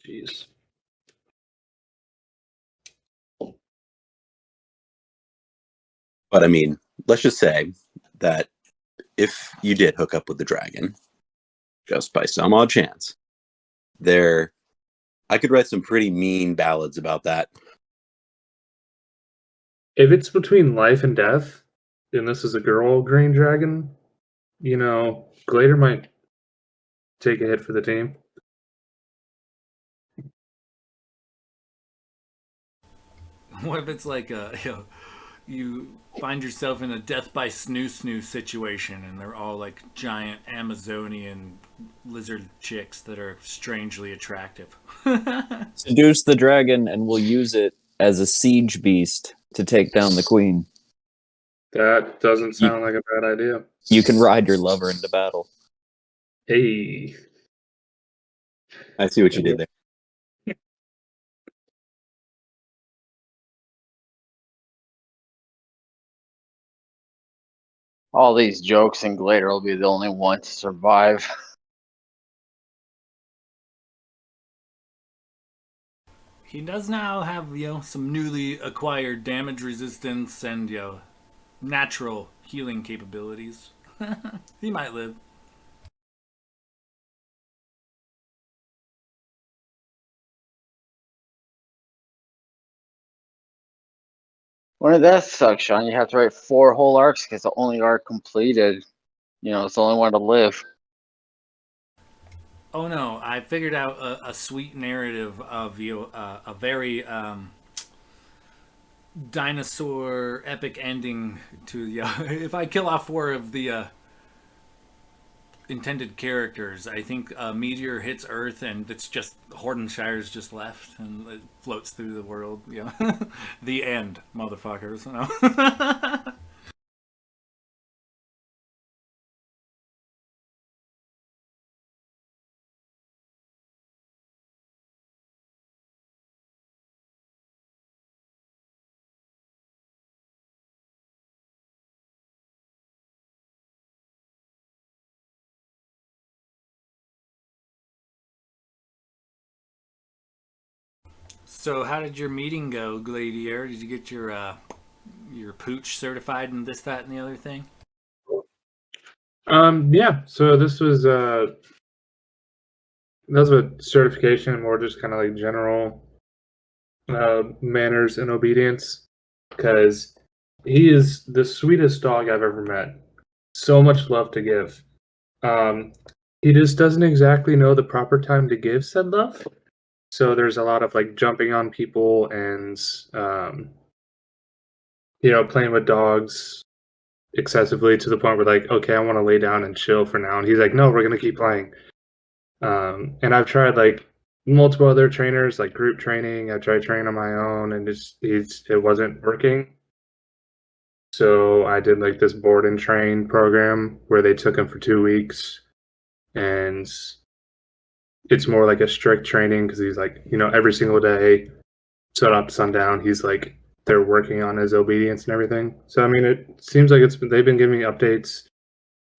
Jeez. But I mean, let's just say that if you did hook up with the dragon, just by some odd chance, I could write some pretty mean ballads about that. If it's between life and death, and this is a girl green dragon, Glader might take a hit for the team. What if it's like you find yourself in a death by snoo situation, and they're all like giant Amazonian lizard chicks that are strangely attractive. Seduce the dragon, and we'll use it as a siege beast to take down the queen. That doesn't sound like a bad idea. You can ride your lover into battle. Hey. I see what you did there. All these jokes, and Glader will be the only one to survive. He does now have, some newly acquired damage resistance and, natural healing capabilities. He might live. One of that sucks, Sean. You have to write 4 whole arcs because the only arc completed, it's the only one to live. Oh no, I figured out a sweet narrative of a very dinosaur epic ending to if I kill off 4 of the intended characters, I think a meteor hits Earth and it's just Hordenshire's just left and it floats through the world. The end, motherfuckers. So how did your meeting go, Gladiator? Did you get your pooch certified and this, that, and the other thing? Yeah. So this was that's a certification, more just kind of like general manners and obedience, because he is the sweetest dog I've ever met. So much love to give. He just doesn't exactly know the proper time to give said love. So there's a lot of like jumping on people and playing with dogs excessively to the point where like, okay, I want to lay down and chill for now. And he's like, no, we're gonna keep playing. And I've tried like multiple other trainers, like group training. I tried training on my own, and it wasn't working. So I did like this board and train program where they took him for 2 weeks, and it's more like a strict training because he's like, every single day, sun up, sundown, he's like, they're working on his obedience and everything. So I mean, it seems like they've been giving me updates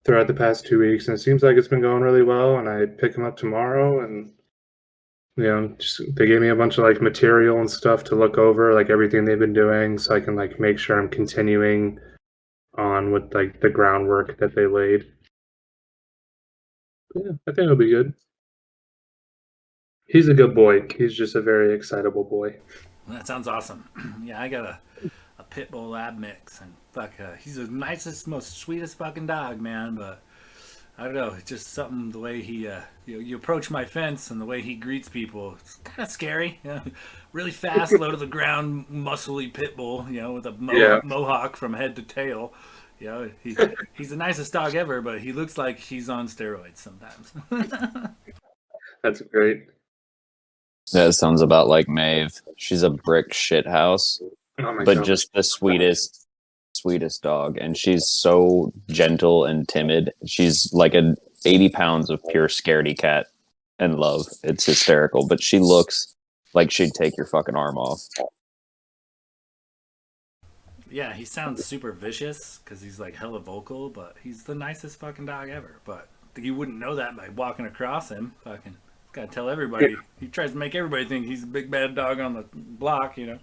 throughout the past 2 weeks, and it seems like it's been going really well. And I pick him up tomorrow, and they gave me a bunch of like material and stuff to look over, like everything they've been doing, so I can like make sure I'm continuing on with like the groundwork that they laid. But yeah, I think it'll be good. He's a good boy. He's just a very excitable boy. That sounds awesome. Yeah, I got a pit bull lab mix, and he's the nicest, most sweetest fucking dog, man. But I don't know, it's just something, the way he you approach my fence and the way he greets people, it's kind of scary. Really fast, low to the ground, muscly pit bull, with a mohawk from head to tail. You know, he's the nicest dog ever, but he looks like he's on steroids sometimes. That's great. That sounds about like Maeve. She's a brick shit house, Oh my but god. just the sweetest dog. And she's so gentle and timid. She's like 80 pounds of pure scaredy cat and love. It's hysterical, but she looks like she'd take your fucking arm off. Yeah, he sounds super vicious because he's like hella vocal, but he's the nicest fucking dog ever. But you wouldn't know that by walking across him. Fucking gotta tell everybody. He tries to make everybody think he's a big bad dog on the block, you know.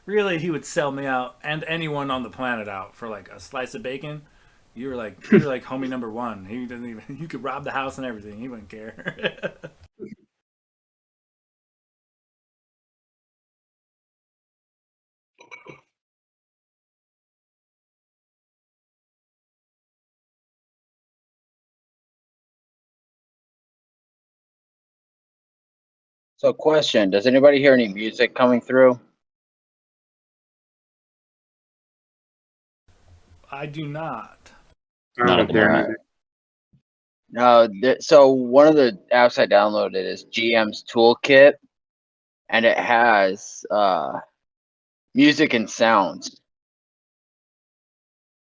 Really, he would sell me out and anyone on the planet out for like a slice of bacon. You're like homie number one. He doesn't even. You could rob the house and everything. He wouldn't care. So, question: does anybody hear any music coming through? I do not. I Not at don't the hear moment. anything. No. So one of the apps I downloaded is GM's Toolkit, and it has music and sounds.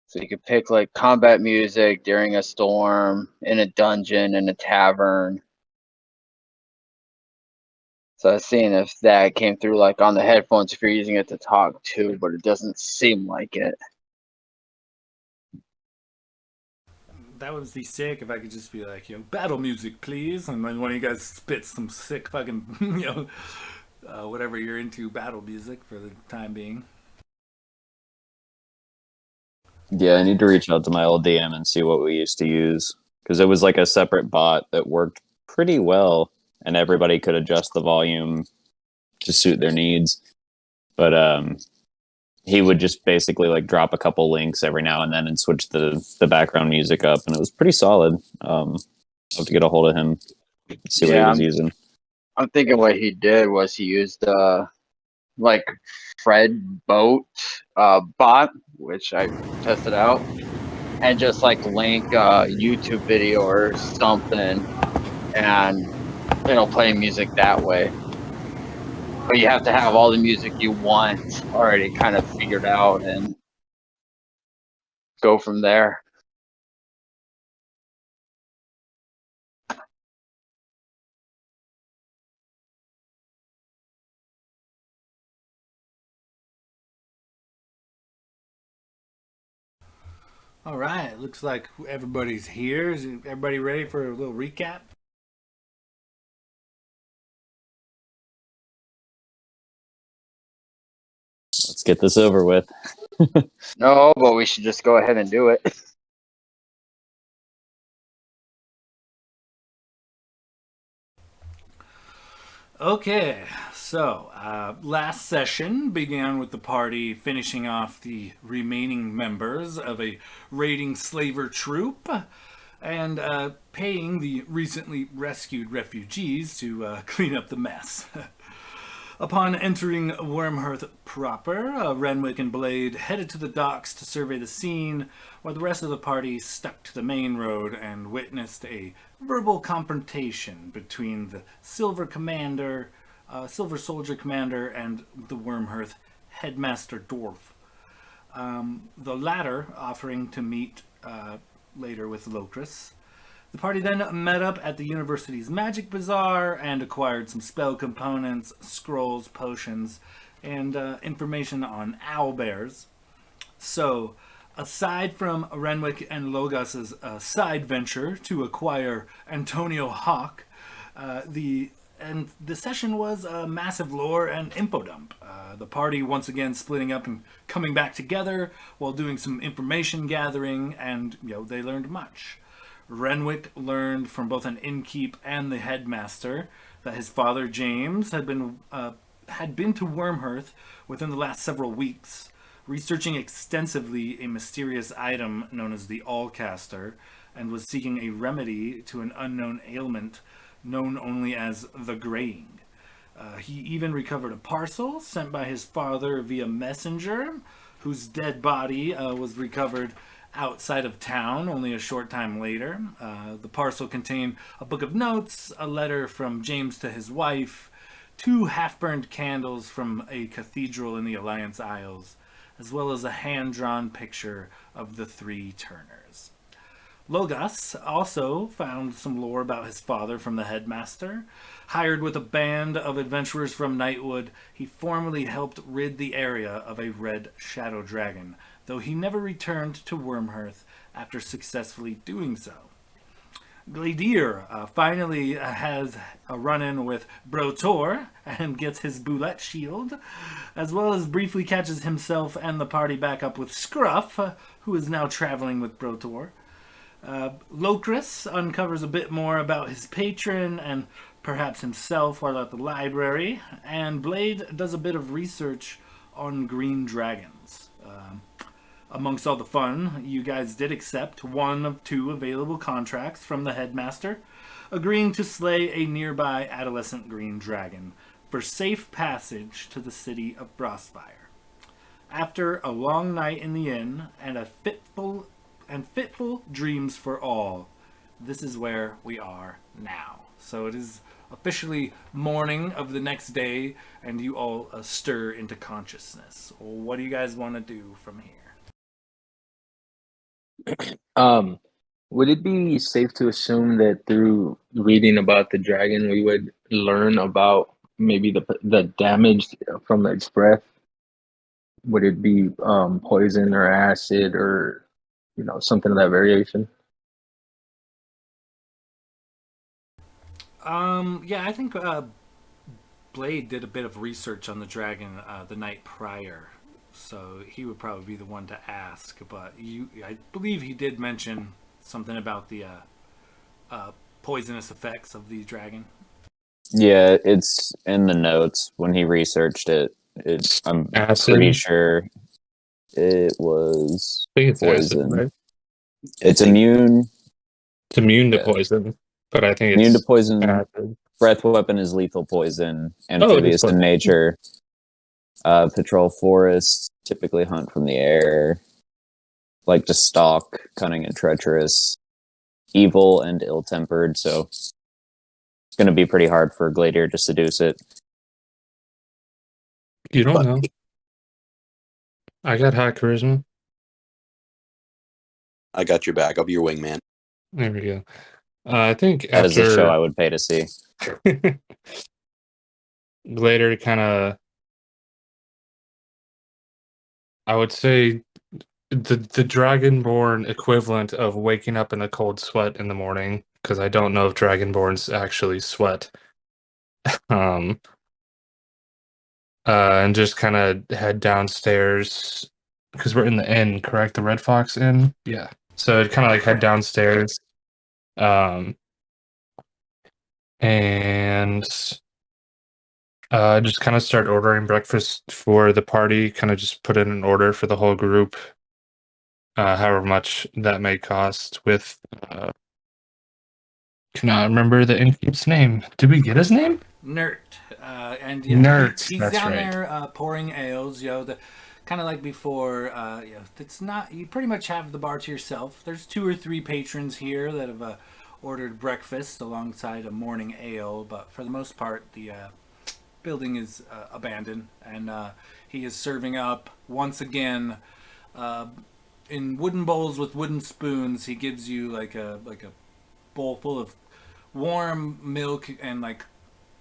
So you could pick like combat music during a storm, in a dungeon, in a tavern. So I was seeing if that came through like on the headphones if you're using it to talk too, but it doesn't seem like it. That would be sick if I could just be like, you know, battle music, please, and then one of you guys spits some sick fucking, you know, whatever you're into, battle music for the time being. Yeah, I need to reach out to my old DM and see what we used to use. Because it was like a separate bot that worked pretty well, and everybody could adjust the volume to suit their needs. But he would just basically like drop a couple links every now and then and switch the background music up, and it was pretty solid. I'll have to get a hold of him, see what he was using. I'm thinking what he did was he used like Fred Boat bot, which I tested out, and just like link a YouTube video or something, and it'll play music that way. But you have to have all the music you want already kind of figured out and go from there. All right, looks like everybody's here. Is everybody ready for a little recap? Let's get this over with. No, but we should just go ahead and do it. Okay, so last session began with the party finishing off the remaining members of a raiding slaver troop and paying the recently rescued refugees to clean up the mess. Upon entering Wormhearth proper, Renwick and Blade headed to the docks to survey the scene, while the rest of the party stuck to the main road and witnessed a verbal confrontation between the Silver Soldier Commander, and the Wormhearth Headmaster Dwarf. The latter offering to meet later with Locris. The party then met up at the university's magic bazaar and acquired some spell components, scrolls, potions, and information on owlbears. So, aside from Renwick and Logos's side venture to acquire Antonio Hawk, the session was a massive lore and info dump. The party once again splitting up and coming back together while doing some information gathering, and they learned much. Renwick learned from both an innkeep and the headmaster that his father James had been to Wormhearth within the last several weeks, researching extensively a mysterious item known as the Allcaster, and was seeking a remedy to an unknown ailment known only as the Graying. He even recovered a parcel sent by his father via messenger, whose dead body was recovered outside of town only a short time later. The parcel contained a book of notes, a letter from James to his wife, 2 half-burned candles from a cathedral in the Alliance Isles, as well as a hand-drawn picture of the 3 Turners. Logos also found some lore about his father from the headmaster. Hired with a band of adventurers from Nightwood, he formerly helped rid the area of a red shadow dragon, though he never returned to Wormhearth after successfully doing so. Gladier finally has a run-in with Brotor and gets his Boulette shield, as well as briefly catches himself and the party back up with Scruff, who is now traveling with Brotor. Locris uncovers a bit more about his patron and perhaps himself while at the library, and Blade does a bit of research on green dragons. Amongst all the fun, you guys did accept 1 of 2 available contracts from the headmaster, agreeing to slay a nearby adolescent green dragon for safe passage to the city of Frostfire. After a long night in the inn and fitful dreams for all, this is where we are now. So it is officially morning of the next day, and you all stir into consciousness. What do you guys want to do from here? Would it be safe to assume that through reading about the dragon, we would learn about maybe the damage from its breath? Would it be poison or acid or something of that variation? Yeah, I think Blade did a bit of research on the dragon the night prior, so he would probably be the one to ask. But I believe he did mention something about the poisonous effects of the dragon. Yeah, it's in the notes when he researched it. I'm pretty sure it was I think it's poison. acid, right? It's immune. It's immune to poison, but I think Immune it's to poison. acid. Breath weapon is lethal poison. Amphibious in nature. Patrol forests. Typically hunt from the air. Like to stalk. Cunning and treacherous. Evil and ill-tempered. So it's going to be pretty hard for Gladier to seduce it. You don't know. I got high charisma. I got your back. I'll be your wingman. There we go. I think that is a show I would pay to see. Later, kind of, I would say the Dragonborn equivalent of waking up in a cold sweat in the morning, because I don't know if Dragonborns actually sweat. And just kind of head downstairs, because we're in the inn, correct? The Red Fox Inn? Yeah. So I'd kind of like head downstairs. And just kind of start ordering breakfast for the party, kind of just put in an order for the whole group, however much that may cost with, cannot remember the innkeep's name. Did we get his name? Nert. And yeah, Nert, he's that's down right. there pouring ales, kind of like before, it's not, you pretty much have the bar to yourself. There's 2 or 3 patrons here that have ordered breakfast alongside a morning ale, but for the most part, the building is abandoned, and he is serving up once again in wooden bowls with wooden spoons. He gives you like a bowl full of warm milk and like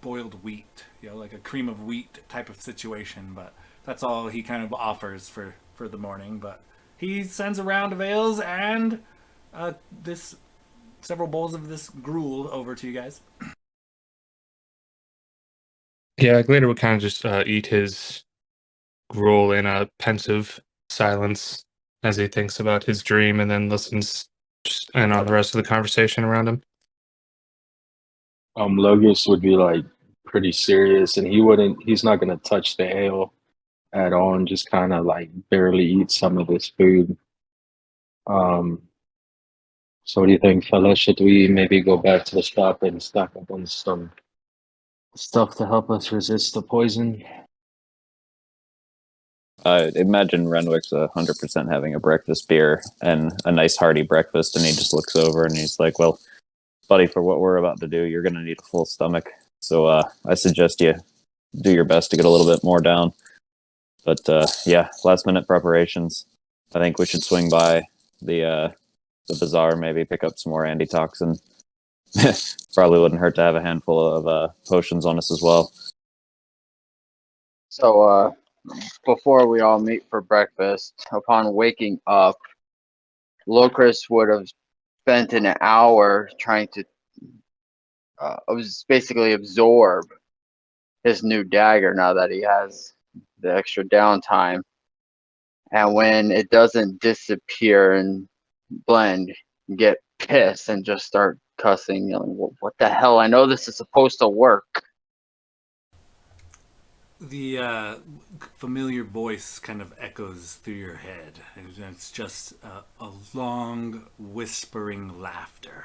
boiled wheat, like a cream of wheat type of situation, but that's all he kind of offers for the morning. But he sends a round of ales and several bowls of this gruel over to you guys. Yeah, Glader would kind of just eat his gruel in a pensive silence as he thinks about his dream, and then listens and on the rest of the conversation around him. Logos would be like pretty serious, and he's not gonna touch the ale at all, and just kind of like barely eat some of this food. So what do you think, fellas? Should we maybe go back to the shop and stock up on some stuff to help us resist the poison? I imagine Renwick's 100% having a breakfast beer and a nice hearty breakfast, and he just looks over and he's like, "Well, buddy, for what we're about to do, you're going to need a full stomach. So I suggest you do your best to get a little bit more down. But yeah, last minute preparations. I think we should swing by the bazaar, maybe pick up some more antitoxin. Probably wouldn't hurt to have a handful of potions on us as well." So, before we all meet for breakfast, upon waking up, Locris would have spent an hour trying to basically absorb his new dagger now that he has the extra downtime. And when it doesn't disappear and blend, get pissed and just start cussing, what the hell? I know this is supposed to work. The familiar voice kind of echoes through your head, and it's just a long, whispering laughter.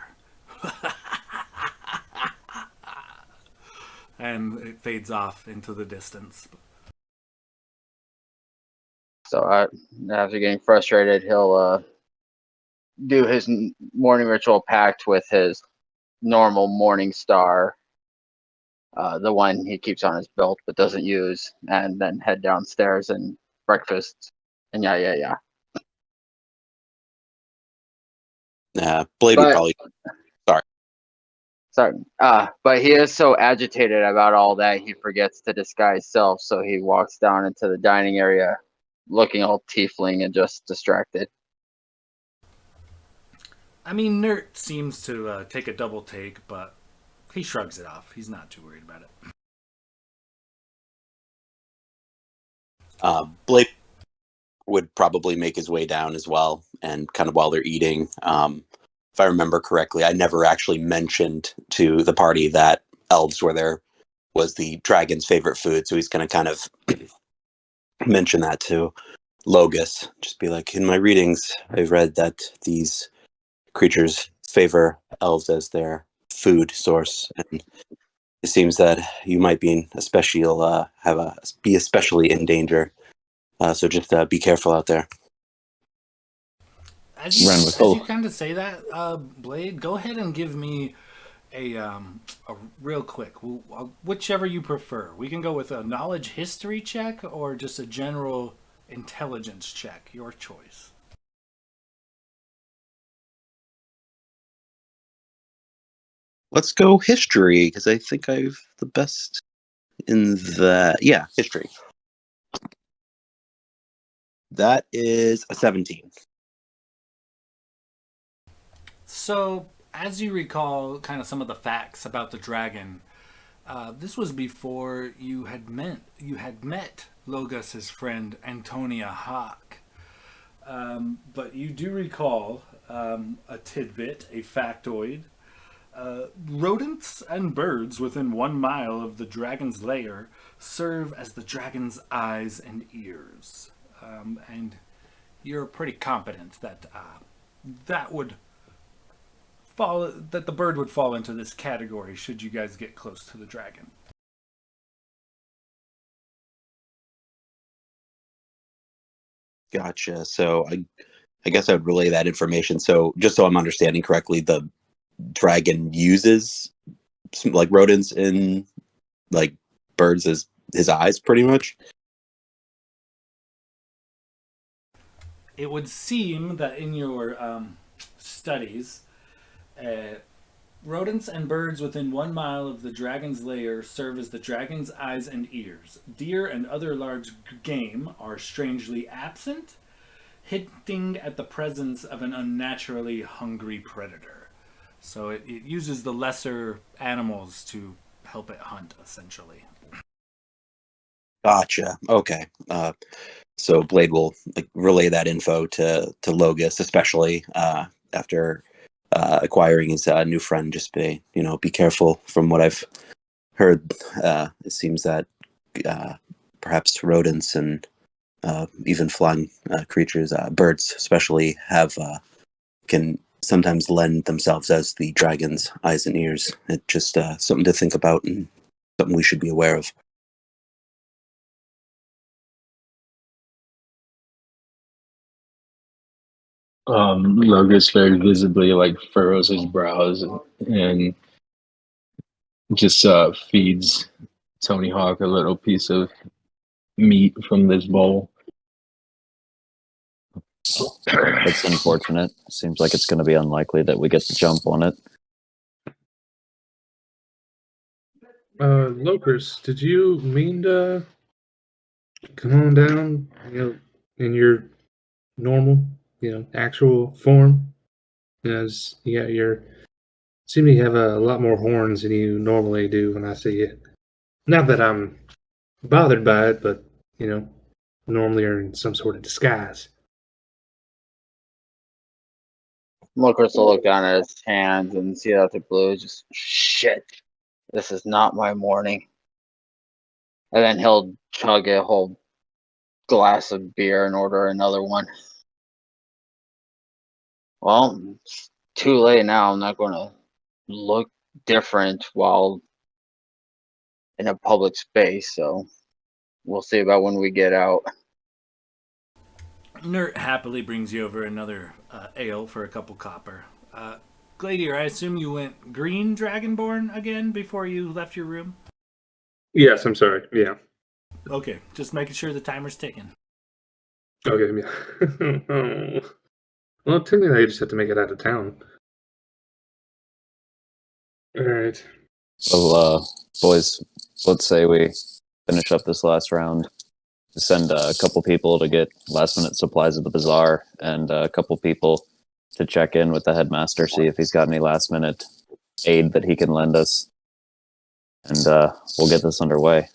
And it fades off into the distance. So after getting frustrated, he'll do his morning ritual pact with his normal morning star, the one he keeps on his belt but doesn't use, and then head downstairs and breakfast. And yeah. Blade would But probably. sorry, but he is so agitated about all that he forgets to disguise self. So he walks down into the dining area, looking all tiefling and just distracted. I mean, Nert seems to take a double take, but he shrugs it off. He's not too worried about it. Blade would probably make his way down as well, and kind of while they're eating. If I remember correctly, I never actually mentioned to the party that elves was the dragon's favorite food, so he's going to kind of mention that to Logus. Just be like, in my readings, I've read that these creatures favor elves as their food source, and it seems that you might be be especially in danger. So just be careful out there. As you Renwick. kind of say that, Blade, go ahead and give me a real quick, whichever you prefer. We can go with a knowledge history check or just a general intelligence check. Your choice. Let's go history, because I think I've the best in that. Yeah, history. That is a 17. So, as you recall, kind of some of the facts about the dragon, this was before you had met Logos's friend Antonia Hawk. But you do recall a tidbit, a factoid. Rodents and birds within 1 mile of the dragon's lair serve as the dragon's eyes and ears. And you're pretty confident that that the bird would fall into this category should you guys get close to the dragon. Gotcha. So I guess I would relay that information. So just so I'm understanding correctly, the dragon uses like rodents and like birds as his eyes, pretty much. It would seem that in your studies, rodents and birds within 1 mile of the dragon's lair serve as the dragon's eyes and ears. Deer and other large game are strangely absent, hinting at the presence of an unnaturally hungry predator. So it uses the lesser animals to help it hunt, essentially. Gotcha. Okay. So Blade will relay that info to Logus, especially after acquiring his new friend. Just be careful. From what I've heard, it seems that perhaps rodents and even flying creatures, birds especially, can sometimes lend themselves as the dragon's eyes and ears. It's just something to think about and something we should be aware of. Locust very visibly like furrows his brows and just feeds Tony Hawk a little piece of meat from this bowl. That's unfortunate. Seems like it's going to be unlikely that we get the jump on it. Locust, did you mean to come on down, in your normal, actual form? As you got your seem to have a lot more horns than you normally do when I see you. Not that I'm bothered by it, but you know, normally are in some sort of disguise. Locust will look down at his hands and see that they're blue. Just shit. This is not my morning. And then he'll chug a whole glass of beer and order another one. Well, it's too late now. I'm not going to look different while in a public space, so we'll see about when we get out. Nert happily brings you over another ale for a couple copper. Gladiator, I assume you went green Dragonborn again before you left your room? Yes, I'm sorry. Yeah. Okay, just making sure the timer's ticking. Okay. Yeah. Oh. Well, technically, I just have to make it out of town. All right. So, boys, let's say we finish up this last round. Send a couple people to get last minute supplies at the bazaar, and a couple people to check in with the headmaster, see if he's got any last minute aid that he can lend us, and we'll get this underway.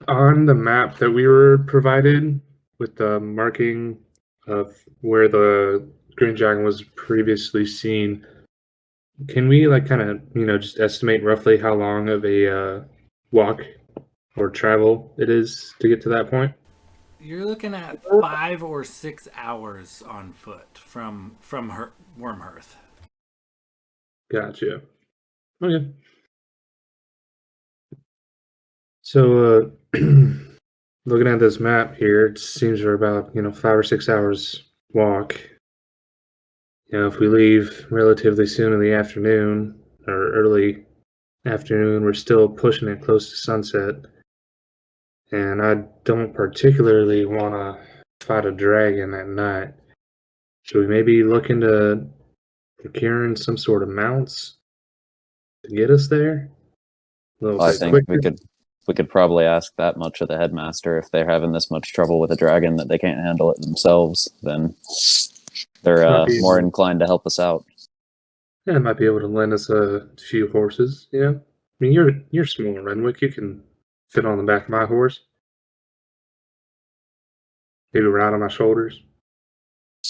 On the map that we were provided with the marking of where the green dragon was previously seen, can we kind of just estimate roughly how long of a walk or travel it is to get to that point? You're looking at 5 or 6 hours on foot from Wormhearth. Gotcha. Okay. So, looking at this map here, it seems we're about 5 or 6 hours walk. If we leave relatively soon in the afternoon or early afternoon, we're still pushing it close to sunset. And I don't particularly want to fight a dragon at night. Should we maybe look into procuring some sort of mounts to get us there? A little I bit think quicker. we could probably ask that much of the headmaster. If they're having this much trouble with a dragon that they can't handle it themselves, then they're more inclined to help us out. Yeah, might be able to lend us a few horses. I mean, you're small, Renwick. You can fit on the back of my horse. Maybe ride on my shoulders.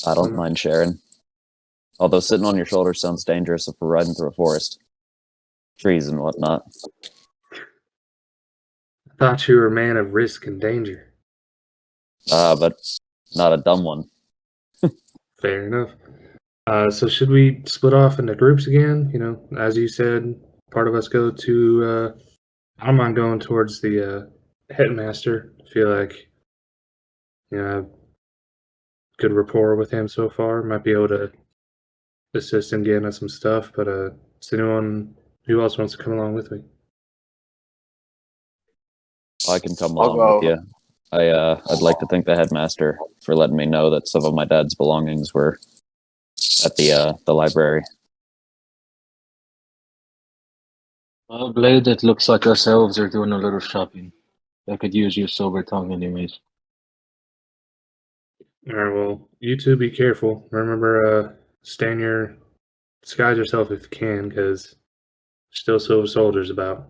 I don't mind sharing. Although sitting on your shoulder sounds dangerous if we're riding through a forest. Trees and whatnot. I thought you were a man of risk and danger. But not a dumb one. Fair enough. So should we split off into groups again? As you said, part of us go to. I don't mind going towards the headmaster. I feel like I've good rapport with him so far. Might be able to assist in getting us some stuff. But is anyone who else wants to come along with me? I can come I'll along with go. you. I'd like to thank the headmaster for letting me know that some of my dad's belongings were at the library. Well, Blade, it looks like ourselves are doing a little shopping. I could use your sober tongue anyways. All right. Well, you two be careful. Remember, stay in your disguise yourself if you can, because still silver soldiers about.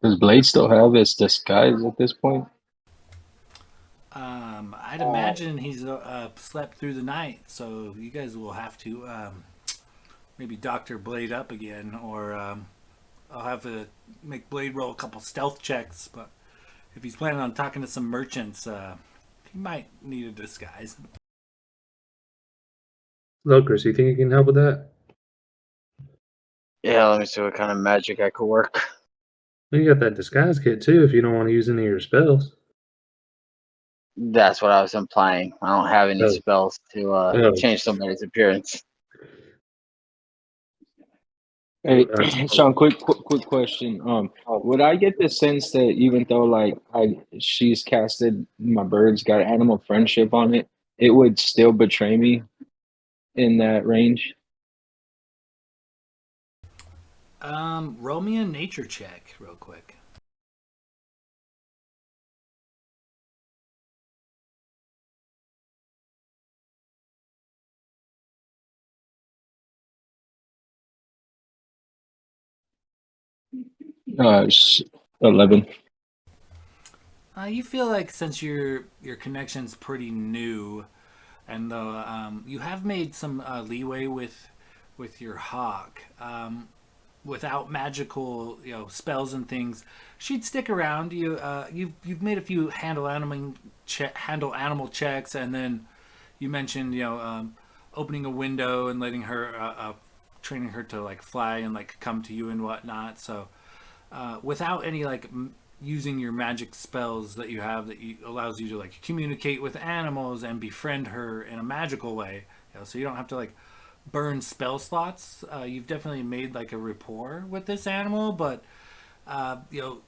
Does Blade still have his disguise at this point? I'd imagine he's slept through the night, so you guys will have to maybe Dr. Blade up again, or I'll have to make Blade roll a couple stealth checks. But if he's planning on talking to some merchants, he might need a disguise. Locris, you think you can help with that? Yeah, let me see what kind of magic I could work. You got that disguise kit too if you don't want to use any of your spells. That's what I was implying. I don't have any Oh, spells to oh, change somebody's appearance. Hey, that's Sean, quick question. Would I get the sense that even though like she's casted my bird's got animal friendship on it, it would still betray me in that range? Roll me a nature check real quick. Uh, 11. You feel like since your connection's pretty new, and you have made some leeway with your hawk, without magical spells and things, she'd stick around. You've made a few handle animal checks, and then you mentioned opening a window and letting her training her to like fly and like come to you and whatnot. So without any using your magic spells that you have allows you to like communicate with animals and befriend her in a magical way. So you don't have to like burn spell slots. You've definitely made like a rapport with this animal, but you know,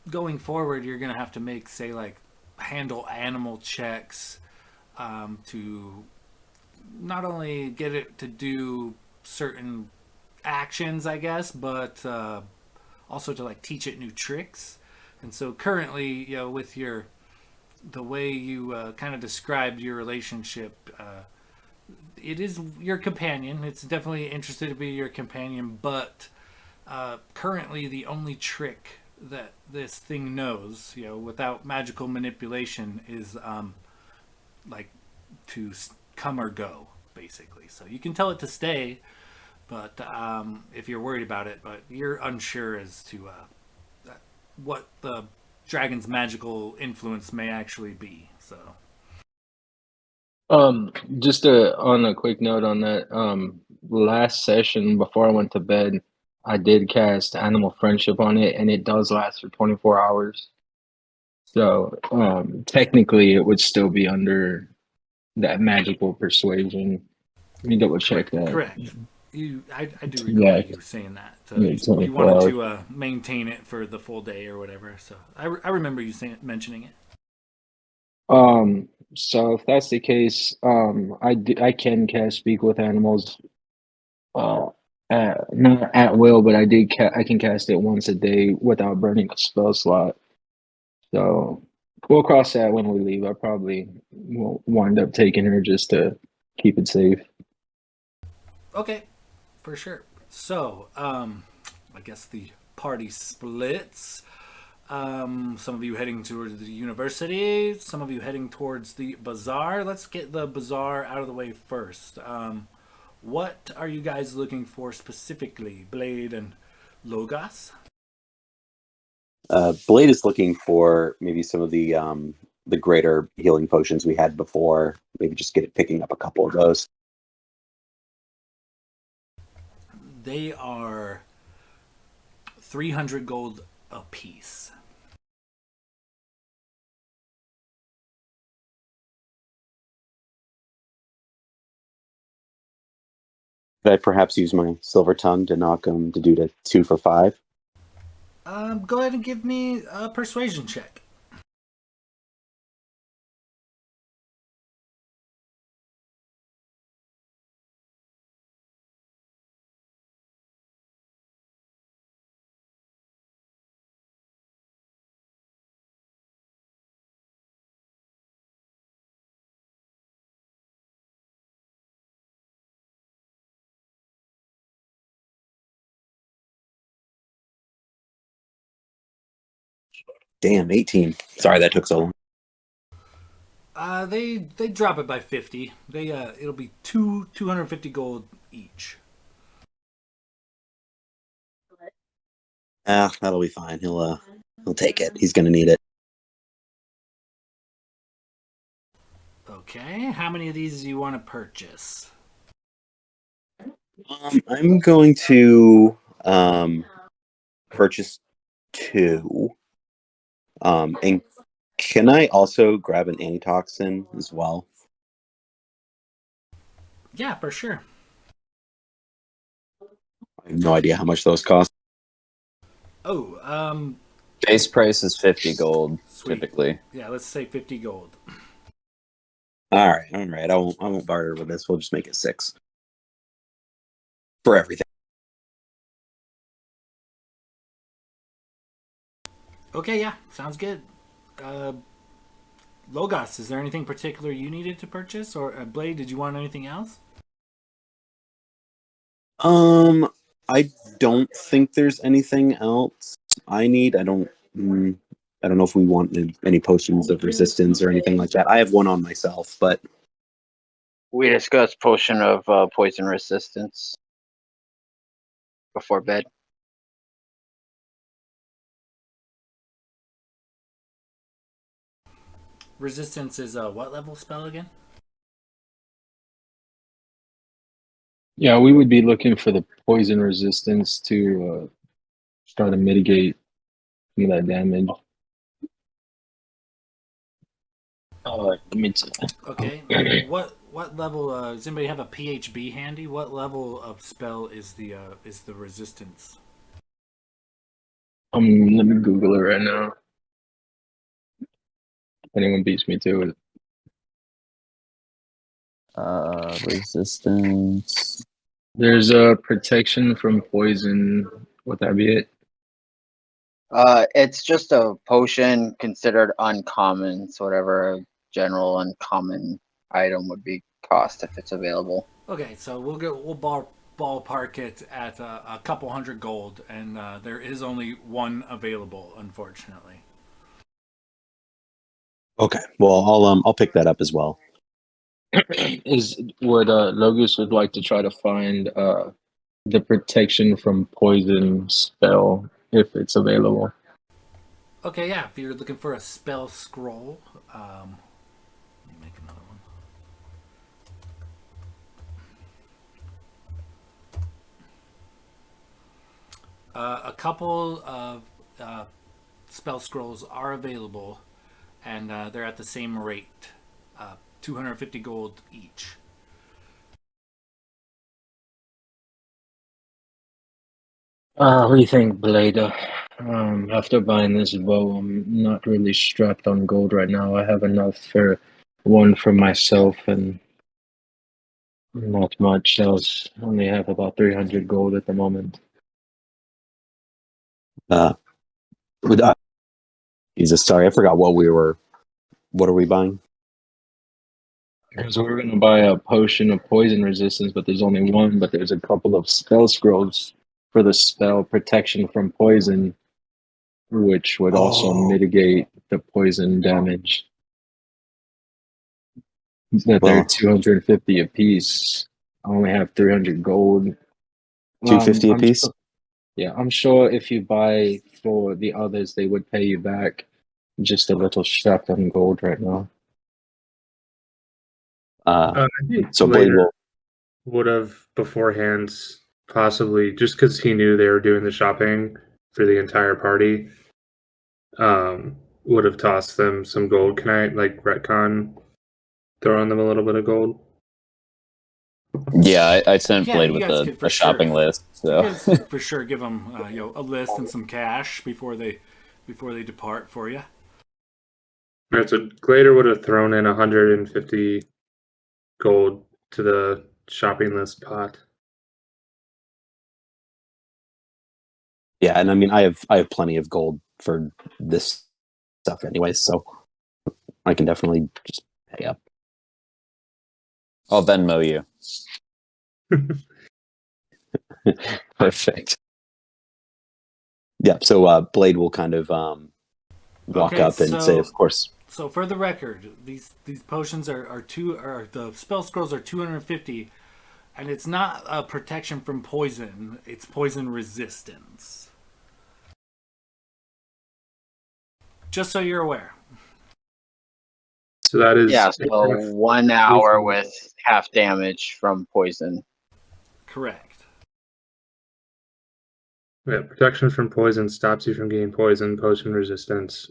going forward, you're gonna have to make say like handle animal checks to not only get it to do certain actions, I guess, but also to like teach it new tricks. And so currently, with the way you kind of described your relationship, it is your companion. It's definitely interested to be your companion, but currently the only trick that this thing knows, without magical manipulation, is like to come or go, basically. So you can tell it to stay, but if you're worried about it, but you're unsure as to what the dragon's magical influence may actually be. So Just on a quick note on that, last session before I went to bed, I did cast animal friendship on it, and it does last for 24 hours. So, technically, it would still be under that magical persuasion. Let me double check that. correct. I do recall Yeah, you saying that. So yeah, you 24 wanted hours. to maintain it for the full day or whatever. So I remember you mentioning it. So if that's the case, I can cast speak with animals, uh, not at will, but I can cast it once a day without burning a spell slot. So we'll cross that when we leave. I probably will wind up taking her just to keep it safe. Okay, for sure. So I guess the party splits. Some of you heading towards the university, some of you heading towards the bazaar. Let's get the bazaar out of the way first. What are you guys looking for specifically, Blade and Logos? Blade is looking for maybe some of the greater healing potions we had before. Maybe just get it picking up a couple of those. They are 300 gold apiece. Could I perhaps use my silver tongue to knock them to do to 2 for 5? Go ahead and give me a persuasion check. Damn, 18. Sorry that took so long. They drop it by 50. It'll be 250 gold each. That'll be fine. He'll take it. He's gonna need it. Okay, how many of these do you want to purchase? I'm going to purchase 2. And can I also grab an antitoxin as well? Yeah, for sure. I have no idea how much those cost. Oh, Base price is 50 gold, sweet. typically. Yeah, let's say 50 gold. All right. I won't barter with this. We'll just make it 6 for everything. Okay, yeah, sounds good. Logos, is there anything particular you needed to purchase? Or Blade, did you want anything else? I don't think there's anything else I need. I don't know if we want any potions of resistance or anything like that. I have one on myself, but We discussed potion of poison resistance before bed. Resistance is a what level spell again? Yeah, we would be looking for the poison resistance to try to mitigate some of that damage. Let me see. Okay. What level? Does anybody have a PHB handy? What level of spell is the resistance? Let me Google it right now. If anyone beats me to it. Resistance. There's a protection from poison. Would that be it? It's just a potion considered uncommon, so whatever a general uncommon item would be cost if it's available. Okay, so we'll ballpark it at a couple hundred gold, and there is only one available, unfortunately. okay. Well, I'll pick that up as well. Is what Logus would like to try to find the protection from poison spell if it's available. Okay, yeah. If you're looking for a spell scroll, let me make another one. A couple of spell scrolls are available, and they're at the same rate, 250 gold each. What do you think, Blade? After buying this bow, I'm not really strapped on gold right now. I have enough for one for myself and not much else. Only have about 300 gold at the moment. With Jesus, sorry, I forgot what we were. What are we buying? So we're gonna buy a potion of poison resistance, but there's only one. But there's a couple of spell scrolls for the spell protection from poison, which would also mitigate the poison damage. That they're Well, 250 apiece. I only have 300 gold. 250 a piece. Yeah, I'm sure if you buy for the others, they would pay you back. Just a little strapped on gold right now. I think So Blade later will. would have beforehand possibly just because he knew they were doing the shopping for the entire party. Would have tossed them some gold. Can I like retcon throw on them a little bit of gold? Yeah, I sent Yeah, Blade you with guys could for a shopping sure. list. You So guys could for sure give them a list and some cash before they depart for you. All right, so Glader would have thrown in 150 gold to the shopping list pot. Yeah, and I mean, I have plenty of gold for this stuff, anyways, so I can definitely just pay up. I'll Venmo you. Perfect. Yeah, so Blade will kind of walk up and say, of course. So for the record, these potions are the spell scrolls are 250, and it's not a protection from poison; it's poison resistance. Just so you're aware. So that is Yeah, so 1 hour with half damage from poison. Correct. Yeah, protection from poison stops you from getting poison. Poison resistance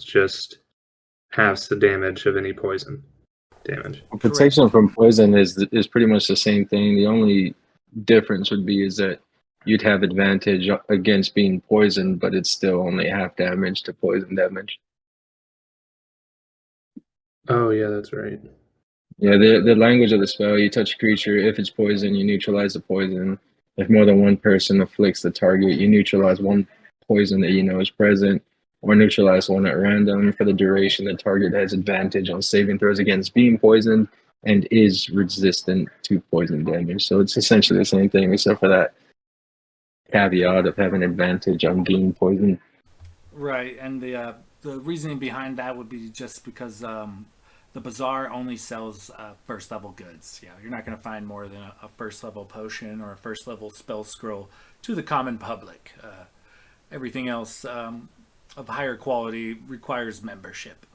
just halves the damage of any poison damage. Correct. Protection from poison is pretty much the same thing. The only difference would be is that you'd have advantage against being poisoned, but it's still only half damage to poison damage. Oh yeah, that's right. Yeah, the language of the spell, you touch a creature, if it's poison, you neutralize the poison. If more than one person afflicts the target, you neutralize one poison that you know is present, or neutralize one at random. For the duration, the target has advantage on saving throws against being poisoned and is resistant to poison damage. So it's essentially the same thing, except for that caveat of having advantage on being poisoned. Right, and the reasoning behind that would be just because the bazaar only sells first level goods. Yeah, you're not going to find more than a first level potion or a first level spell scroll to the common public. Everything else of higher quality requires membership.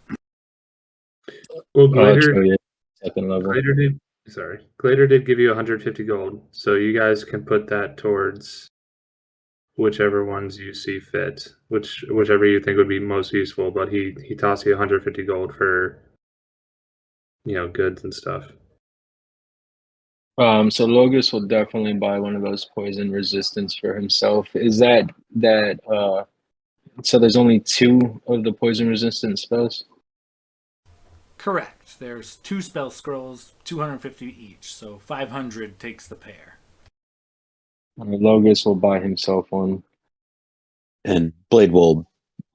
Well, Glader, True, yeah. Second level. Glader did give you 150 gold, so you guys can put that towards whichever ones you see fit, whichever you think would be most useful. But he tossed you 150 gold for goods and stuff. So Logus will definitely buy one of those poison resistance for himself. Is that so there's only two of the poison resistant spells? Correct. There's 2 spell scrolls, 250 each, so 500 takes the pair. Logus will buy himself one. And Blade will,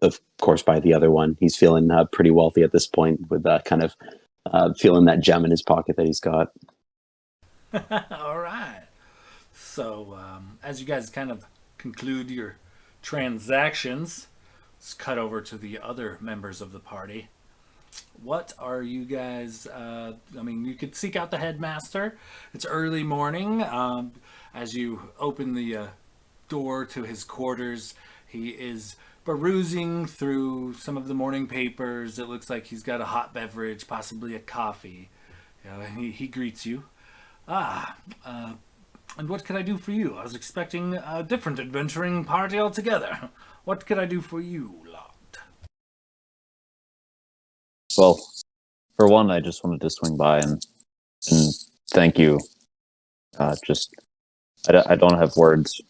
of course, buy the other one. He's feeling pretty wealthy at this point with that kind of feeling that gem in his pocket that he's got. All right. So, as you guys kind of conclude your transactions, let's cut over to the other members of the party. What are you guys? You could seek out the headmaster. It's early morning. As you open the door to his quarters, he is perusing through some of the morning papers. It looks like he's got a hot beverage, possibly a coffee. He greets you. And what can I do for you? I was expecting a different adventuring party altogether. What can I do for you, Lord? Well, for one, I just wanted to swing by and thank you. I don't have words.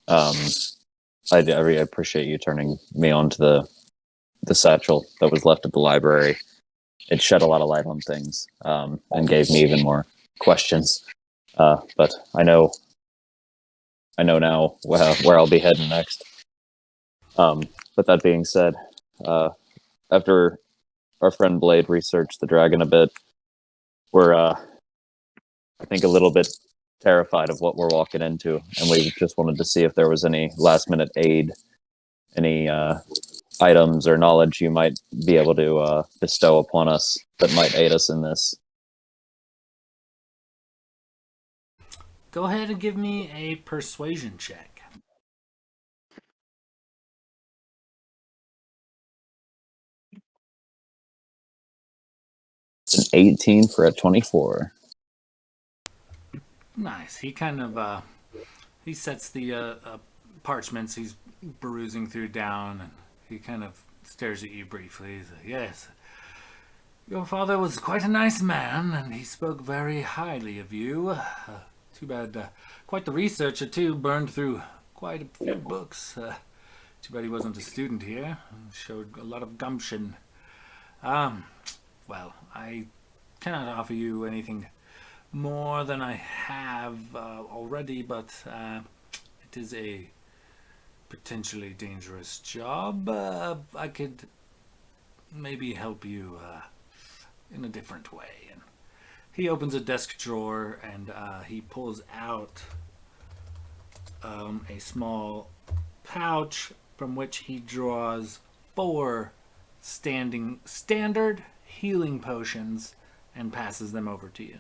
I really appreciate you turning me on to the satchel that was left at the library. It shed a lot of light on things and gave me even more questions. But I know now where I'll be heading next. But that being said, after our friend Blade researched the dragon a bit, we're I think a little bit terrified of what we're walking into, and we just wanted to see if there was any last minute aid, any items or knowledge you might be able to bestow upon us that might aid us in this. Go ahead and give me a persuasion check. It's an 18 for a 24. Nice. He kind of he sets the parchments he's perusing through down, and he kind of stares at you briefly. He's like, "Yes, your father was quite a nice man, and he spoke very highly of you. Too bad, quite the researcher too, burned through quite a few books. Too bad he wasn't a student here. Showed a lot of gumption. Well, I cannot offer you anything more than I have already, but it is a potentially dangerous job. I could maybe help you in a different way." And he opens a desk drawer and he pulls out a small pouch from which he draws 4 standard healing potions and passes them over to you.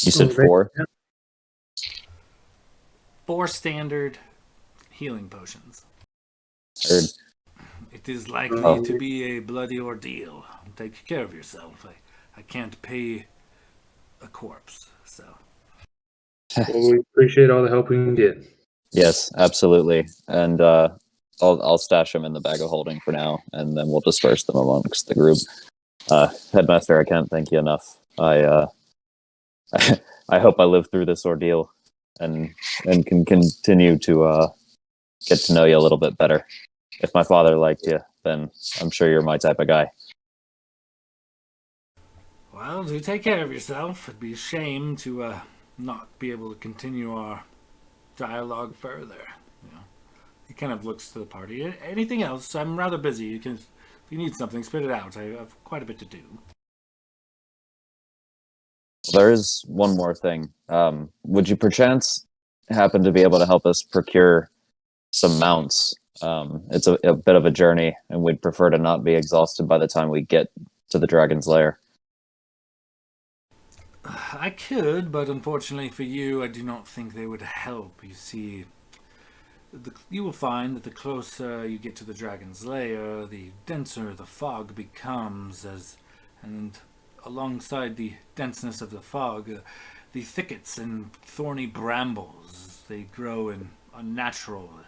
You said 4? 4 standard healing potions. Heard. It is likely to be a bloody ordeal. Take care of yourself. I I can't pay a corpse. So Well, we appreciate all the help we can get. Yes, absolutely. And I'll stash them in the bag of holding for now, and then we'll disperse them amongst the group. Headmaster, I can't thank you enough. I hope I live through this ordeal and can continue to get to know you a little bit better. If my father liked you, then I'm sure you're my type of guy. well, do take care of yourself. It'd be a shame to not be able to continue our dialogue further. You know, he kind of looks to the party. Anything else? I'm rather busy. You can, if you need something, spit it out. I have quite a bit to do. There is one more thing. Would you perchance happen to be able to help us procure some mounts? It's a bit of a journey, and we'd prefer to not be exhausted by the time we get to the dragon's lair. I could, but unfortunately for you, I do not think they would help. You see, you will find that the closer you get to the dragon's lair, the denser the fog becomes, and alongside the denseness of the fog, the thickets and thorny brambles, they grow in unnatural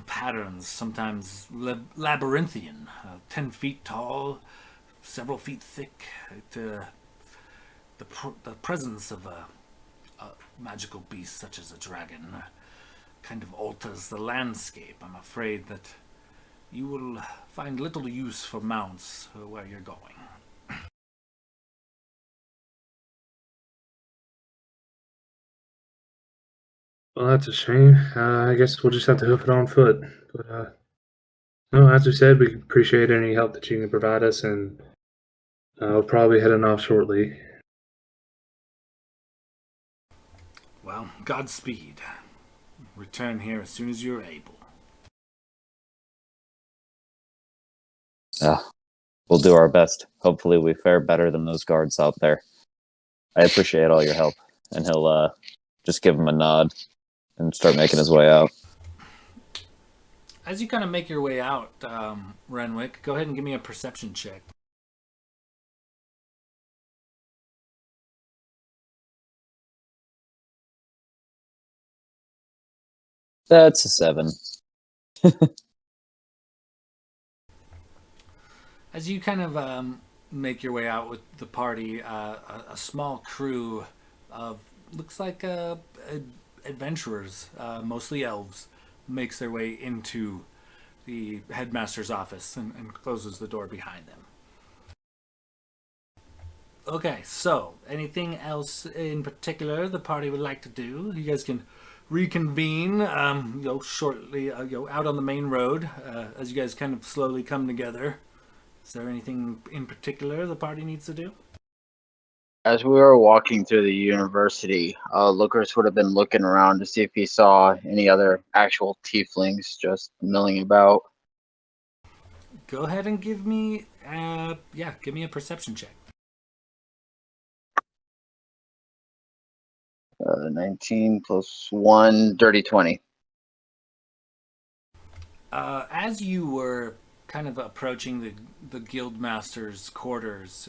patterns, sometimes labyrinthian, 10 feet tall, several feet thick. The presence of a magical beast such as a dragon kind of alters the landscape. I'm afraid that you will find little use for mounts where you're going. Well, that's a shame. I guess we'll just have to hoof it on foot. But no, as we said, we appreciate any help that you can provide us, and we'll probably be heading off shortly. Well, Godspeed. Return here as soon as you're able. Yeah, we'll do our best. Hopefully, we fare better than those guards out there. I appreciate all your help. And he'll just give him a nod and start making his way out. As you kind of make your way out, Renwick, go ahead and give me a perception check. That's a 7. As you kind of make your way out with the party, a small crew of looks like adventurers, mostly elves, makes their way into the headmaster's office and closes the door behind them. Okay, so anything else in particular the party would like to do? You guys can reconvene, shortly, out on the main road as you guys kind of slowly come together. Is there anything in particular the party needs to do? As we were walking through the university, Lookers would have been looking around to see if he saw any other actual tieflings just milling about. Go ahead and give me, give me a perception check. 19 plus 1, dirty 20. As you were kind of approaching the guildmaster's quarters,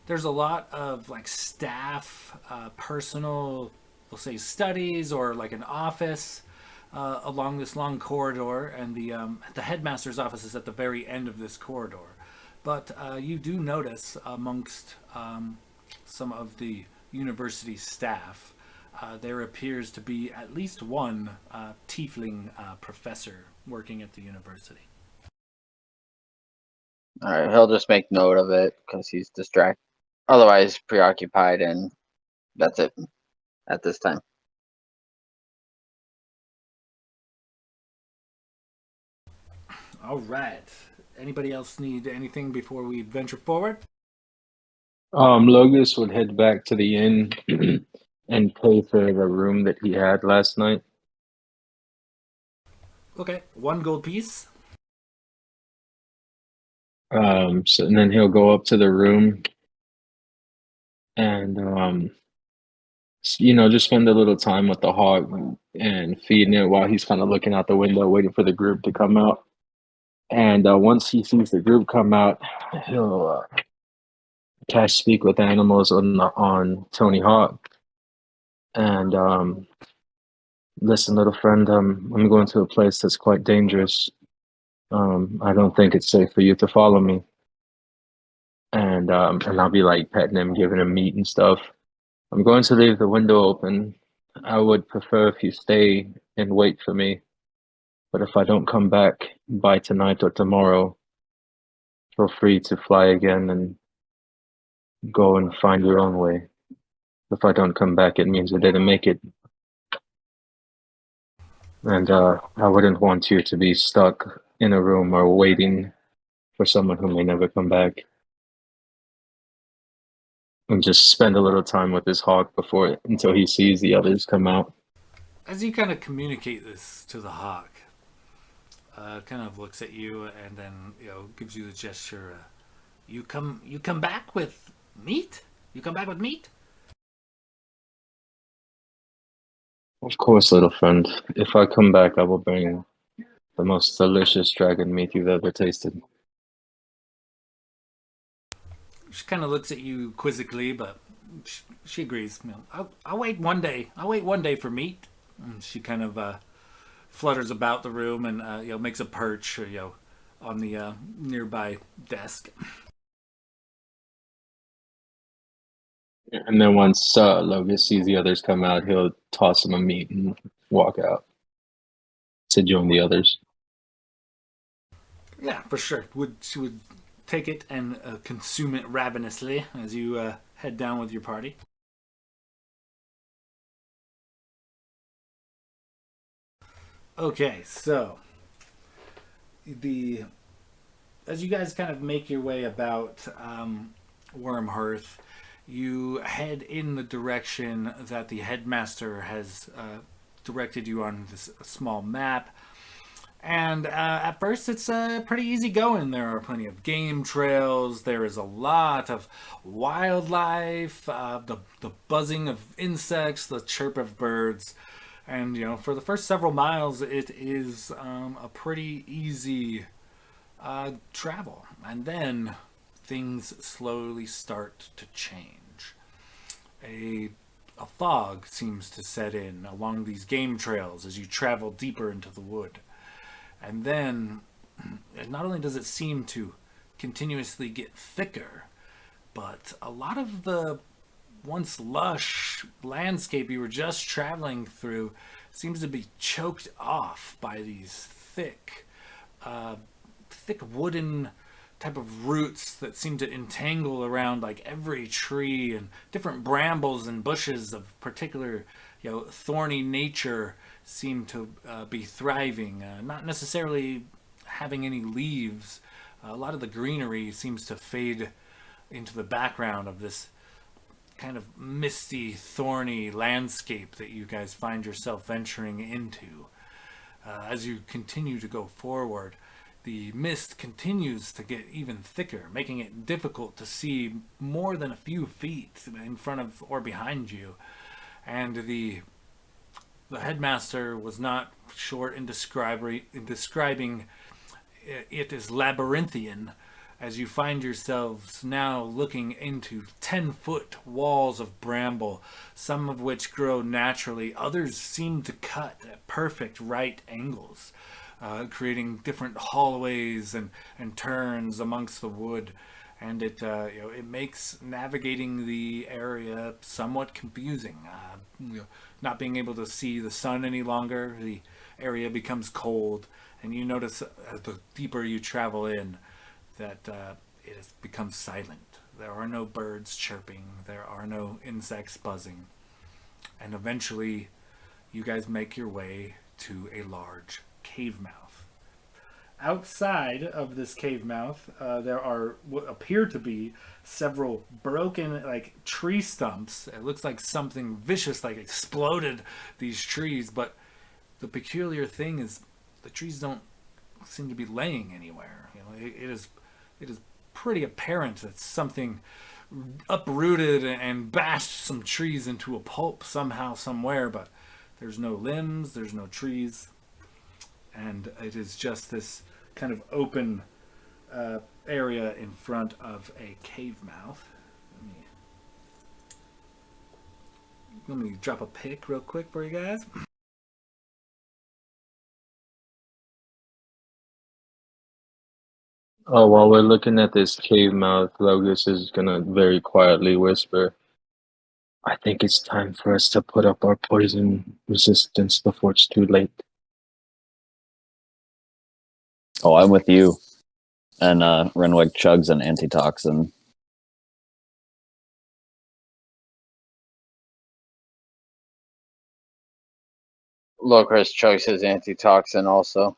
there's a lot of like staff, personal, we'll say studies or like an office along this long corridor, and the headmaster's office is at the very end of this corridor. But you do notice amongst some of the university staff, there appears to be at least one tiefling professor working at the university. All right, he'll just make note of it because he's distracted. Otherwise, preoccupied, and that's it at this time. All right. Anybody else need anything before we venture forward? Logus would head back to the inn and pay for the room that he had last night. Okay, 1 gold piece. And then he'll go up to the room and just spend a little time with the hog and feeding it while he's kind of looking out the window, waiting for the group to come out. And once he sees the group come out, he'll cast Speak with Animals on Tony Hawk. And listen, little friend, I'm going to a place that's quite dangerous. I don't think it's safe for you to follow me. And I'll be like petting him, giving him meat and stuff. I'm going to leave the window open. I would prefer if you stay and wait for me. But if I don't come back by tonight or tomorrow, feel free to fly again and go and find your own way. If I don't come back, it means I didn't make it. And I wouldn't want you to be stuck in a room or waiting for someone who may never come back. And just spend a little time with this hawk until he sees the others come out. As you kind of communicate this to the hawk, kind of looks at you and then gives you the gesture. You come back with meat? You come back with meat? Of course, little friend. If I come back, I will bring the most delicious dragon meat you've ever tasted. She kind of looks at you quizzically, but she agrees. I'll wait one day. I'll wait one day for meat. And she kind of flutters about the room and makes a perch on the nearby desk. And then once Logus sees the others come out, he'll toss him a meat and walk out to join the others. Yeah, for sure. She would take it and consume it ravenously as you head down with your party. Okay, so as you guys kind of make your way about Wormhearth, you head in the direction that the headmaster has directed you on this small map. And at first, it's pretty easy going. There are plenty of game trails. There is a lot of wildlife, the buzzing of insects, the chirp of birds. And, for the first several miles, it is a pretty easy travel. And then things slowly start to change. A fog seems to set in along these game trails as you travel deeper into the wood. And then, not only does it seem to continuously get thicker, but a lot of the once lush landscape you were just traveling through seems to be choked off by these thick wooden type of roots that seem to entangle around like every tree, and different brambles and bushes of particular thorny nature seem to be thriving, not necessarily having any leaves. A lot of the greenery seems to fade into the background of this kind of misty, thorny landscape that you guys find yourself venturing into. As you continue to go forward, the mist continues to get even thicker, making it difficult to see more than a few feet in front of or behind you. And the headmaster was not short in describing it as labyrinthian, as you find yourselves now looking into 10-foot walls of bramble, some of which grow naturally, others seem to cut at perfect right angles, creating different hallways and turns amongst the wood. And it makes navigating the area somewhat confusing. Not being able to see the sun any longer, the area becomes cold, and you notice as the deeper you travel in that it has become silent. There are no birds chirping, there are no insects buzzing, and eventually you guys make your way to a large cave mouth. Outside of this cave mouth, there are what appear to be several broken tree stumps. It looks like something vicious exploded these trees, but the peculiar thing is the trees don't seem to be laying anywhere. It is pretty apparent that something uprooted and bashed some trees into a pulp somehow, somewhere, but there's no limbs, there's no trees, and it is just this kind of open area in front of a cave mouth. let me drop a pic real quick for you guys. Oh, while we're looking at this cave mouth, Logus is gonna very quietly whisper, I think it's time for us to put up our poison resistance before it's too late. Oh, I'm with you. And Renwick chugs an antitoxin. Locust chugs his antitoxin also.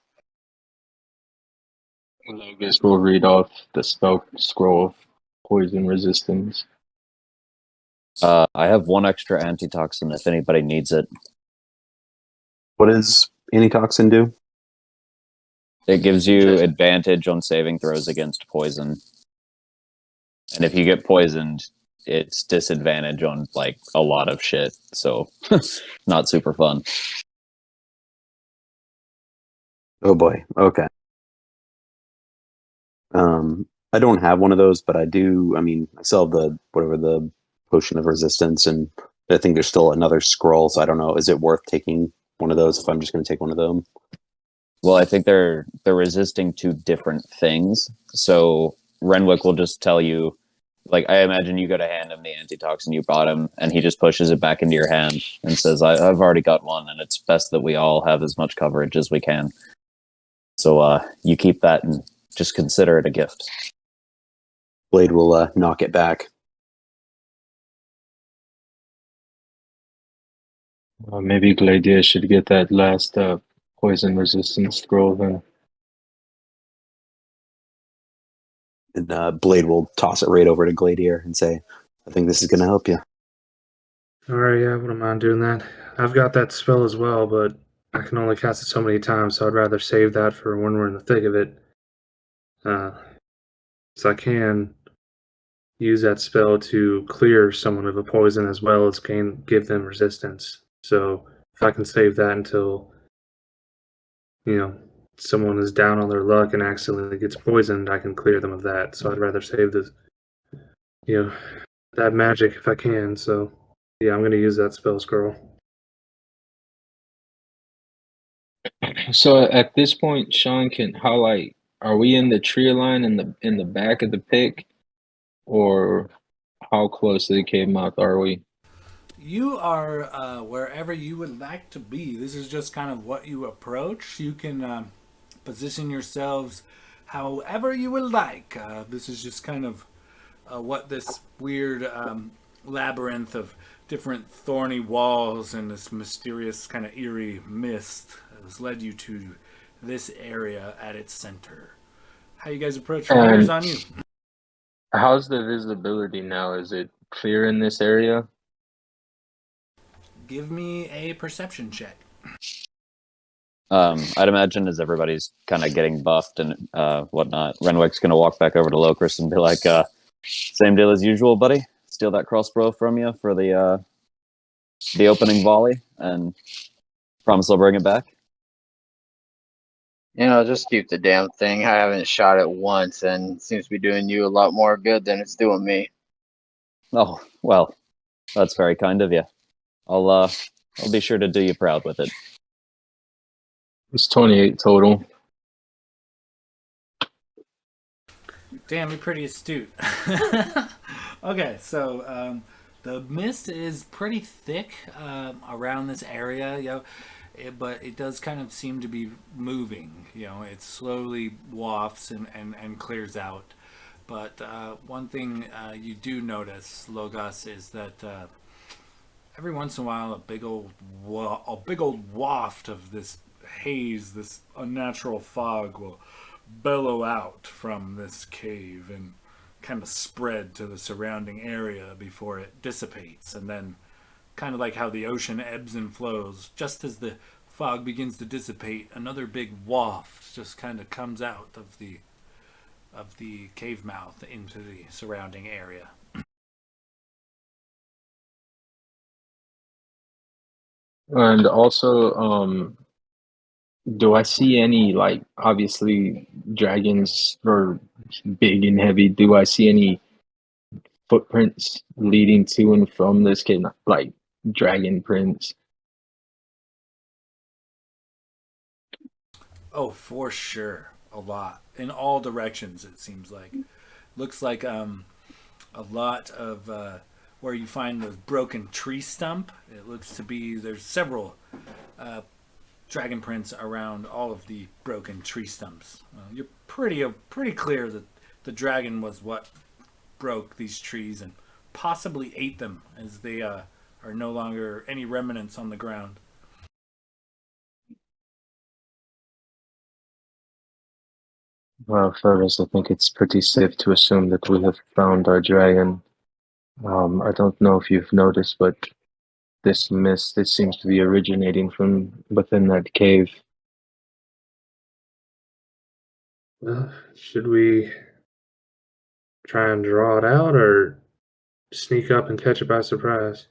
Logus will read off the spell scroll of poison resistance. I have one extra antitoxin if anybody needs it. What does antitoxin do? It gives you advantage on saving throws against poison. And if you get poisoned, it's disadvantage on like a lot of shit. So not super fun. Oh boy. Okay. I don't have one of those, but I do. I mean, I still have the potion of resistance, and I think there's still another scroll. So I don't know. Is it worth taking one of those if I'm just going to take one of them? Well, I think they're resisting to different things. So Renwick will just tell you, like, I imagine you go to hand him the antitoxin you bought him, and he just pushes it back into your hand and says, I've already got one, and it's best that we all have as much coverage as we can. So you keep that and just consider it a gift. Blade will knock it back. Maybe Gladius should get that last poison resistance scroll then. And Blade will toss it right over to Gladier and say, I think this is going to help you. Alright, yeah, I wouldn't mind doing that. I've got that spell as well, but I can only cast it so many times, so I'd rather save that for when we're in the thick of it. So I can use that spell to clear someone of a poison as well as give them resistance. So if I can save that until, someone is down on their luck and accidentally gets poisoned, I can clear them of that. So I'd rather save that magic if I can. So yeah, I'm going to use that spell scroll. So at this point, Sean can highlight, are we in the tree line in the back of the pick, or how close to the cave mouth are we? You are wherever you would like to be. This is just kind of what you approach. You can position yourselves however you would like. This is just kind of what this weird labyrinth of different thorny walls and this mysterious kind of eerie mist has led you to this area at its center. How you guys approach from here is on you. How's the visibility now? Is it clear in this area? Give me a perception check. I'd imagine as everybody's kind of getting buffed and whatnot, Renwick's going to walk back over to Locris and be like, same deal as usual, buddy. Steal that crossbow from you for the opening volley, and promise I'll bring it back. Just keep the damn thing. I haven't shot it once, and it seems to be doing you a lot more good than it's doing me. Oh, well, that's very kind of you. I'll be sure to do you proud with it. It's 28 total. Damn, you're pretty astute. Okay, so the mist is pretty thick around this area, but it does kind of seem to be moving. It slowly wafts and clears out. But one thing you do notice, Logos, is that every once in a while a big old waft of this haze, this unnatural fog, will bellow out from this cave and kind of spread to the surrounding area before it dissipates. And then, kind of like how the ocean ebbs and flows, just as the fog begins to dissipate, another big waft just kind of comes out of the cave mouth into the surrounding area. And also, do I see any, like, obviously dragons are big and heavy. Do I see any footprints leading to and from this cave? Like dragon prints. Oh, for sure, a lot in all directions. It seems like looks like a lot of where you find the broken tree stump. It looks to be there's several dragon prints around all of the broken tree stumps. You're pretty clear that the dragon was what broke these trees and possibly ate them, as they are no longer any remnants on the ground. Well, fellas, I think it's pretty safe to assume that we have found our dragon. I don't know if you've noticed, but this mist, it seems to be originating from within that cave. Should we try and draw it out or sneak up and catch it by surprise?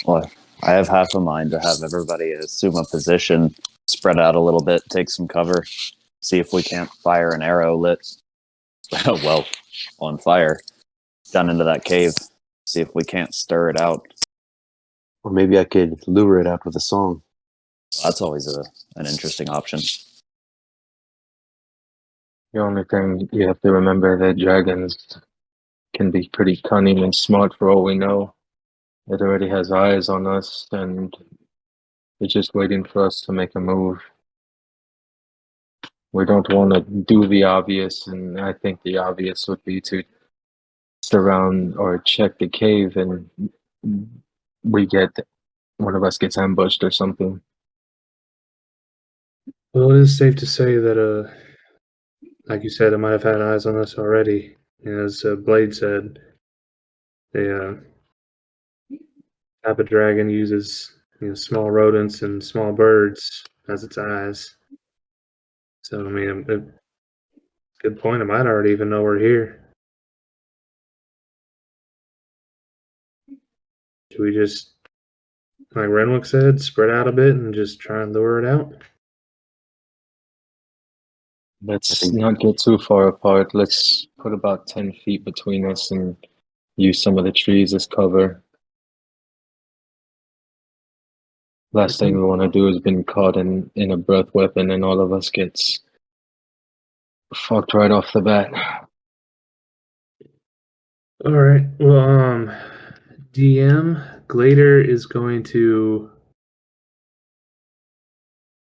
Well, I have half a mind to have everybody assume a position, spread out a little bit, take some cover, see if we can't fire an arrow lit, well, on fire, down into that cave, see if we can't stir it out. Or maybe I could lure it out with a song. That's always an interesting option. The only thing you have to remember that dragons can be pretty cunning and smart for all we know. It already has eyes on us, and it's just waiting for us to make a move. We don't want to do the obvious, and I think the obvious would be to surround or check the cave, and one of us gets ambushed or something. Well, it is safe to say that, like you said, it might have had eyes on us already. As Blade said, the type of dragon uses small rodents and small birds as its eyes. So, I mean, good point. It might already even know we're here. Should we just, like Renwick said, spread out a bit and just try and lure it out? Let's not get too far apart. Let's put about 10 feet between us and use some of the trees as cover. Last thing we want to do is been caught in a breath weapon and all of us gets fucked right off the bat. All right. Well, DM Glader is going to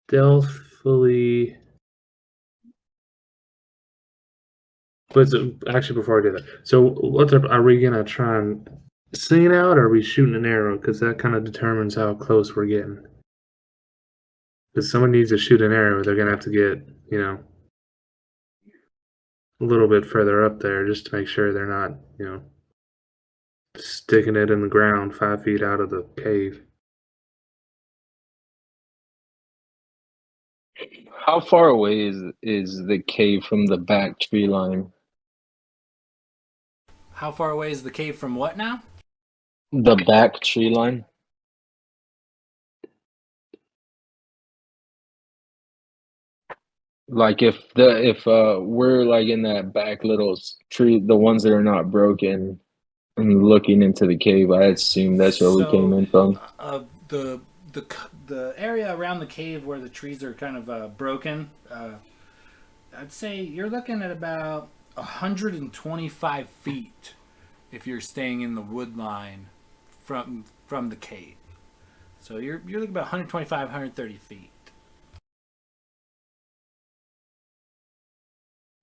stealthily. But actually, before I do that, so what's up? Are we gonna try and sing it out, or are we shooting an arrow? Because that kind of determines how close we're getting. If someone needs to shoot an arrow, they're gonna have to get a little bit further up there just to make sure they're not sticking it in the ground 5 feet out of the cave. How far away is the cave from the back tree line? How far away is the cave from what now? The back tree line? Like if we're like in that back little tree, the ones that are not broken, and looking into the cave, I assume that's where we came in from. The area around the cave where the trees are kind of broken, I'd say you're looking at about 125 feet if you're staying in the wood line from the cave. So you're looking about 125, 130 feet.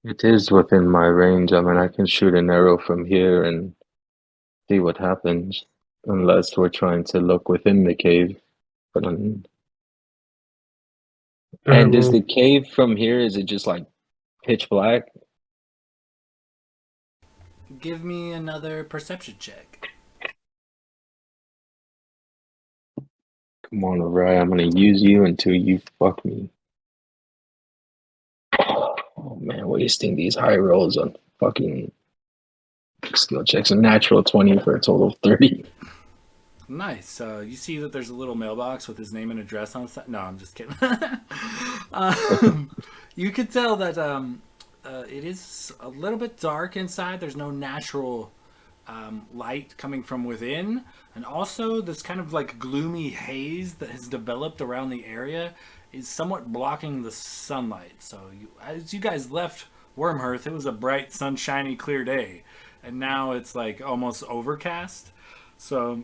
It is within my range. I mean, I can shoot an arrow from here and see what happens, unless we're trying to look within the cave. But and is the cave from here? Is it just like pitch black? Give me another perception check. Come on, Orion, I'm gonna use you until you fuck me. Oh man, wasting these high rolls on fucking skill checks. A natural 20 for a total of 30. Nice. You see that there's a little mailbox with his name and address on the side. No, I'm just kidding. You could tell that it is a little bit dark inside. There's no natural light coming from within, and also this kind of like gloomy haze that has developed around the area is somewhat blocking the sunlight. So as you guys left Wormhearth, it was a bright, sunshiny, clear day, and now it's like almost overcast. So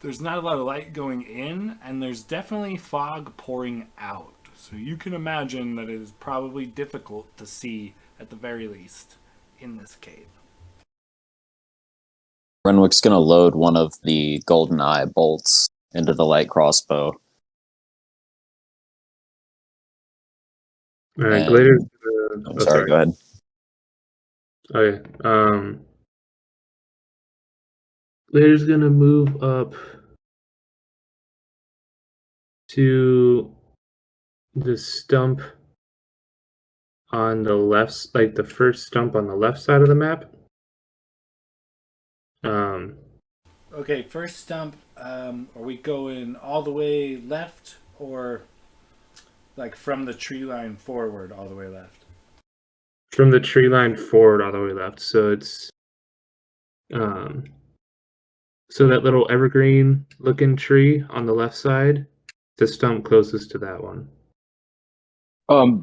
there's not a lot of light going in, and there's definitely fog pouring out. So you can imagine that it is probably difficult to see at the very least in this cave. Renwick's gonna load one of the golden eye bolts into the light crossbow. All right, And- Glader's I'm sorry, go ahead. Okay. Glader's gonna move up to the stump on the left, like the first stump on the left side of the map. Okay, first stump. Are we going all the way left, or like from the tree line forward all the way left? From the tree line forward all the way left. So it's so that little evergreen looking tree on the left side, the stump closest to that one.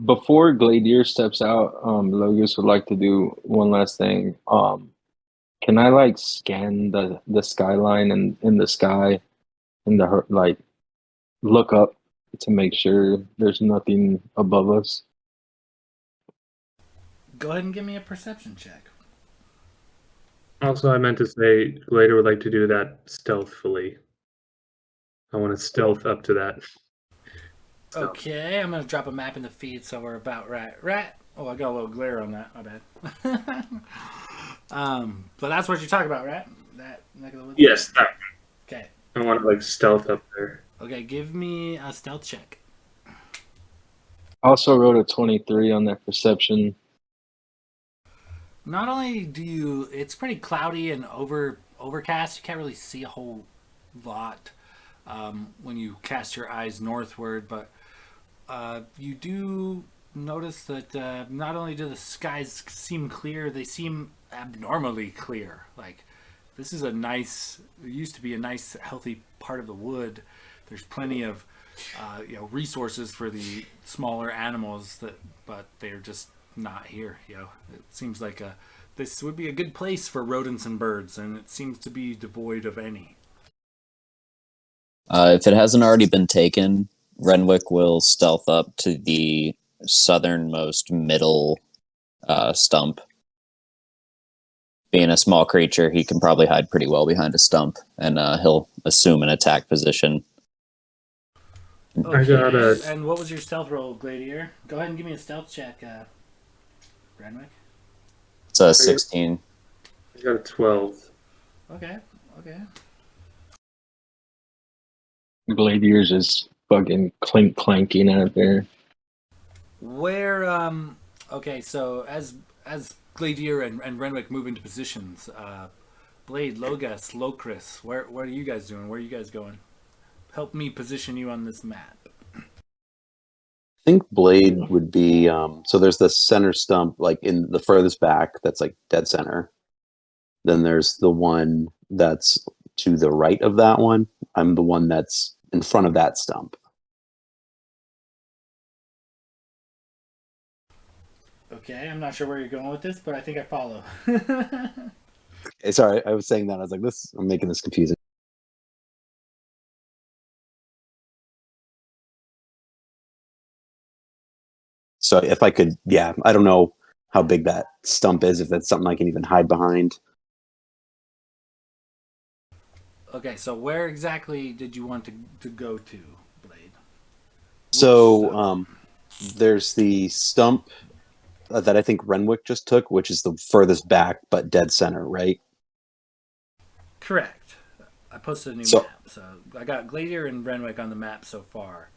Before Gladier steps out, Logus would like to do one last thing. Can I like scan the skyline and in the sky and like look up to make sure there's nothing above us? Go ahead and give me a perception check. Also, I meant to say Glader would like to do that stealthfully. I want to stealth up to that. Okay, I'm gonna drop a map in the feed so we're about right. Oh, I got a little glare on that. My bad. But that's what you're talking about, right? That neck of the woods? Yes, that. Okay. I want to like stealth up there. Okay, give me a stealth check. Also wrote a 23 on that perception. Not only do you, it's pretty cloudy and overcast. You can't really see a whole lot when you cast your eyes northward, but you do notice that not only do the skies seem clear, they seem abnormally clear. Like this is a nice, it used to be a nice, healthy part of the wood. There's plenty of resources for the smaller animals but they're just not here. It seems like this would be a good place for rodents and birds, and it seems to be devoid of any. If it hasn't already been taken, Renwick will stealth up to the southernmost middle stump. Being a small creature, he can probably hide pretty well behind a stump, and he'll assume an attack position. Okay. I got a. And what was your stealth roll, Gladier? Go ahead and give me a stealth check, Renwick. It's a 16. I got a 12. Okay. Gladier's is fucking clanking out there. Where okay, so as Gladier and Renwick move into positions, Blade, Logas, Lokris, what are you guys doing? Where are you guys going? Help me position you on this map. I think Blade would be so there's the center stump like in the furthest back that's like dead center. Then there's the one that's to the right of that one. I'm the one that's in front of that stump. Okay, I'm not sure where you're going with this, but I think I follow. Sorry, I was saying that. I was like, I'm making this confusing. So if I could, I don't know how big that stump is, if that's something I can even hide behind. Okay, so where exactly did you want to go to, Blade? So there's the stump that I think Renwick just took, which is the furthest back but dead center, right? Correct. I posted a new map, so I got Gladier and Renwick on the map so far.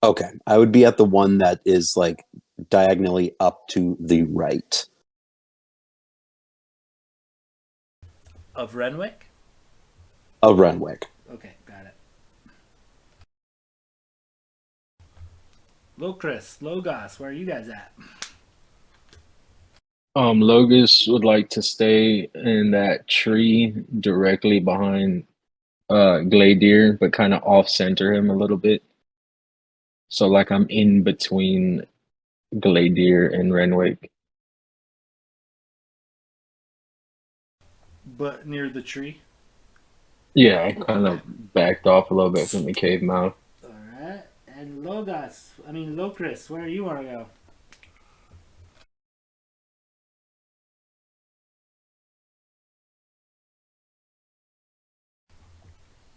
Okay, I would be at the one that is like diagonally up to the right. Of Renwick? Of Renwick. Okay, got it. Lokris, Logos, where are you guys at? Logus would like to stay in that tree directly behind Gladier, but kind of off center him a little bit. So like I'm in between Gladier and Renwick. But near the tree. Yeah, I kind of backed off a little bit from the cave mouth. All right. And Locris, where do you want to go?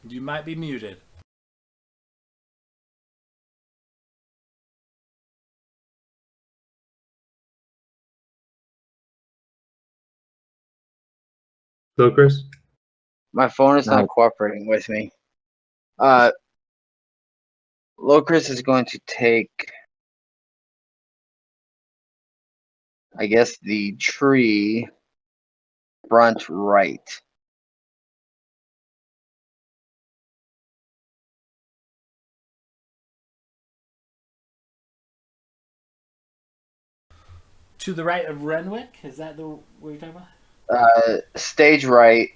You might be muted. Locris? My phone is No. not cooperating with me. Locris is going to take, I guess, the tree front right. To the right of Renwick? Is that what you're talking about? Stage right.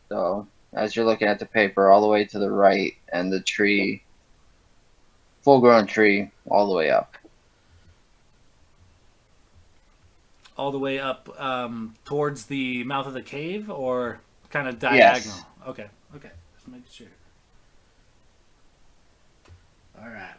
So as you're looking at the paper, all the way to the right, and the tree, full-grown tree, all the way up. All the way up towards the mouth of the cave, or kind of Yes. diagonal? Okay. Just make sure. All right.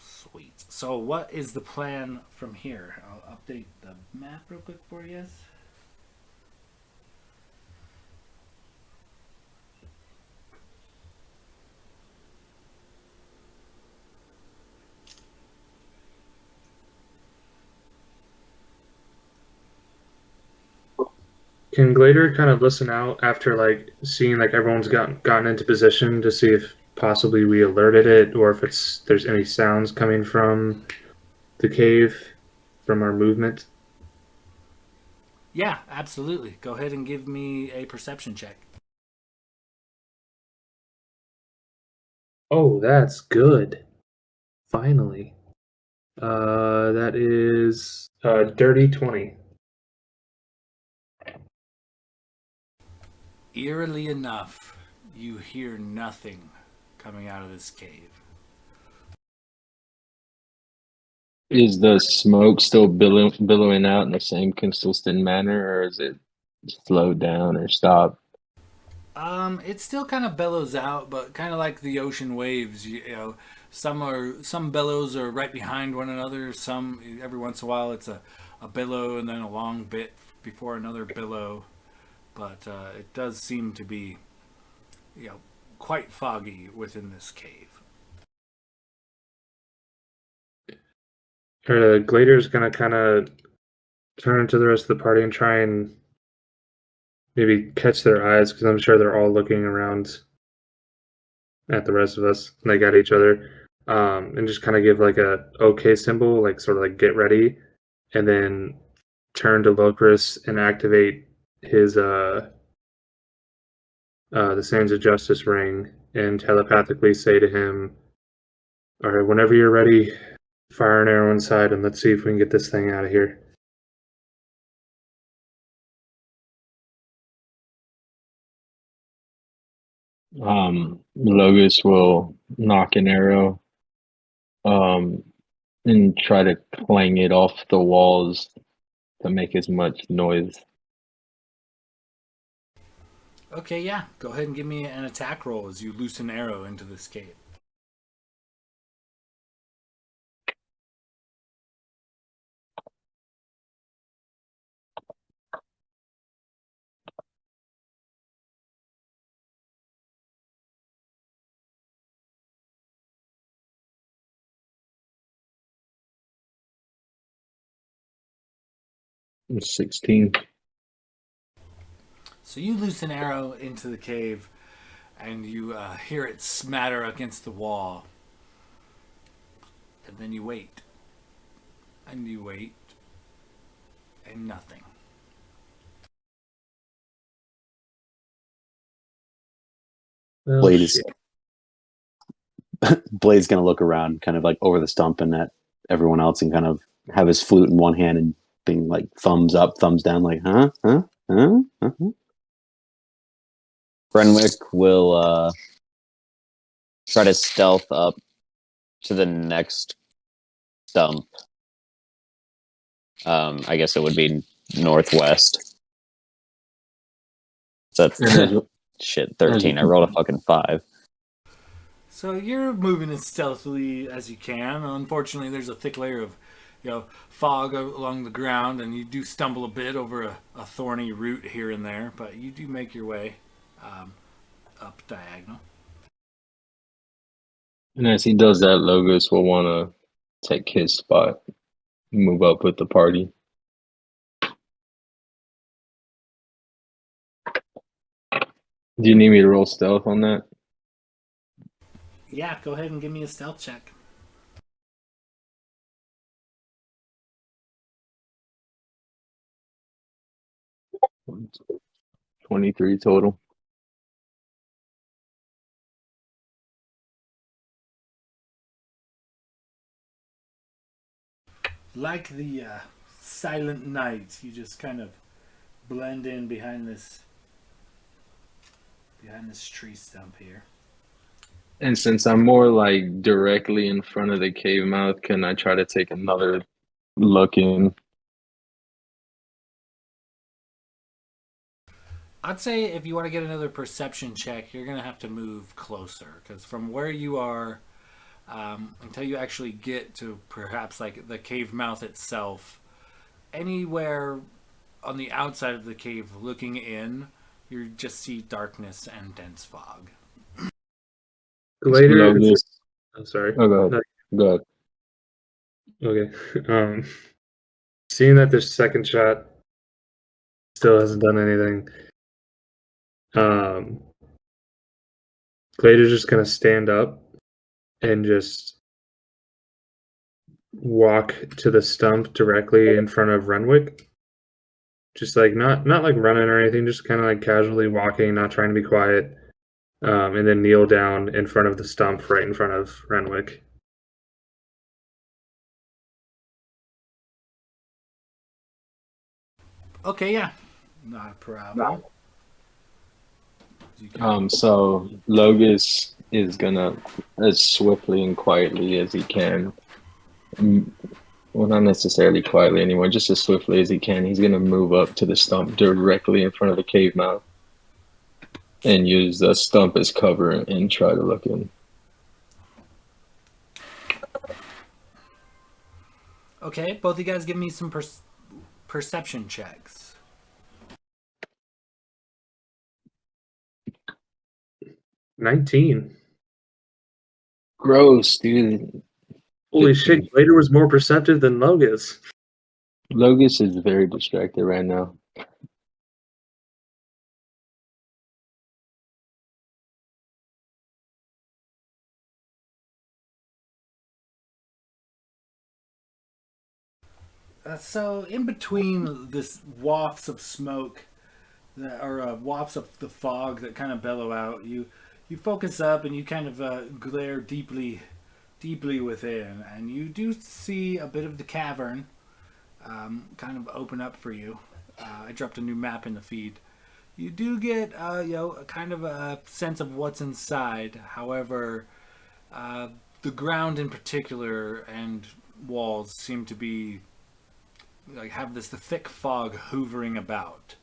Sweet. So what is the plan from here? I'll update the map real quick for you guys. Can Glader kind of listen out after like seeing like everyone's gotten into position to see if possibly we alerted it, or if there's any sounds coming from the cave from our movement? Yeah, absolutely. Go ahead and give me a perception check. Oh, that's good. Finally. That is dirty 20. Eerily enough, you hear nothing coming out of this cave. Is the smoke still billowing out in the same consistent manner, or is it slowed down or stopped? It still kind of bellows out, but kind of like the ocean waves. You know, some bellows are right behind one another. Some every once in a while it's a billow and then a long bit before another billow. But it does seem to be, quite foggy within this cave. Glader's gonna kind of turn to the rest of the party and try and maybe catch their eyes, because I'm sure they're all looking around at the rest of us, like at each other, and just kind of give like a okay symbol, like sort of like get ready, and then turn to Locris and activate his the Sands of Justice ring and telepathically say to him, "All right, whenever you're ready, fire an arrow inside, and let's see if we can get this thing out of here." Logus will knock an arrow and try to clang it off the walls to make as much noise. Okay, yeah. Go ahead and give me an attack roll as you loose an arrow into this cave. It's 16. So you loose an arrow into the cave, and you hear it smatter against the wall. And then you wait. And you wait. And nothing. Well, Blade is shit. Blade's gonna look around, kind of like over the stump and at everyone else, and kind of have his flute in one hand and being like thumbs up, thumbs down, like huh. Renwick will try to stealth up to the next stump. I guess it would be northwest. That's shit. 13. I rolled a fucking 5. So you're moving as stealthily as you can. Unfortunately, there's a thick layer of, fog along the ground, and you do stumble a bit over a thorny root here and there, but you do make your way up diagonal. And as he does that, Logos will want to take his spot, move up with the party. Do you need me to roll stealth on that? Yeah, go ahead and give me a stealth check. – 23 total. Like the silent night, you just kind of blend in behind this tree stump here. And since I'm more like directly in front of the cave mouth, can I try to take another look in? I'd say if you want to get another perception check, you're going to have to move closer, because from where you are until you actually get to perhaps like the cave mouth itself, anywhere on the outside of the cave looking in, you just see darkness and dense fog. Later, Logos. I'm sorry. Oh, go ahead. No, Go ahead. okay. Seeing that this second shot still hasn't done anything, Glader's just gonna stand up and just walk to the stump directly in front of Renwick. Just like not like running or anything, just kind of like casually walking, not trying to be quiet, and then kneel down in front of the stump right in front of Renwick. Okay, yeah, not a problem. So Logos is gonna, as swiftly and quietly as he can, well, not necessarily quietly anymore, just as swiftly as he can, he's gonna move up to the stump directly in front of the cave mouth and use the stump as cover and try to look in. Okay, both of you guys give me some perception checks. 19. Gross, dude. Holy 15. shit, Glader was more perceptive than Logos. Logos is very distracted right now. So in between this wafts of smoke or wafts of the fog that kind of bellow out, you focus up and you kind of glare deeply within, and you do see a bit of the cavern kind of open up for you. I dropped a new map in the feed. You do get kind of a sense of what's inside. However, the ground in particular and walls seem to be have the thick fog hovering about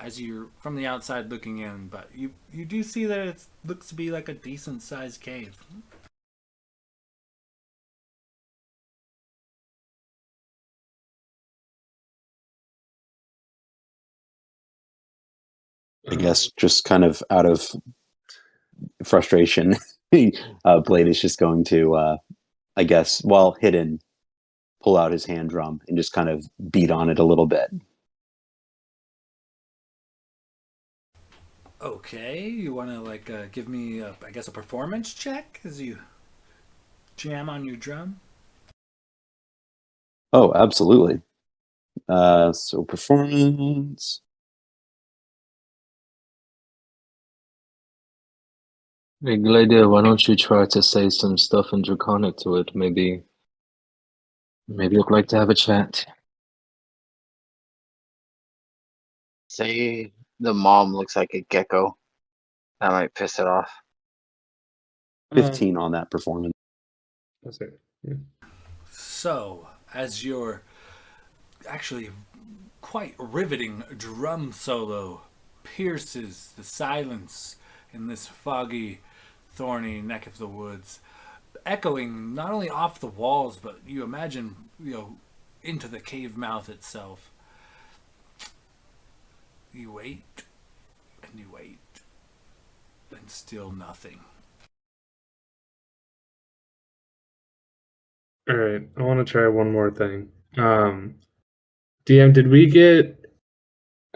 as you're from the outside looking in, but you do see that it looks to be like a decent sized cave. I guess just kind of out of frustration, Blade is just going to, I guess, while hidden, pull out his hand drum and just kind of beat on it a little bit. Okay, you want to give me, I guess, a performance check as you jam on your drum? Oh, absolutely. So performance. Hey, Gladia, why don't you try to say some stuff in Draconic to it? Maybe it'd like to have a chat. Say the mom looks like a gecko. That might piss it off. 15 on that performance. That's it. Yeah. So, as your actually quite riveting drum solo pierces the silence in this foggy, thorny neck of the woods, echoing not only off the walls, but you imagine, into the cave mouth itself. You wait, and you wait, and still nothing. All right, I want to try one more thing. DM, did we get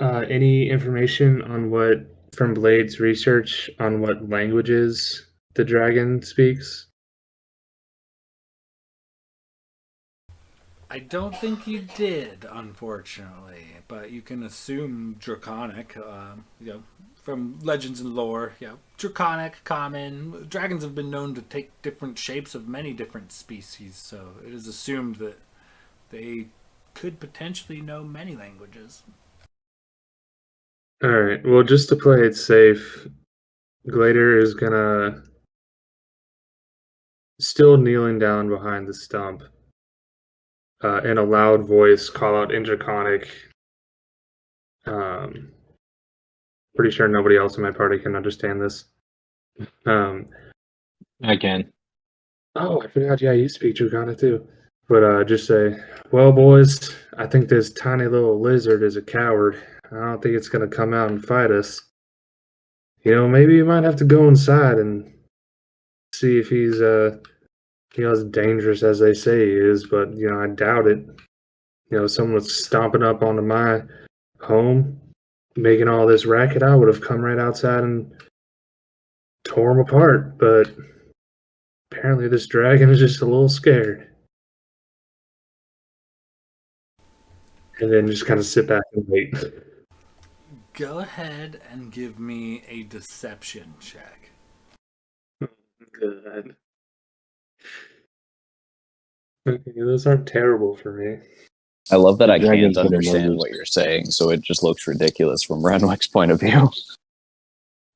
any information on what from Blade's research on what languages the dragon speaks? I don't think you did, unfortunately, but you can assume Draconic, from legends and lore. Draconic, common. Dragons have been known to take different shapes of many different species, so it is assumed that they could potentially know many languages. All right, well, just to play it safe, Glader is gonna still kneeling down behind the stump. In a loud voice, call out Indraconic. Pretty sure nobody else in my party can understand this. I can. Oh, I forgot. Yeah, you speak Draconic too. But just say, well, boys, I think this tiny little lizard is a coward. I don't think it's gonna come out and fight us. Maybe you might have to go inside and see if he's as dangerous as they say he is. But I doubt it. Someone's stomping up onto my home, making all this racket. I would have come right outside and tore him apart. But apparently, this dragon is just a little scared. And then just kind of sit back and wait. Go ahead and give me a deception check. Good. Okay, those aren't terrible for me. I love that The I can't dragon's gonna understand notice. what you're saying, so it just looks ridiculous from Renwick's point of view.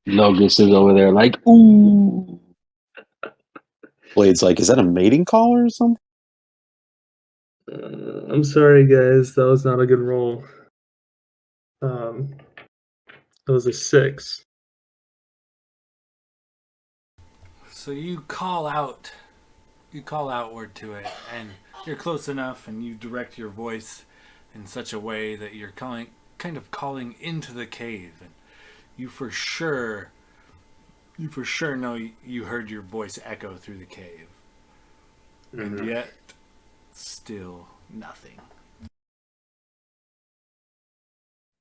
Logus is over there like, ooh. Blade's like, is that a mating call or something? I'm sorry, guys. That was not a good roll. That was a 6. So you call outward to it, and you're close enough, and you direct your voice in such a way that you're kind of calling into the cave, and you for sure know you heard your voice echo through the cave, and yet still nothing.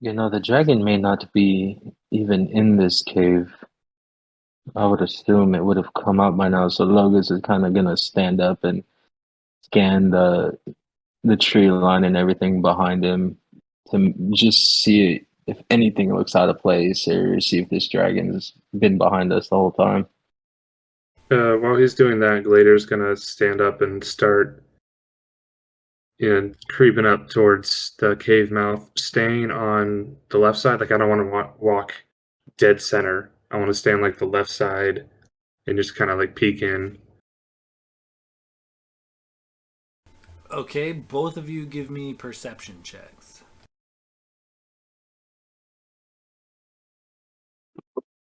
The dragon may not be even in this cave. I would assume it would have come out by now. So Logus is kind of gonna stand up and scan the tree line and everything behind him to just see if anything looks out of place or see if this dragon's been behind us the whole time. While he's doing that, Glader's gonna stand up and start creeping up towards the cave mouth, staying on the left side. Like, I don't want to walk dead center. I want to stay on like the left side and just kind of like peek in. Okay, both of you give me perception checks.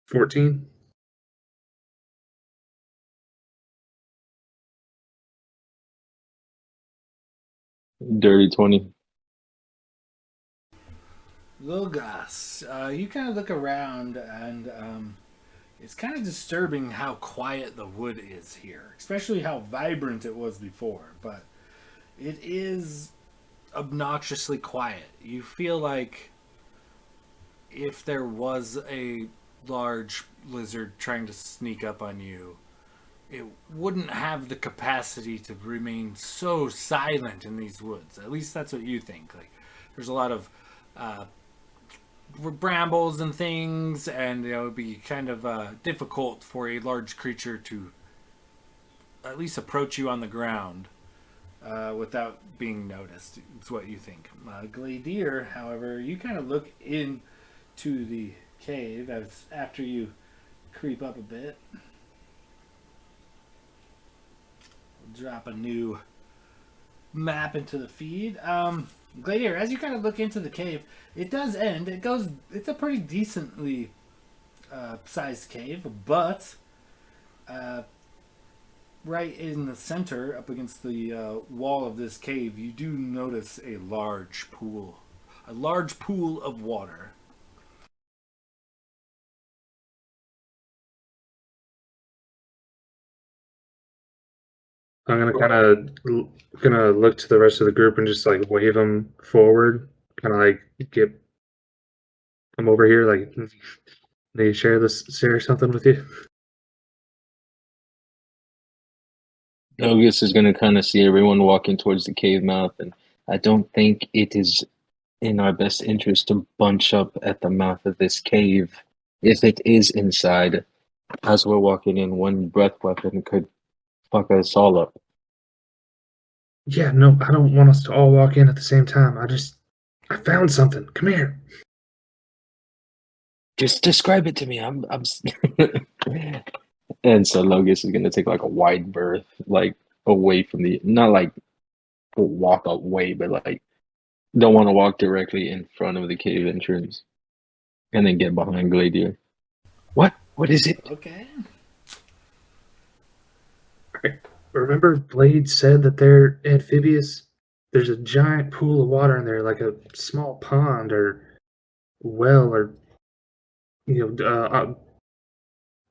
14. Dirty 20. Logos, you kind of look around, and it's kind of disturbing how quiet the wood is here, especially how vibrant it was before, but it is obnoxiously quiet. You feel like if there was a large lizard trying to sneak up on you, it wouldn't have the capacity to remain so silent in these woods. At least that's what you think. Like, there's a lot of brambles and things, and it would be kind of difficult for a large creature to at least approach you on the ground without being noticed. It's what you think. Gladier, however, you kind of look into the cave as after you creep up a bit. Drop a new map into the feed. Gladier, as you kind of look into the cave, it does end. It's a pretty decently sized cave, but right in the center, up against the wall of this cave, you do notice a large pool of water. I'm gonna look to the rest of the group and just like wave them forward, kind of like get them over here. Like they share something with you. Nogus is going to kind of see everyone walking towards the cave mouth, and I don't think it is in our best interest to bunch up at the mouth of this cave. If it is inside, as we're walking in, one breath weapon could fuck us all up. Yeah, no, I don't want us to all walk in at the same time. I found something. Come here. Just describe it to me. I'm. And so Logus is gonna take like a wide berth, like away from the, not like walk away, but like don't want to walk directly in front of the cave entrance, and then get behind Gladier. What? What is it? Okay. Remember, Blade said that they're amphibious. There's a giant pool of water in there, like a small pond or well, or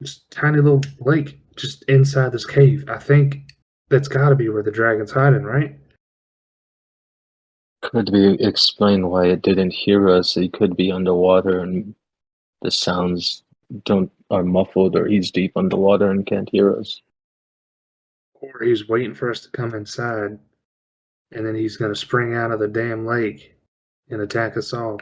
just tiny little lake just inside this cave. I think that's got to be where the dragon's hiding, right? Could we explain why it didn't hear us? It could be underwater, and the sounds don't are muffled, or he's deep underwater and can't hear us. Or he's waiting for us to come inside, and then he's going to spring out of the damn lake and attack us all.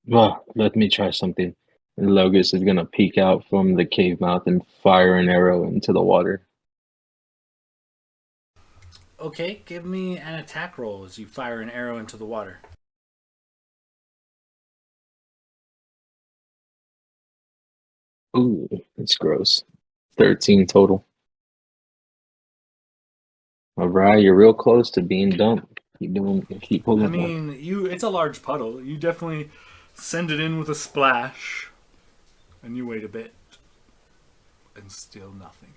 Well, let me try something. And Logus is gonna peek out from the cave mouth and fire an arrow into the water. Okay, give me an attack roll as you fire an arrow into the water. Ooh, it's gross. 13 total. All right, you're real close to being dumped. Keep pulling. I mean, it's a large puddle. You definitely send it in with a splash, and you wait a bit, and still nothing.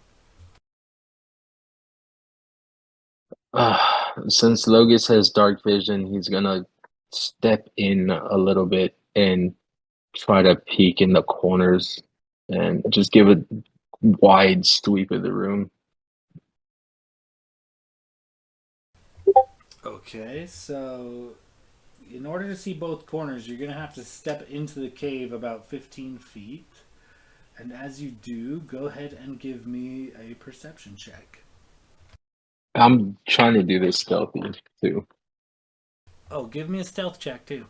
Since Logus has dark vision, he's gonna step in a little bit and try to peek in the corners and just give a wide sweep of the room. Okay, so in order to see both corners, you're going to have to step into the cave about 15 feet. And as you do, go ahead and give me a perception check. I'm trying to do this stealthy too. Oh, give me a stealth check too.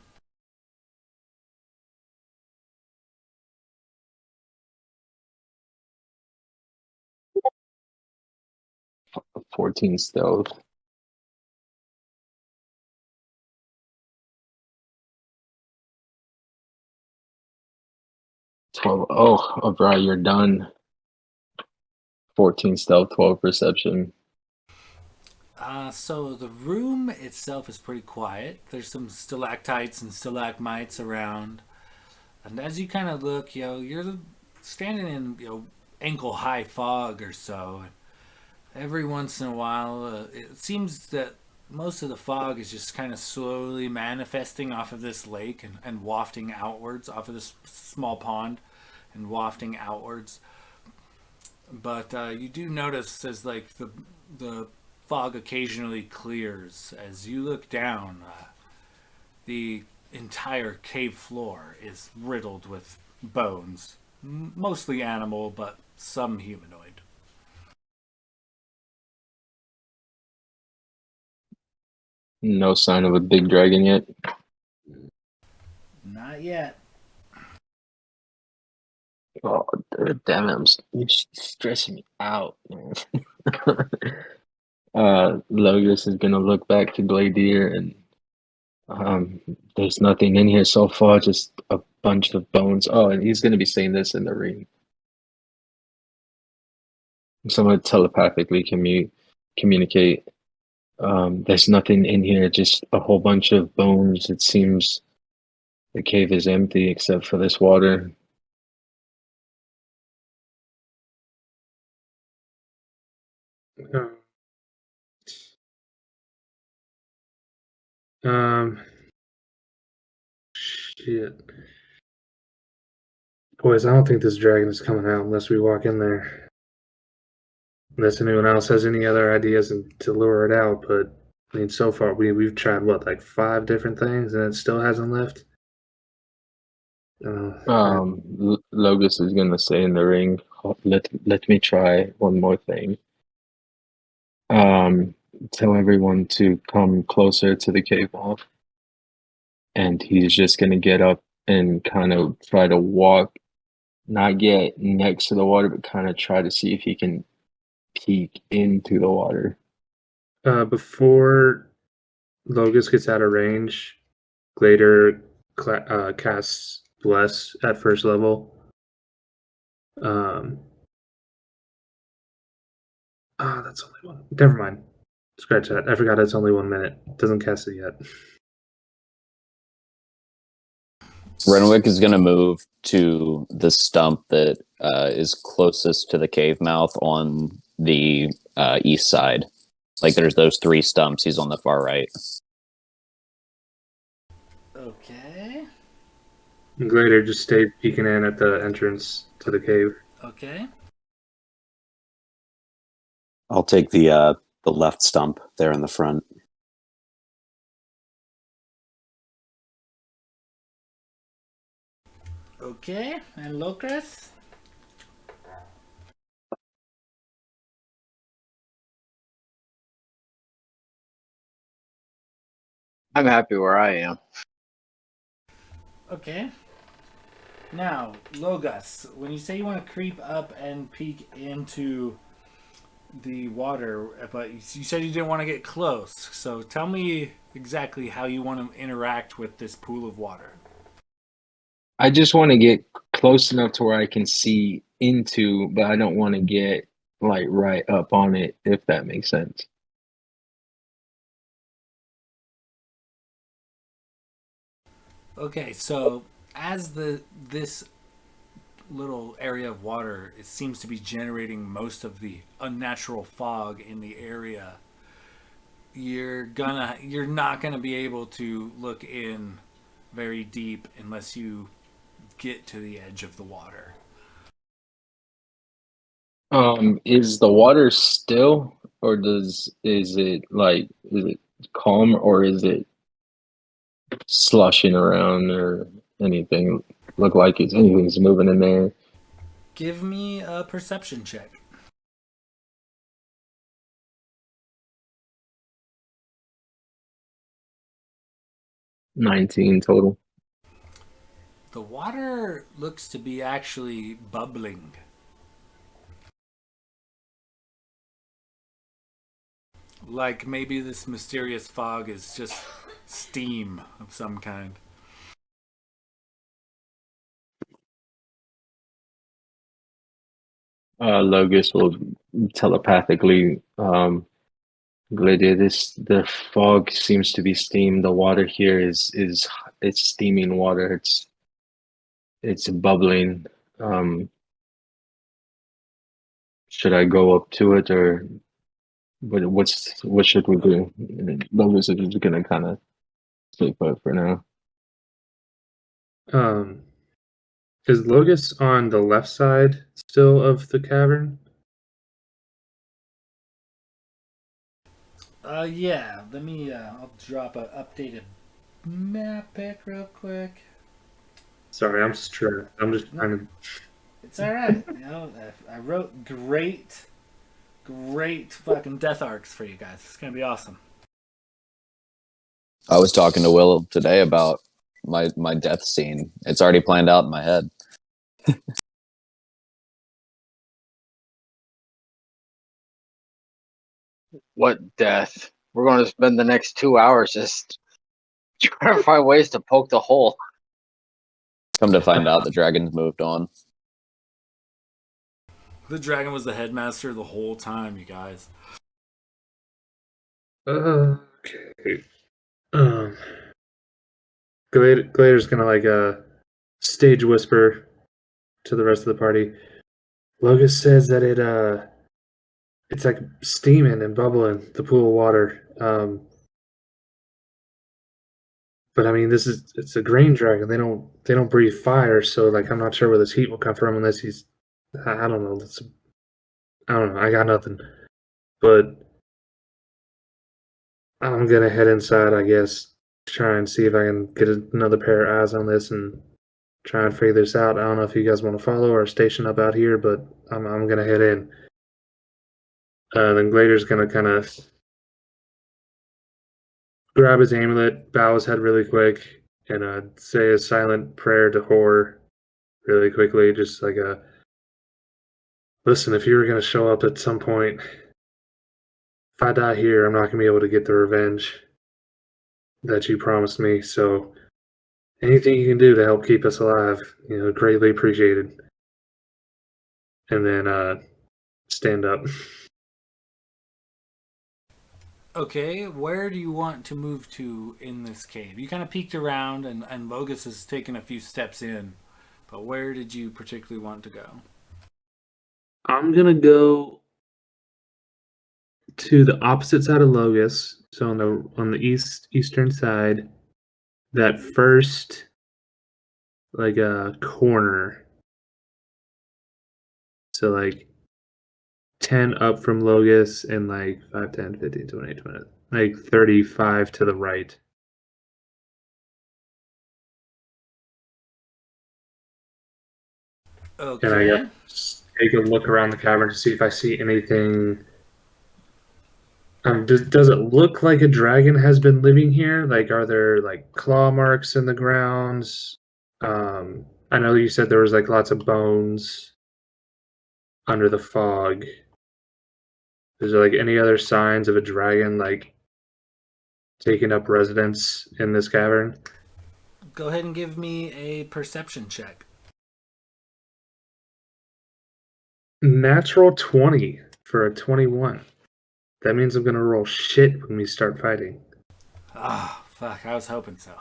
14 stealth. 12. Oh, all right, you're done. 14 stealth, 12 perception. So the room itself is pretty quiet. There's some stalactites and stalagmites around. And as you kind of look, you're standing in, ankle-high fog or so. Every once in a while, it seems that most of the fog is just kind of slowly manifesting off of this lake and wafting outwards, off of this small pond and wafting outwards. But you do notice as like the fog occasionally clears. As you look down, the entire cave floor is riddled with bones, mostly animal, but some humanoid. No sign of a big dragon yet. Not yet. Oh, damn it! You're stressing me out, man. Logos is gonna look back to Gladier, and there's nothing in here so far, just a bunch of bones. Oh, and he's gonna be saying this in the ring. Someone telepathically communicate. There's nothing in here, just a whole bunch of bones. It seems the cave is empty except for this water. Um, shit. Boys, I don't think this dragon is coming out unless we walk in there. Unless anyone else has any other ideas to lure it out, but I mean, so far we've tried what, like 5 different things, and it still hasn't left. Logos is gonna say in the ring, let me try one more thing. Um, Tell everyone to come closer to the cave wall, and he's just gonna get up and kind of try to walk, not get next to the water, but kind of try to see if he can peek into the water. Before Logos gets out of range, Glader casts Bless at first level. That's only one. Never mind. Scratch that. I forgot it's only 1 minute. Doesn't cast it yet. Renwick is going to move to the stump that is closest to the cave mouth on the east side. Like there's those 3 stumps. He's on the far right. Okay. Glader just stayed peeking in at the entrance to the cave. Okay. I'll take the left stump there in the front. Okay. And Locris? I'm happy where I am. Okay. Now, Logos, when you say you want to creep up and peek into the water, but you said you didn't want to get close. So tell me exactly how you want to interact with this pool of water. I just want to get close enough to where I can see into, but I don't want to get like right up on it, if that makes sense. Okay, so as this little area of water, it seems to be generating most of the unnatural fog in the area. You're not gonna be able to look in very deep unless you get to the edge of the water. Is the water still, or is it calm, or is it slushing around, or anything look like anything's moving in there? Give me a perception check. 19 total. The water looks to be actually bubbling. Like maybe this mysterious fog is just steam of some kind. Logos will telepathically Gladiator, the fog seems to be steam. The water here is it's steaming water. It's bubbling. Um, should I go up to it, or what should we do? Logos is just gonna kind of stay put for now. Is Logos on the left side still of the cavern? Yeah. Let me. I'll drop an updated map pic real quick. Sorry, I'm stressed. I'm just trying to. It's all right. I wrote great fucking death arcs for you guys. It's gonna be awesome. I was talking to Will today about my death scene. It's already planned out in my head. What death? We're going to spend the next 2 hours just trying to find ways to poke the hole. Come to find out, the dragon's moved on. The dragon was the headmaster the whole time, you guys. Okay. Glader's gonna like stage whisper to the rest of the party. Logus says that it's like steaming and bubbling, the pool of water. But I mean, it's a green dragon. They don't breathe fire, so like I'm not sure where this heat will come from unless he's I don't know. I don't know. I got nothing. But I'm gonna head inside, I guess, try and see if I can get another pair of eyes on this and try and figure this out. I don't know if you guys want to follow or station up out here, but I'm gonna head in. Then Glader's gonna kind of grab his amulet, bow his head really quick, and say a silent prayer to Hor really quickly, just like a listen. If you were gonna show up at some point, if I die here, I'm not gonna be able to get the revenge that you promised me. So anything you can do to help keep us alive, greatly appreciated. And then stand up. Okay, where do you want to move to in this cave? You kind of peeked around, and Logus has taken a few steps in, but where did you particularly want to go? I'm gonna go to the opposite side of Logus, so on the eastern side, that first like a corner. So like 10 up from Logus and like 5, 10, 15, 20, 20, like 35 to the right. And I Okay. guess take a look around the cavern to see if I see anything. Does it look like a dragon has been living here? Like, are there like claw marks in the grounds? I know you said there was like lots of bones under the fog. Is there like any other signs of a dragon like taking up residence in this cavern? Go ahead and give me a perception check. Natural 20 for a 21. That means I'm gonna roll shit when we start fighting. Ah, fuck, I was hoping so.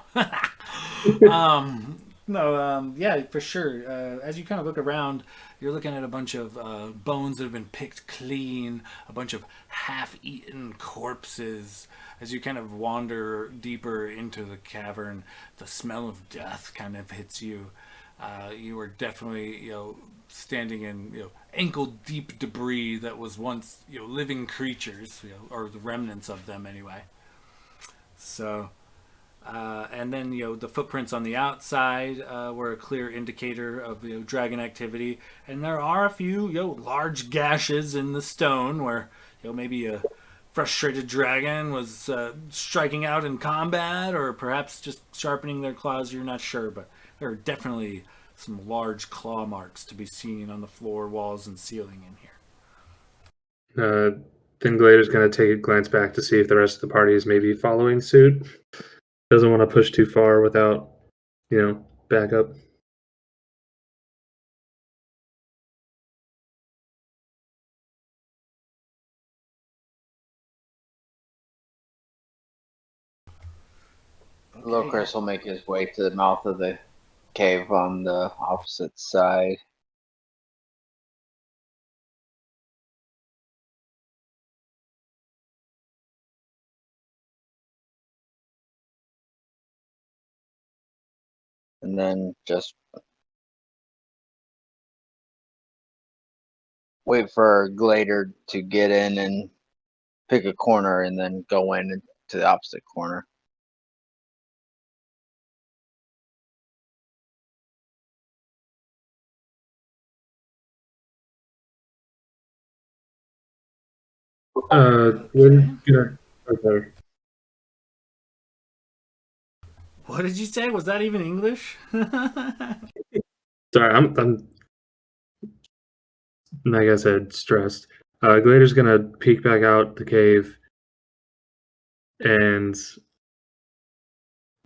No, yeah, for sure. As you kind of look around, you're looking at a bunch of bones that have been picked clean, a bunch of half-eaten corpses. As you kind of wander deeper into the cavern, the smell of death kind of hits you. You are definitely, standing in, ankle-deep debris that was once, living creatures, or the remnants of them anyway. So, and then the footprints on the outside were a clear indicator of dragon activity, and there are a few large gashes in the stone where maybe a frustrated dragon was striking out in combat, or perhaps just sharpening their claws. You're not sure, but there are definitely some large claw marks to be seen on the floor, walls, and ceiling in here. Then Glader's going to take a glance back to see if the rest of the party is maybe following suit. Doesn't want to push too far without, backup. Okay. Locris will make his way to the mouth of the cave on the opposite side. And then just wait for Glader to get in and pick a corner and then go in to the opposite corner. We're gonna. Okay. What did you say? Was that even English? Sorry, I'm like I said, stressed. Glader's gonna peek back out the cave and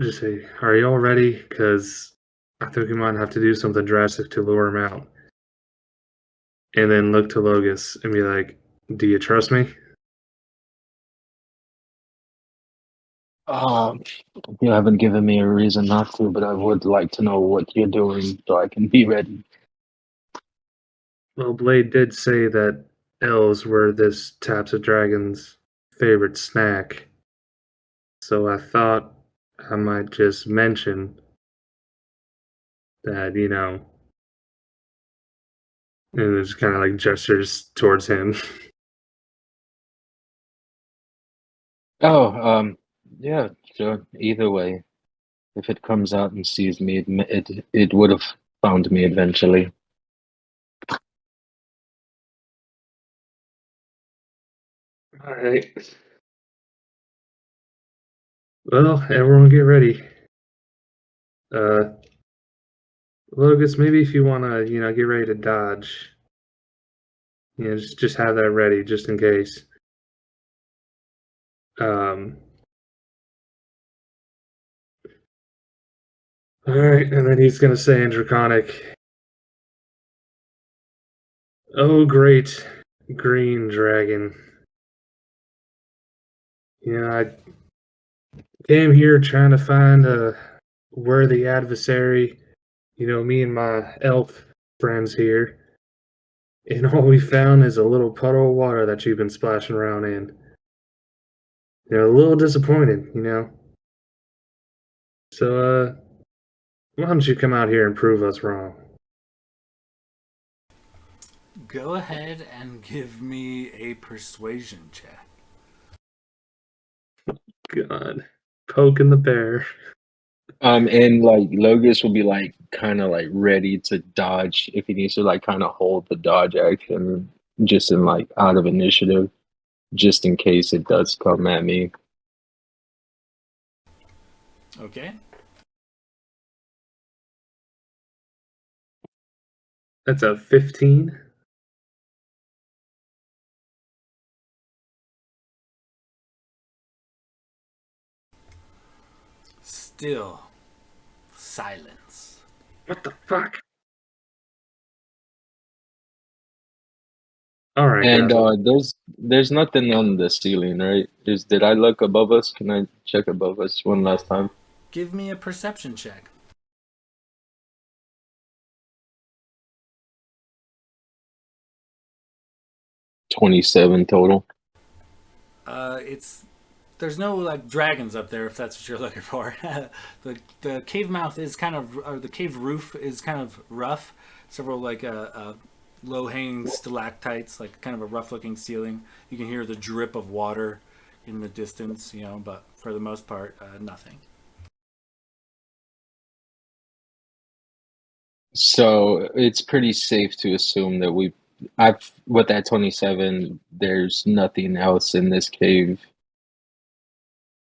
just say, "Are y'all ready? Because I think we might have to do something drastic to lure him out." And then look to Logus and be like, "Do you trust me?" Um, you haven't given me a reason not to, but I would like to know what you're doing so I can be ready. Well, Blade did say that elves were this Taps of Dragon's favorite snack, so I thought I might just mention that, and it just kind of like gestures towards him. Oh, yeah, sure. Either way, if it comes out and sees me, it would have found me eventually. All right. Well, everyone get ready. Logus, maybe if you want to, get ready to dodge, just have that ready just in case. Um, all right, and then he's gonna say in Draconic, "Oh, great green dragon. I came here trying to find a worthy adversary. Me and my elf friends here, and all we found is a little puddle of water that you've been splashing around in. A little disappointed. So, why don't you come out here and prove us wrong?" Go ahead and give me a persuasion check. God, poking the bear. And like Logus will be like kind of like ready to dodge if he needs to like kind of hold the dodge action just in like out of initiative, just in case it does come at me. Okay. That's a 15. Still silence. What the fuck? All right, And guys. there's nothing on the ceiling, right? Did I look above us? Can I check above us one last time? Give me a perception check. 27 total. There's no like dragons up there if that's what you're looking for. The cave mouth is kind of, or the cave roof is kind of rough. Several like low hanging stalactites, like kind of a rough looking ceiling. You can hear the drip of water in the distance, but for the most part, nothing. So it's pretty safe to assume that I've with that 27, there's nothing else in this cave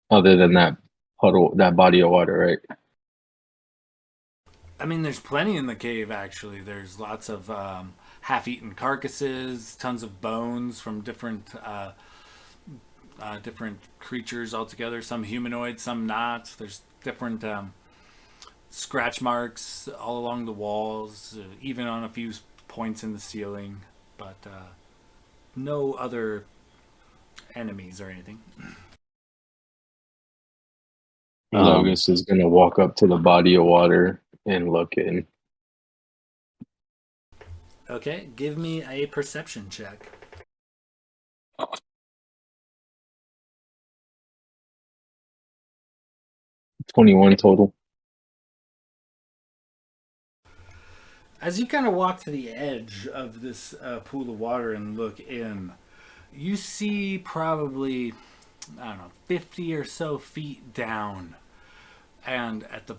other than that puddle, that body of water, right? I mean, there's plenty in the cave, actually. There's lots of half-eaten carcasses, tons of bones from different creatures altogether. Some humanoid, some not. There's different scratch marks all along the walls, even on a few points in the ceiling. But no other enemies or anything. Logus is gonna walk up to the body of water and look in. Okay, give me a perception check. 21 total. As you kind of walk to the edge of this pool of water and look in, you see probably, I don't know, 50 or so feet down. And at the,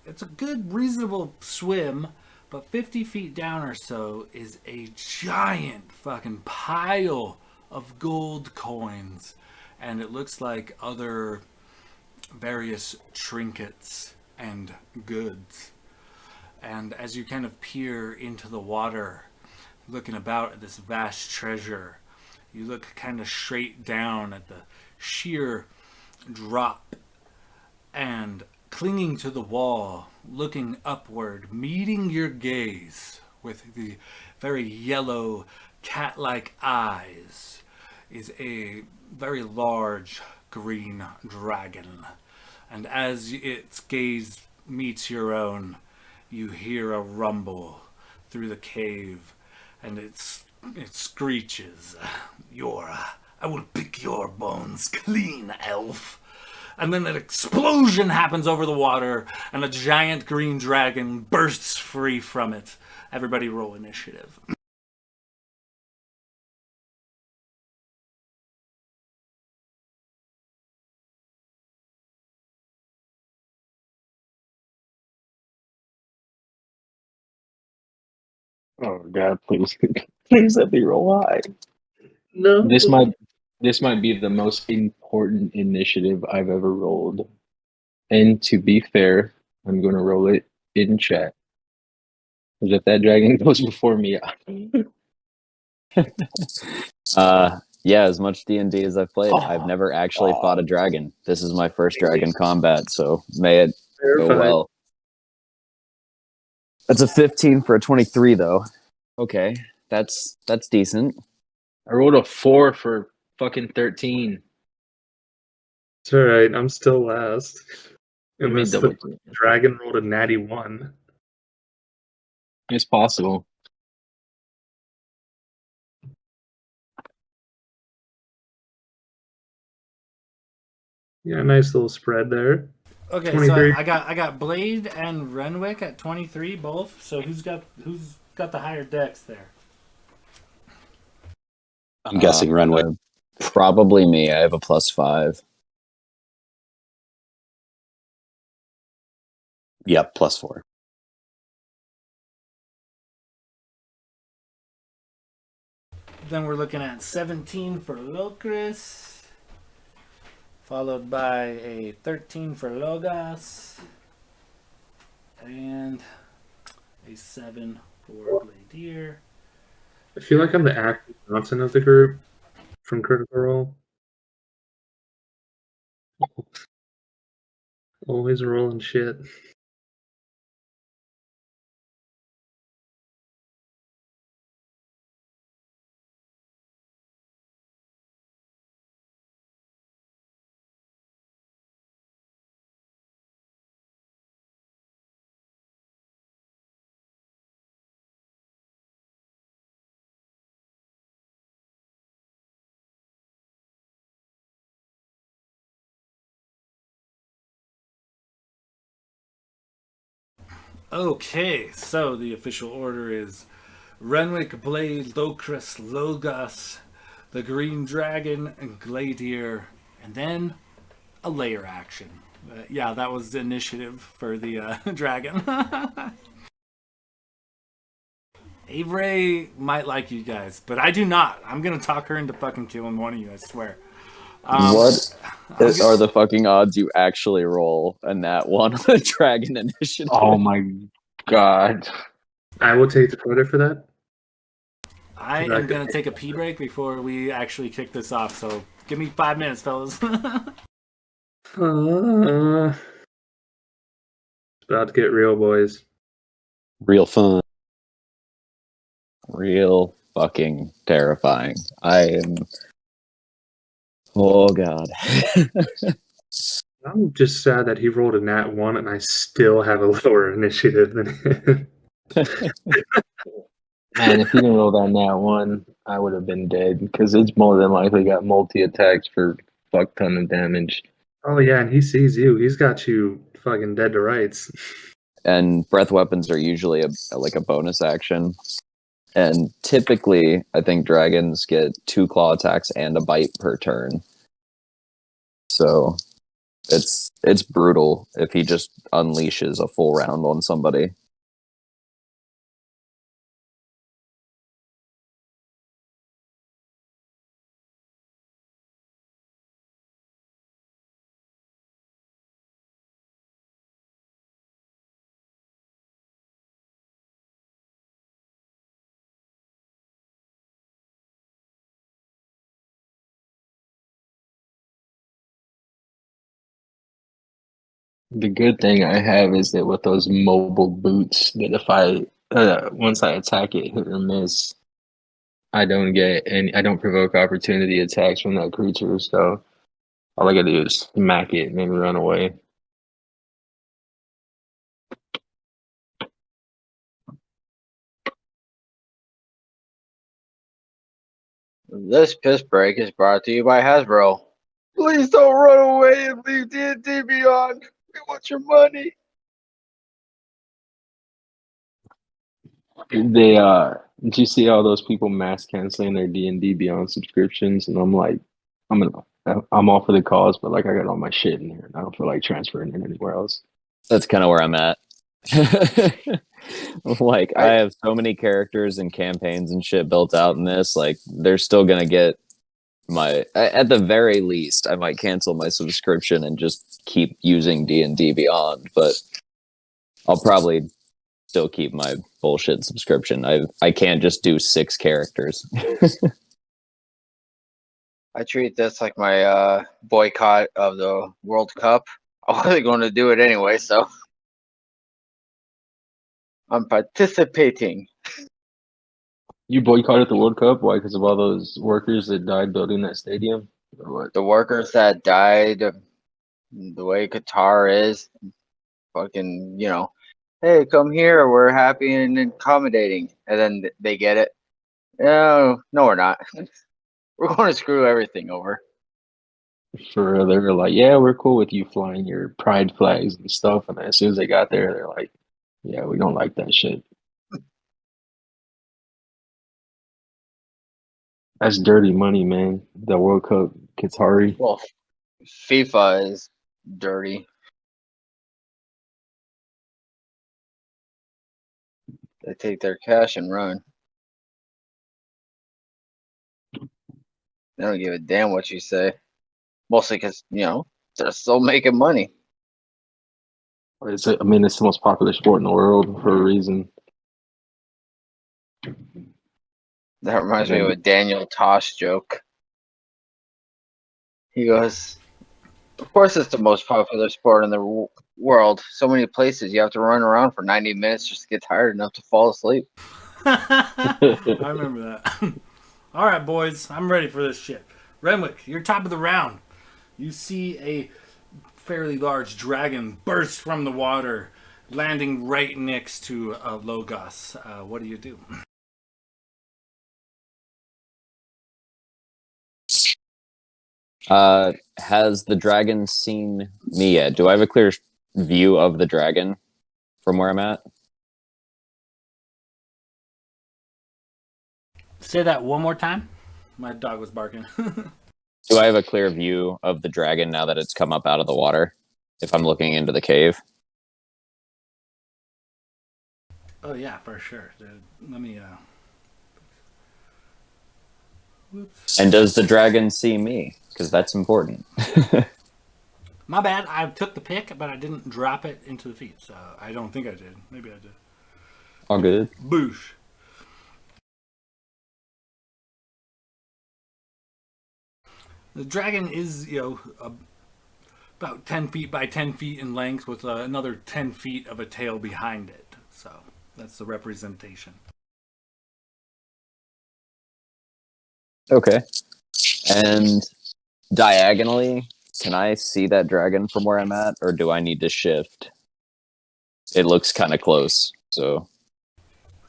it's a good, reasonable swim, but 50 feet down or so is a giant fucking pile of gold coins. And it looks like other various trinkets and goods. And as you kind of peer into the water, looking about at this vast treasure, you look kind of straight down at the sheer drop, and clinging to the wall, looking upward, meeting your gaze with the very yellow cat-like eyes, is a very large green dragon. And as its gaze meets your own, you hear a rumble through the cave, and it screeches, I will pick your bones clean, elf." And then an explosion happens over the water, and a giant green dragon bursts free from it. Everybody roll initiative. Oh God, please, please let me roll high. No. This might be the most important initiative I've ever rolled. And to be fair, I'm gonna roll it in chat. Because if that dragon goes before me, Yeah, as much D&D as I've played, I've never actually fought a dragon. This is my first dragon combat, so may it go Terrified. well. That's a 15 for a 23, though. Okay, that's decent. I rolled a 4 for fucking 13. It's alright, I'm still last. Let me Unless double the check. dragon rolled a natty 1. It's possible. Yeah, nice little spread there. Okay, 23. so I got Blade and Renwick at 23 both. So who's got the higher dex there? I'm guessing Renwick. Probably me. I have a +5. Yep, +4. Then we're looking at 17 for Locris, followed by a 13 for Logos, and a 7 for Bladier. I feel like I'm the Active Johnson of the group from Critical Role. Always rolling shit. Okay, so the official order is Renwick, Blade, Locris, Logos, the Green Dragon, and Gladier, and then a layer action. Yeah, that was the initiative for the dragon. Avery might like you guys, but I do not. I'm gonna talk her into fucking killing one of you, I swear. What are the fucking odds you actually roll a nat 1 on a dragon initiative? Oh my God. I will take the credit for that. I am going to take a pee break before we actually kick this off, so give me 5 minutes, fellas. It's about to get real, boys. Real fun. Real fucking terrifying. I am. Oh God. I'm just sad that he rolled a nat 1 and I still have a lower initiative than him. Man, if he didn't roll that nat 1, I would have been dead. Because it's more than likely got multi-attacks for fuck ton of damage. Oh yeah, and he sees you. He's got you fucking dead to rights. And breath weapons are usually like a bonus action. And typically, I think dragons get 2 claw attacks and a bite per turn. So it's brutal if he just unleashes a full round on somebody. The good thing I have is that with those mobile boots, that if I once I attack it, hit or miss, I don't provoke opportunity attacks from that creature. So all I gotta do is smack it and then run away. This piss break is brought to you by Hasbro. Please don't run away and leave D&D Beyond. We want your money. They did you see all those people mass canceling their D&D Beyond subscriptions? And I'm like, I'm all for the cause, but like I got all my shit in here and I don't feel like transferring it anywhere else. That's kind of where I'm at. Like I have so many characters and campaigns and shit built out in this. Like they're still gonna get at the very least, I might cancel my subscription and just keep using D&D Beyond. But I'll probably still keep my bullshit subscription. I can't just do 6 characters. I treat this like my boycott of the World Cup. I wasn't going to do it anyway, so I'm participating. You boycotted the World Cup? Why? Because of all those workers that died building that stadium? Or what? The workers that died, the way Qatar is, fucking, hey, come here, we're happy and accommodating. And then they get it. No, we're not. We're going to screw everything over. For real, they were like, yeah, we're cool with you flying your pride flags and stuff. And as soon as they got there, they're like, yeah, we don't like that shit. That's dirty money, man. The World Cup, Qatari. Well, FIFA is dirty. They take their cash and run. They don't give a damn what you say. Mostly because, they're still making money. It's the most popular sport in the world for a reason. That reminds me of a Daniel Tosh joke. He goes, of course it's the most popular sport in the world. So many places you have to run around for 90 minutes just to get tired enough to fall asleep. I remember that. All right, boys, I'm ready for this shit. Renwick, you're top of the round. You see a fairly large dragon burst from the water, landing right next to Logos. What do you do? Has the dragon seen me yet? Do I have a clear view of the dragon from where I'm at? Say that one more time. My dog was barking. Do I have a clear view of the dragon now that it's come up out of the water? If I'm looking into the cave? Oh yeah, for sure. Dude. Let me. Whoops. And does the dragon see me? Because that's important. My bad. I took the pick, but I didn't drop it into the feed. So I don't think I did. Maybe I did. All good. Boosh. The dragon is, about 10 feet by 10 feet in length with another 10 feet of a tail behind it. So that's the representation. Okay. And diagonally, can I see that dragon from where I'm at, or do I need to shift? It looks kind of close, so...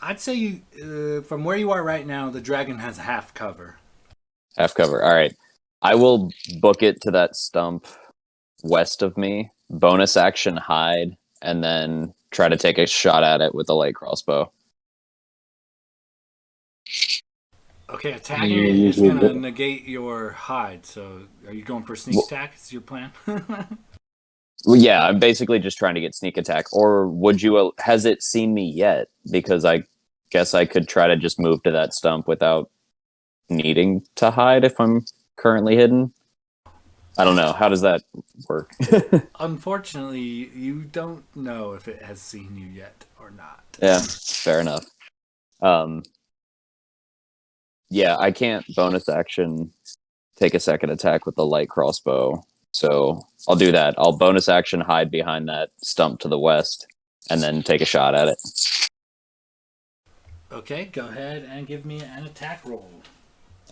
I'd say you, from where you are right now, the dragon has half cover. Half cover. All right. I will book it to that stump west of me, bonus action hide, and then try to take a shot at it with the light crossbow. Okay, attacking it is going to negate your hide, so are you going for sneak attack? Is your plan? Well, yeah, I'm basically just trying to get sneak attack. Or would you... Has it seen me yet? Because I guess I could try to just move to that stump without needing to hide if I'm currently hidden. I don't know. How does that work? Unfortunately, you don't know if it has seen you yet or not. Yeah, fair enough. Yeah, I can't bonus action take a second attack with the light crossbow So I'll do that. I'll bonus action hide behind that stump to the west and then take a shot at it. Okay, go ahead and give me an attack roll.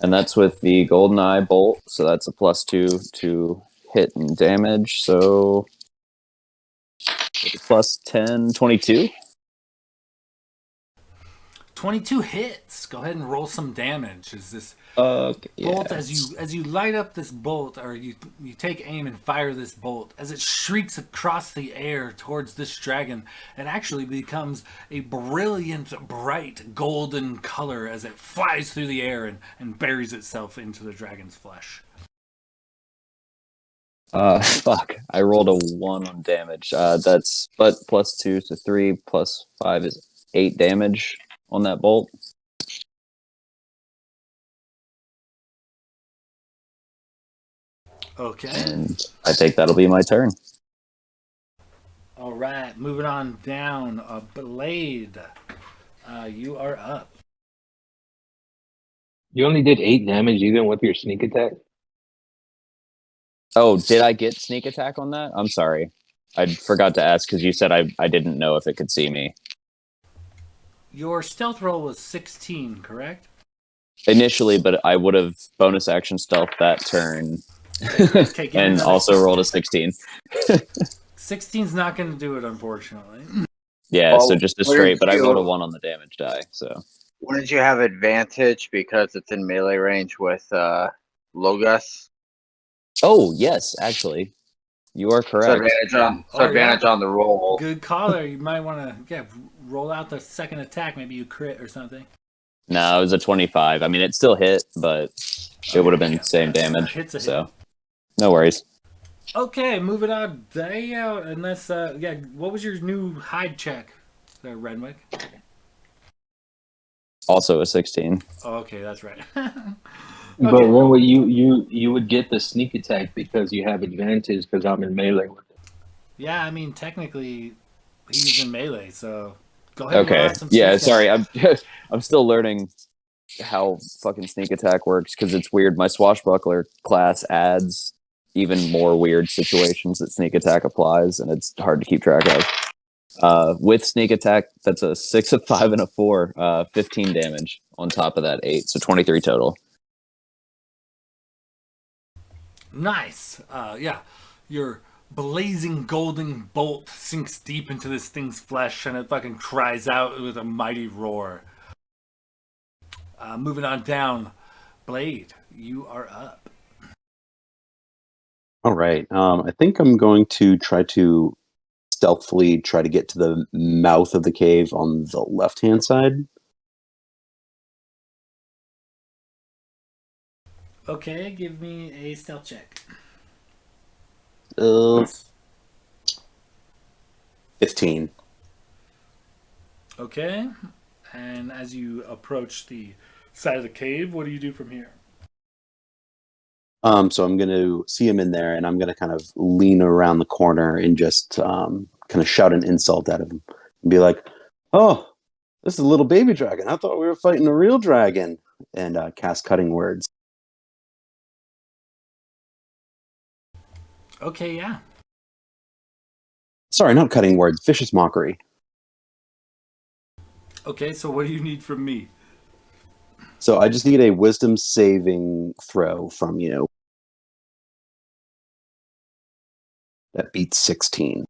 And that's with the GoldenEye bolt. So that's a +2 to hit and damage. So plus 10, 22. 22 hits. Go ahead and roll some damage. Is this Yeah. bolt as you light up this bolt, or you take aim and fire this bolt, as it shrieks across the air towards this dragon, it actually becomes a brilliant, bright golden color as it flies through the air and buries itself into the dragon's flesh. Fuck. I rolled a 1 on damage. That's but +2, so 3 plus 5 is 8 damage on that bolt. Okay. And I think that'll be my turn. All right. Moving on down. Blade. You are up. You only did 8 damage even with your sneak attack. Oh, did I get sneak attack on that? I'm sorry. I forgot to ask because you said I didn't know if it could see me. Your stealth roll was 16, correct? Initially, but I would have bonus action stealth that turn. Okay, and also rolled a 16. 16's not going to do it, unfortunately. Yeah, Well, so just a what straight, did but I you- rolled a 1 on the damage die, so. Wouldn't you have advantage because it's in melee range with Logos? Oh, yes, actually. You are So correct. advantage on the roll. Good caller. You might want to roll out the second attack. Maybe you crit or something. No, it was a 25. I mean, it still hit, but it would have been same damage. Hit's a hit. So, no worries. Okay, moving on. Unless, what was your new hide check, Renwick? Also a 16. Oh, okay, that's right. But Okay. remember, you would get the sneak attack because you have advantage because I'm in melee with it. Yeah, I mean, technically, he's in melee, so go ahead and roll Okay. out some Yeah, sneak sorry. attack. I'm still learning how fucking sneak attack works because it's weird. My swashbuckler class adds even more weird situations that sneak attack applies, and it's hard to keep track of. With sneak attack, that's a 6, a 5, and a 4. 15 damage on top of that 8, so 23 total. Nice. Yeah. Your blazing golden bolt sinks deep into this thing's flesh and it fucking cries out with a mighty roar. Moving on down. Blade, you are up. All right. I think I'm going to try to stealthily try to get to the mouth of the cave on the left-hand side. Okay, give me a stealth check. 15. Okay. And as you approach the side of the cave, what do you do from here? So I'm going to see him in there, and I'm going to kind of lean around the corner and just kind of shout an insult at him and be like, "Oh, this is a little baby dragon. I thought we were fighting a real dragon." And cast cutting words. Okay, yeah. Sorry, not cutting words. Vicious mockery. Okay, so what do you need from me? So I just need a wisdom saving throw from you. That beats 16.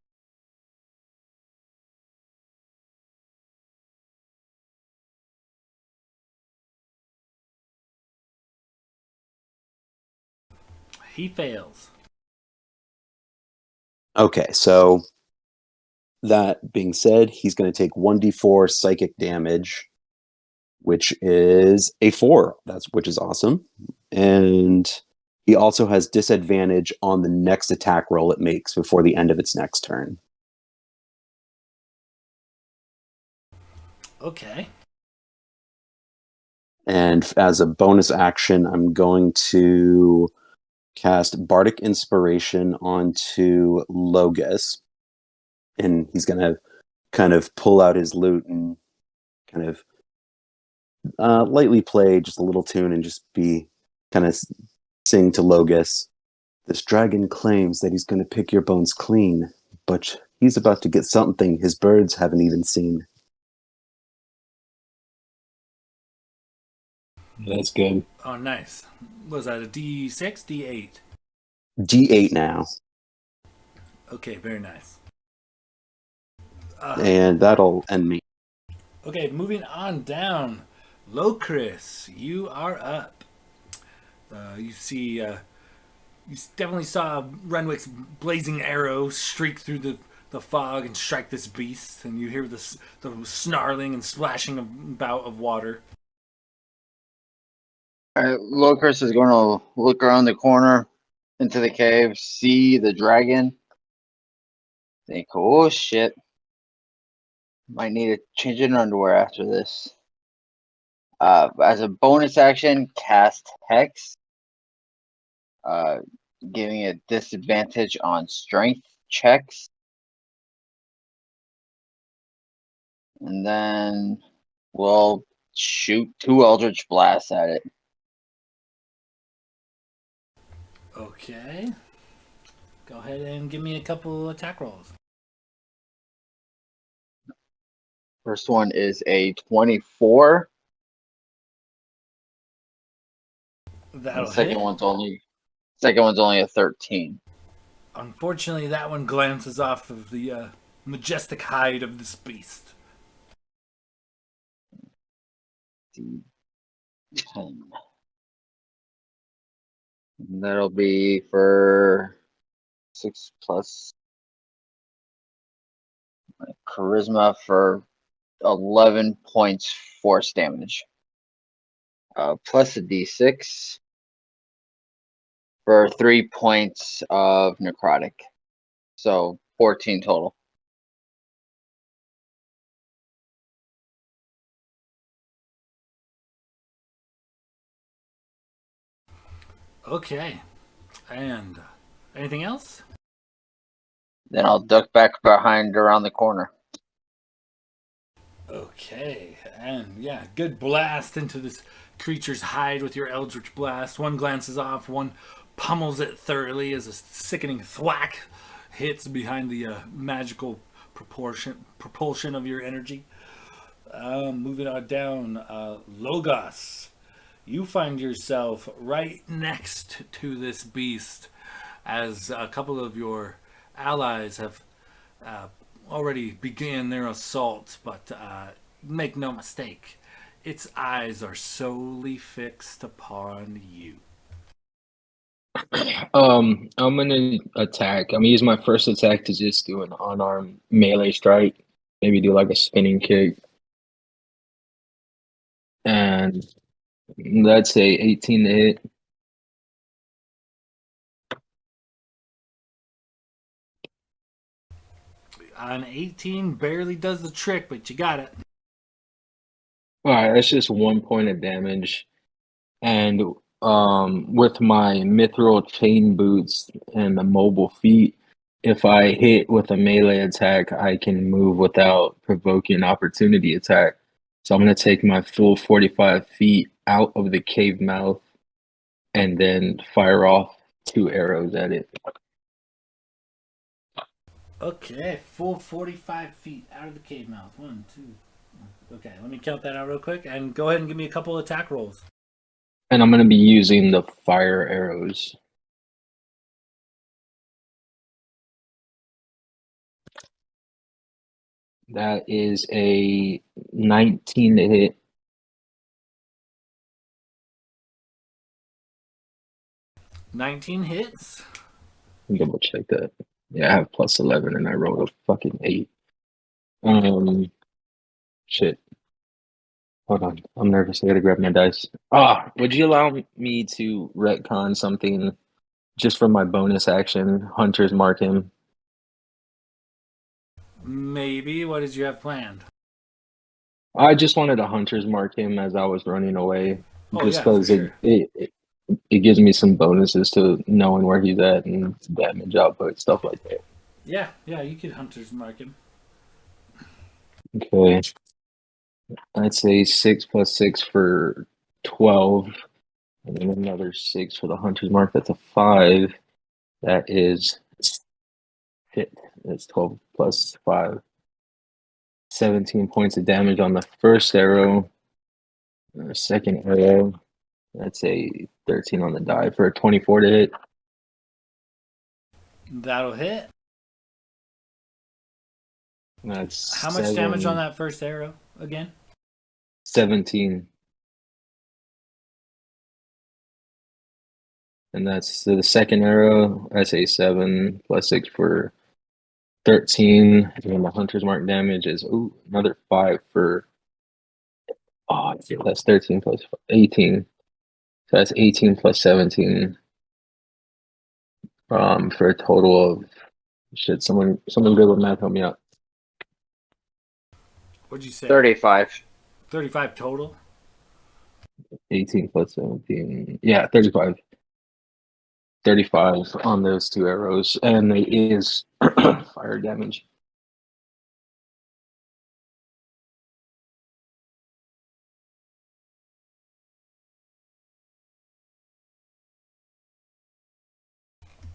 He fails. Okay, so that being said, he's going to take 1d4 psychic damage, which is a 4. Which is awesome. And he also has disadvantage on the next attack roll it makes before the end of its next turn. Okay. And as a bonus action, I'm going to cast Bardic Inspiration onto Logos. And he's going to kind of pull out his lute and kind of lightly play just a little tune and just be kind of sing to Logos This dragon claims that he's going to pick your bones clean, but he's about to get something his birds haven't even seen. That's good. Oh, nice. Was that a D6, D8? D8 now. Okay, very nice. And that'll end me. Okay, moving on down. Locris, you are up. You see, you definitely saw Renwick's blazing arrow streak through the fog and strike this beast, and you hear the snarling and splashing about of water. Locris is going to look around the corner into the cave, see the dragon. Think, oh shit. Might need to change in underwear after this. As a bonus action, cast Hex. Giving a disadvantage on strength checks. And then we'll shoot 2 Eldritch Blasts at it. Okay. Go ahead and give me a couple attack rolls. First one is a 24. That'll The second hit. one's only a 13. Unfortunately, that one glances off of the majestic hide of this beast. 10. And that'll be for 6 plus my charisma for 11 points force damage. Plus a d6 for 3 points of necrotic. So 14 total. Okay. And anything else? Then I'll duck back behind around the corner. Okay. And yeah, good blast into this creature's hide with your Eldritch Blast. One glances off, one pummels it thoroughly as a sickening thwack hits behind the magical propulsion of your energy. Moving on down, Logos. You find yourself right next to this beast as a couple of your allies have already began their assault, but make no mistake, its eyes are solely fixed upon you. I'm gonna attack. I'm gonna use my first attack to just do an unarmed melee strike. Maybe do like a spinning kick. And that's a 18 to hit. An 18 barely does the trick, but you got it. Alright, that's just 1 point of damage. And with my mithril chain boots and the mobile feet, if I hit with a melee attack, I can move without provoking an opportunity attack. So I'm going to take my full 45 feet out of the cave mouth and then fire off 2 arrows at it. Okay, full 45 feet out of the cave mouth. 1, 2. Okay, let me count that out real quick and go ahead and give me a couple attack rolls. And I'm going to be using the fire arrows. That is a 19 to hit. $19 hits. Double check that. Yeah, I have plus 11 and I rolled a fucking 8. Shit. Hold on. I'm nervous. I gotta grab my dice. Would you allow me to retcon something just for my bonus action? Hunters mark him. Maybe. What did you have planned? I just wanted to hunters mark him as I was running away. Oh, Just yeah, for because sure. it gives me some bonuses to knowing where he's at and damage output, stuff like that. Yeah, you could hunters mark him. Okay. I'd say 6 plus 6 for 12. And then another 6 for the hunter's mark. That's a 5. That is hit. That's 12 plus 5. 17 points of damage on the first arrow. The second arrow, that's a 13 on the die for a 24 to hit. That'll hit. That's How much damage on that first arrow again? 17. And that's the second arrow. That's a 7 plus 6 for 13. And the hunter's mark damage is another 5 for that's 13 plus 18. So that's 18 plus 17. For a total of someone good with math, help me out. What'd you say? 35. 35 total? 18 plus 17. Yeah, 35. 35 on those two arrows, and it is fire damage.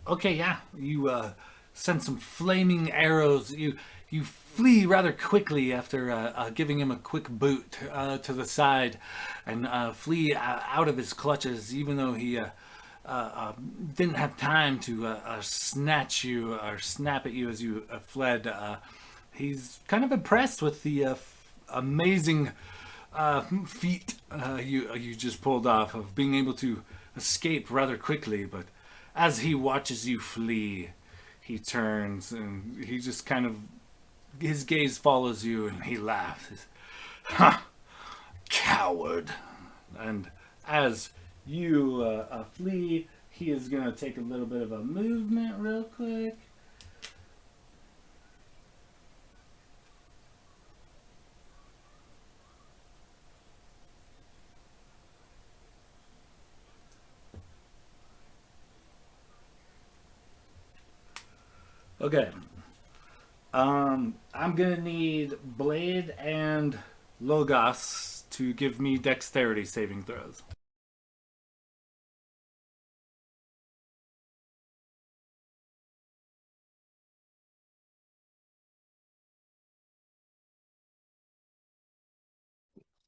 Okay, yeah. You send some flaming arrows. You flee rather quickly after giving him a quick boot to the side, and flee out of his clutches, even though he didn't have time to snatch you or snap at you as you fled. He's kind of impressed with the amazing feat you just pulled off of being able to escape rather quickly. But as he watches you flee, he turns and he just kind of, his gaze follows you and he laughs. Ha! Coward! And as you flee, he is going to take a little bit of a movement real quick. Okay. I'm gonna need Blade and Logos to give me dexterity saving throws.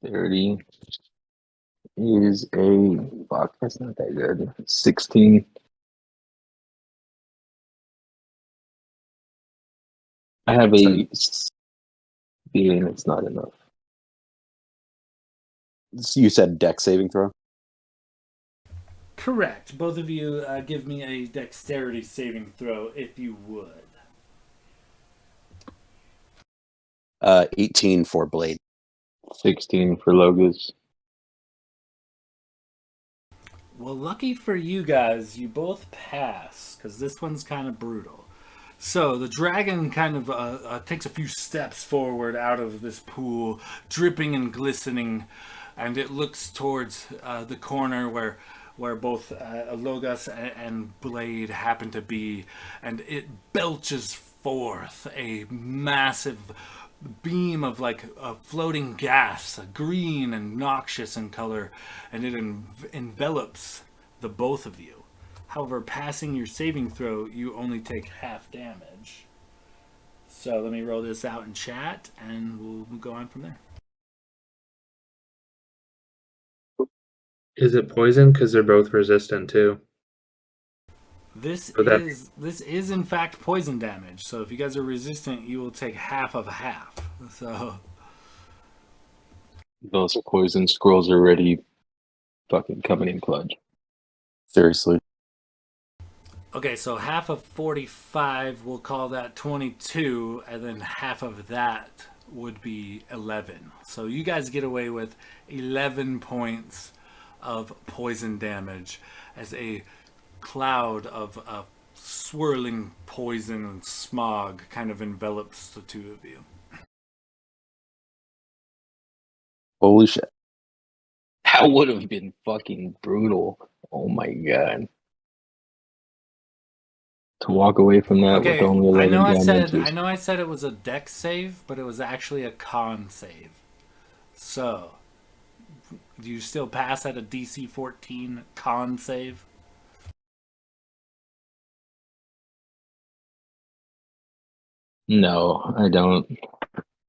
Thirty is a fuck. That's not that good. 16. I have a feeling it's not enough. You said dex saving throw? Correct. Both of you give me a dexterity saving throw if you would. 18 for Blade. 16 for Logos. Well, lucky for you guys, you both pass, because this one's kind of brutal. So the dragon kind of takes a few steps forward out of this pool, dripping and glistening, and it looks towards the corner where both Logos and Blade happen to be, and it belches forth a massive beam of like a floating gas, green and noxious in color, and it envelops the both of you. However, passing your saving throw, you only take half damage. So let me roll this out in chat, and we'll go on from there. Is it poison? Because they're both resistant too. This So that- is in fact poison damage. So if you guys are resistant, you will take half of half. So Those poison scrolls are already fucking coming in clutch. Seriously. okay, so half of 45, we'll call that 22, and then half of that would be 11. So you guys get away with 11 points of poison damage as a cloud of swirling poison and smog kind of envelops the two of you. Holy shit. That would have been fucking brutal. Oh my god. To walk away from that with Okay, only 11 damage. I know I said it was a dex save, but it was actually a con save. So, do you still pass at a DC 14 con save? No, I don't.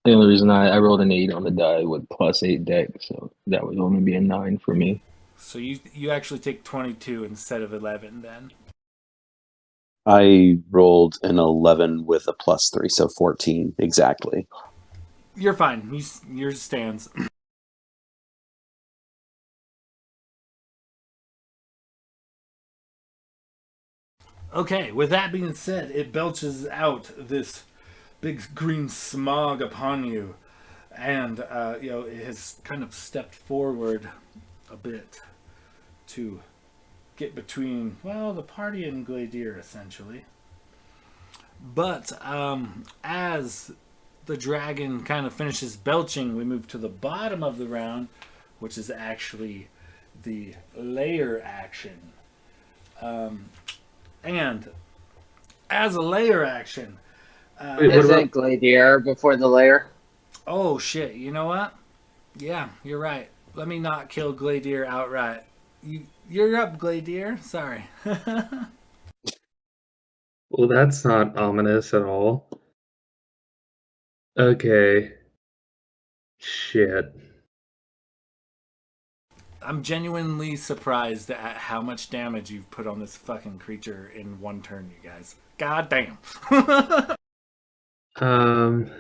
The only reason I rolled an 8 on the die with +8 deck, so that would only be a 9 for me. So you actually take 22 instead of 11 then. I rolled an 11 with a +3, so 14 exactly. You're fine. Yours stands. Okay, with that being said, it belches out this big green smog upon you, and it has kind of stepped forward a bit to get between, well, the party and Gladier, essentially. But as the dragon kind of finishes belching, we move to the bottom of the round, which is actually the layer action. And as a layer action, Wait, what Isn't about Gladier before the layer? oh shit, you know what? Yeah, you're right. Let me not kill Gladier outright. You're up, Gladier. Sorry. well, that's not ominous at all. Okay. Shit. I'm genuinely surprised at how much damage you've put on this fucking creature in one turn, you guys. God damn. Um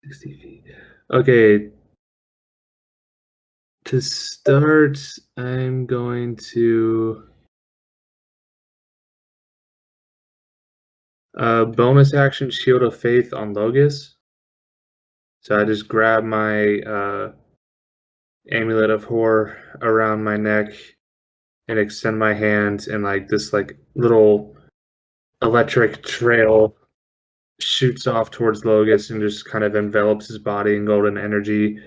60 feet. Okay. To start, I'm going to bonus action Shield of Faith on Logus. So I just grab my Amulet of Horror around my neck and extend my hand, and like this like little electric trail shoots off towards Logus and just kind of envelops his body in golden energy.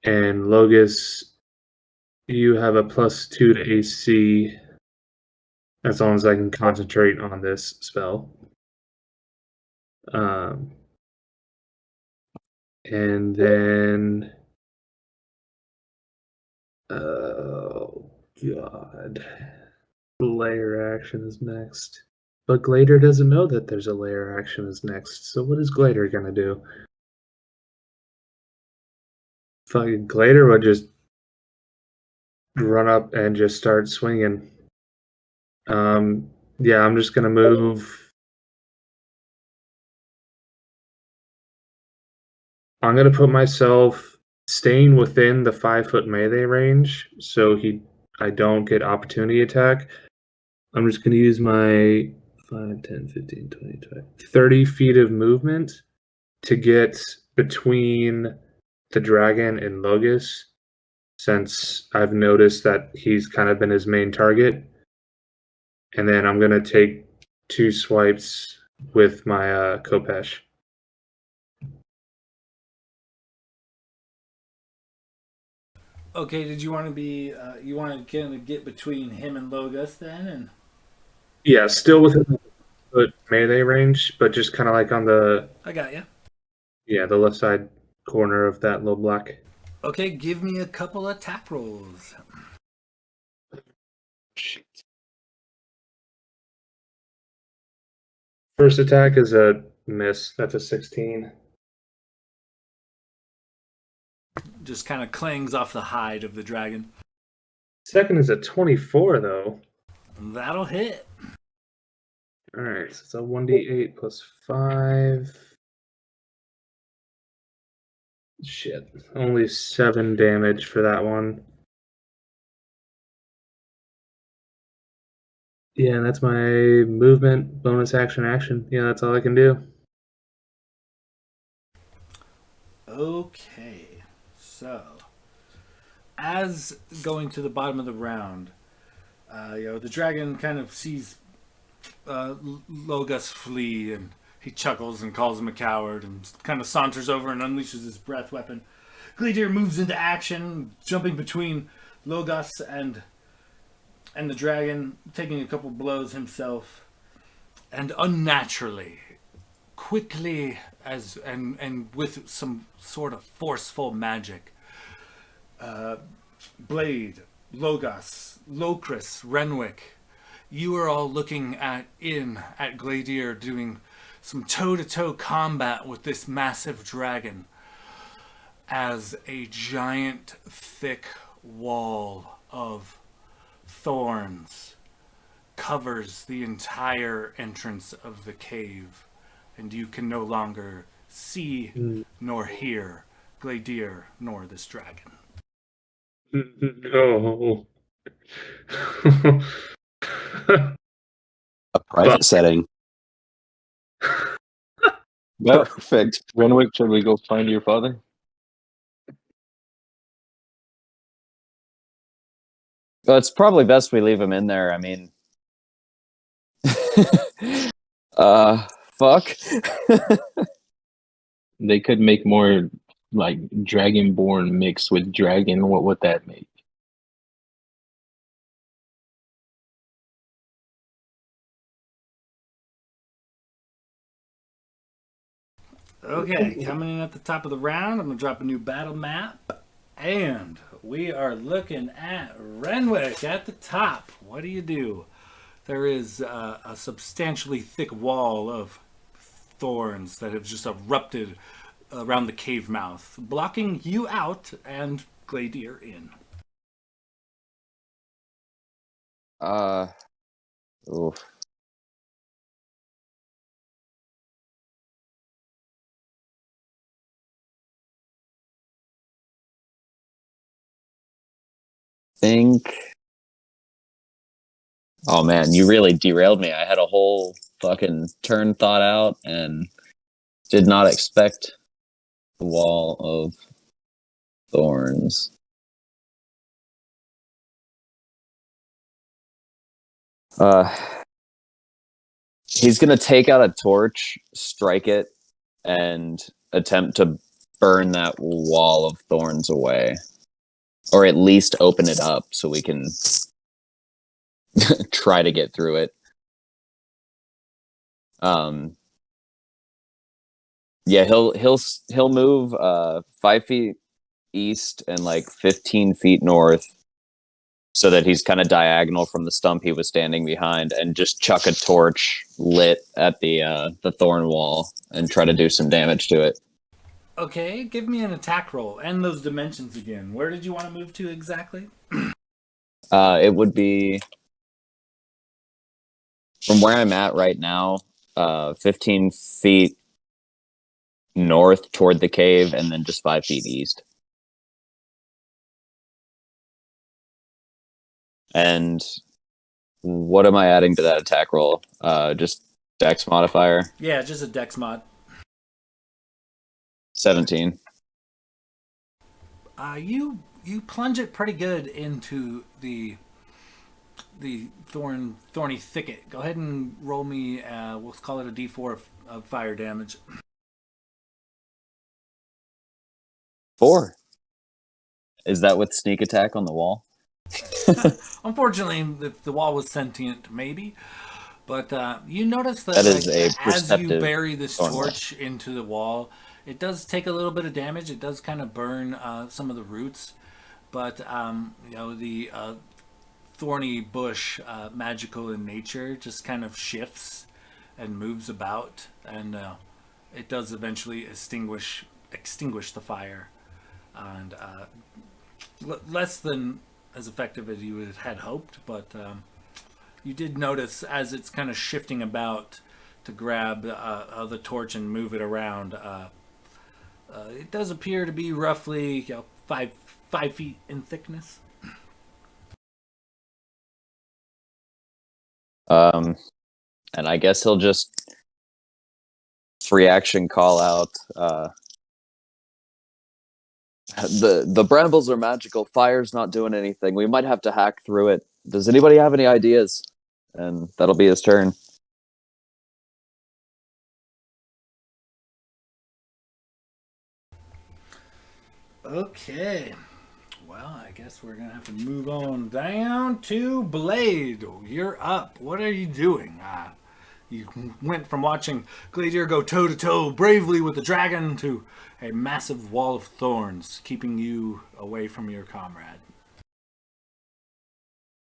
And Logus, you have a +2 to AC as long as I can concentrate on this spell. Um, and then, oh god, layer action is next. But Glader doesn't know that there's a layer action is next. So what is Glader gonna do? Fucking Glader would just run up and just start swinging. Yeah, I'm just gonna move. I'm gonna put myself staying within the 5-foot melee range, so I don't get opportunity attack. I'm just gonna use my 5, 10, 15, 20, 30 feet of movement to get between the dragon and Logus, since I've noticed that he's kind of been his main target. And then I'm gonna take 2 swipes with my Kopesh. Okay, did you want to be, you want to kind of get between him and Logus then? And Yeah, still within the foot melee range, but just kind of like on the I got you. the left side corner of that little block. Okay, give me a couple attack rolls. Shit. First attack is a miss. That's a 16. Just kind of clangs off the hide of the dragon. Second is a 24, though. That'll hit. All right, so it's a 1d8 plus 5. Shit, only 7 damage for that one. Yeah, and that's my movement, bonus action. Yeah, that's all I can do. Okay, so as going to the bottom of the round, the dragon kind of sees Logus flee, and he chuckles and calls him a coward, and kind of saunters over and unleashes his breath weapon. Gladier moves into action, jumping between Logus and the dragon, taking a couple blows himself, and unnaturally, quickly and with some sort of forceful magic, Blade, Logos, Locris, Renwick, you are all looking at Gladier doing some toe-to-toe combat with this massive dragon as a giant thick wall of thorns covers the entire entrance of the cave, and you can no longer see nor hear Gladir nor this dragon. No. A private setting. Well, Perfect. Renwick, should we go find your father? Well, it's probably best we leave him in there. I mean, fuck. They could make more like dragonborn mixed with dragon. What would that make? Okay, coming in at the top of the round, I'm going to drop a new battle map. And we are looking at Renwick at the top. What do? There is a substantially thick wall of thorns that have just erupted around the cave mouth, blocking you out and Gladir in. Oof. Think. Oh man, you really derailed me. I had a whole fucking turn thought out and did not expect the wall of thorns. He's gonna take out a torch, strike it, and attempt to burn that wall of thorns away. Or at least open it up so we can try to get through it. Yeah, he'll move 5 feet east and like 15 feet north, so that he's kind of diagonal from the stump he was standing behind, and just chuck a torch lit at the thorn wall and try to do some damage to it. Okay, give me an attack roll and those dimensions again. Where did you want to move to exactly? It would be from where I'm at right now, 15 feet north toward the cave, and then just 5 feet east. And what am I adding to that attack roll? Just dex modifier? Yeah, just a dex mod. 17. You plunge it pretty good into the thorny thicket. Go ahead and roll me. We'll call it a D4 of fire damage. 4. Is that with sneak attack on the wall? Unfortunately, if the wall was sentient, maybe. But you notice that, That is like, a as you perceptive bury this thorn torch into the wall, it does take a little bit of damage. It does kind of burn some of the roots. But, the thorny bush, magical in nature, just kind of shifts and moves about. And it does eventually extinguish the fire. And less than as effective as you had hoped, but you did notice as it's kind of shifting about to grab the torch and move it around. It does appear to be roughly 5 feet in thickness. And I guess he'll just free action call out. The brambles are magical. Fire's not doing anything. We might have to hack through it. Does anybody have any ideas? And that'll be his turn. Okay. Well, I guess we're going to have to move on down to Blade. You're up. What are you doing? You went from watching Gladir go toe-to-toe bravely with the dragon to a massive wall of thorns keeping you away from your comrade.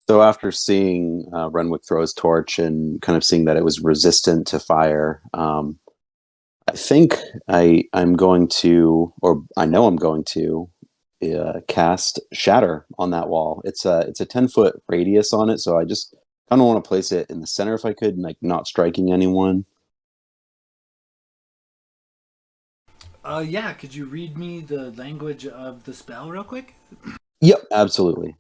So after seeing Renwick throw his torch and kind of seeing that it was resistant to fire, I think I'm going to, or I know I'm going to, cast Shatter on that wall. It's a 10-foot radius on it, so I just kind of want to place it in the center if I could, like not striking anyone. Yeah, could you read me the language of the spell real quick? Yep, absolutely.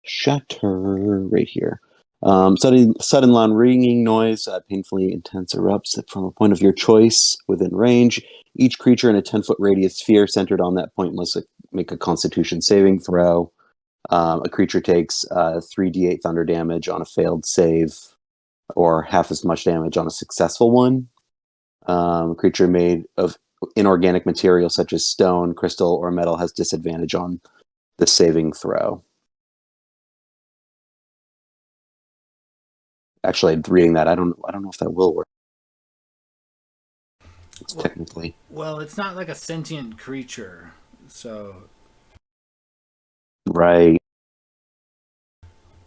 Shatter right here. Sudden loud ringing noise, painfully intense erupts from a point of your choice within range. Each creature in a 10-foot radius sphere centered on that point must make a Constitution saving throw. A creature takes 3d8 thunder damage on a failed save, or half as much damage on a successful one. A creature made of inorganic material such as stone, crystal, or metal has disadvantage on the saving throw. Actually, reading that, I don't know if that will work. It's technically. Well, it's not like a sentient creature, so Right.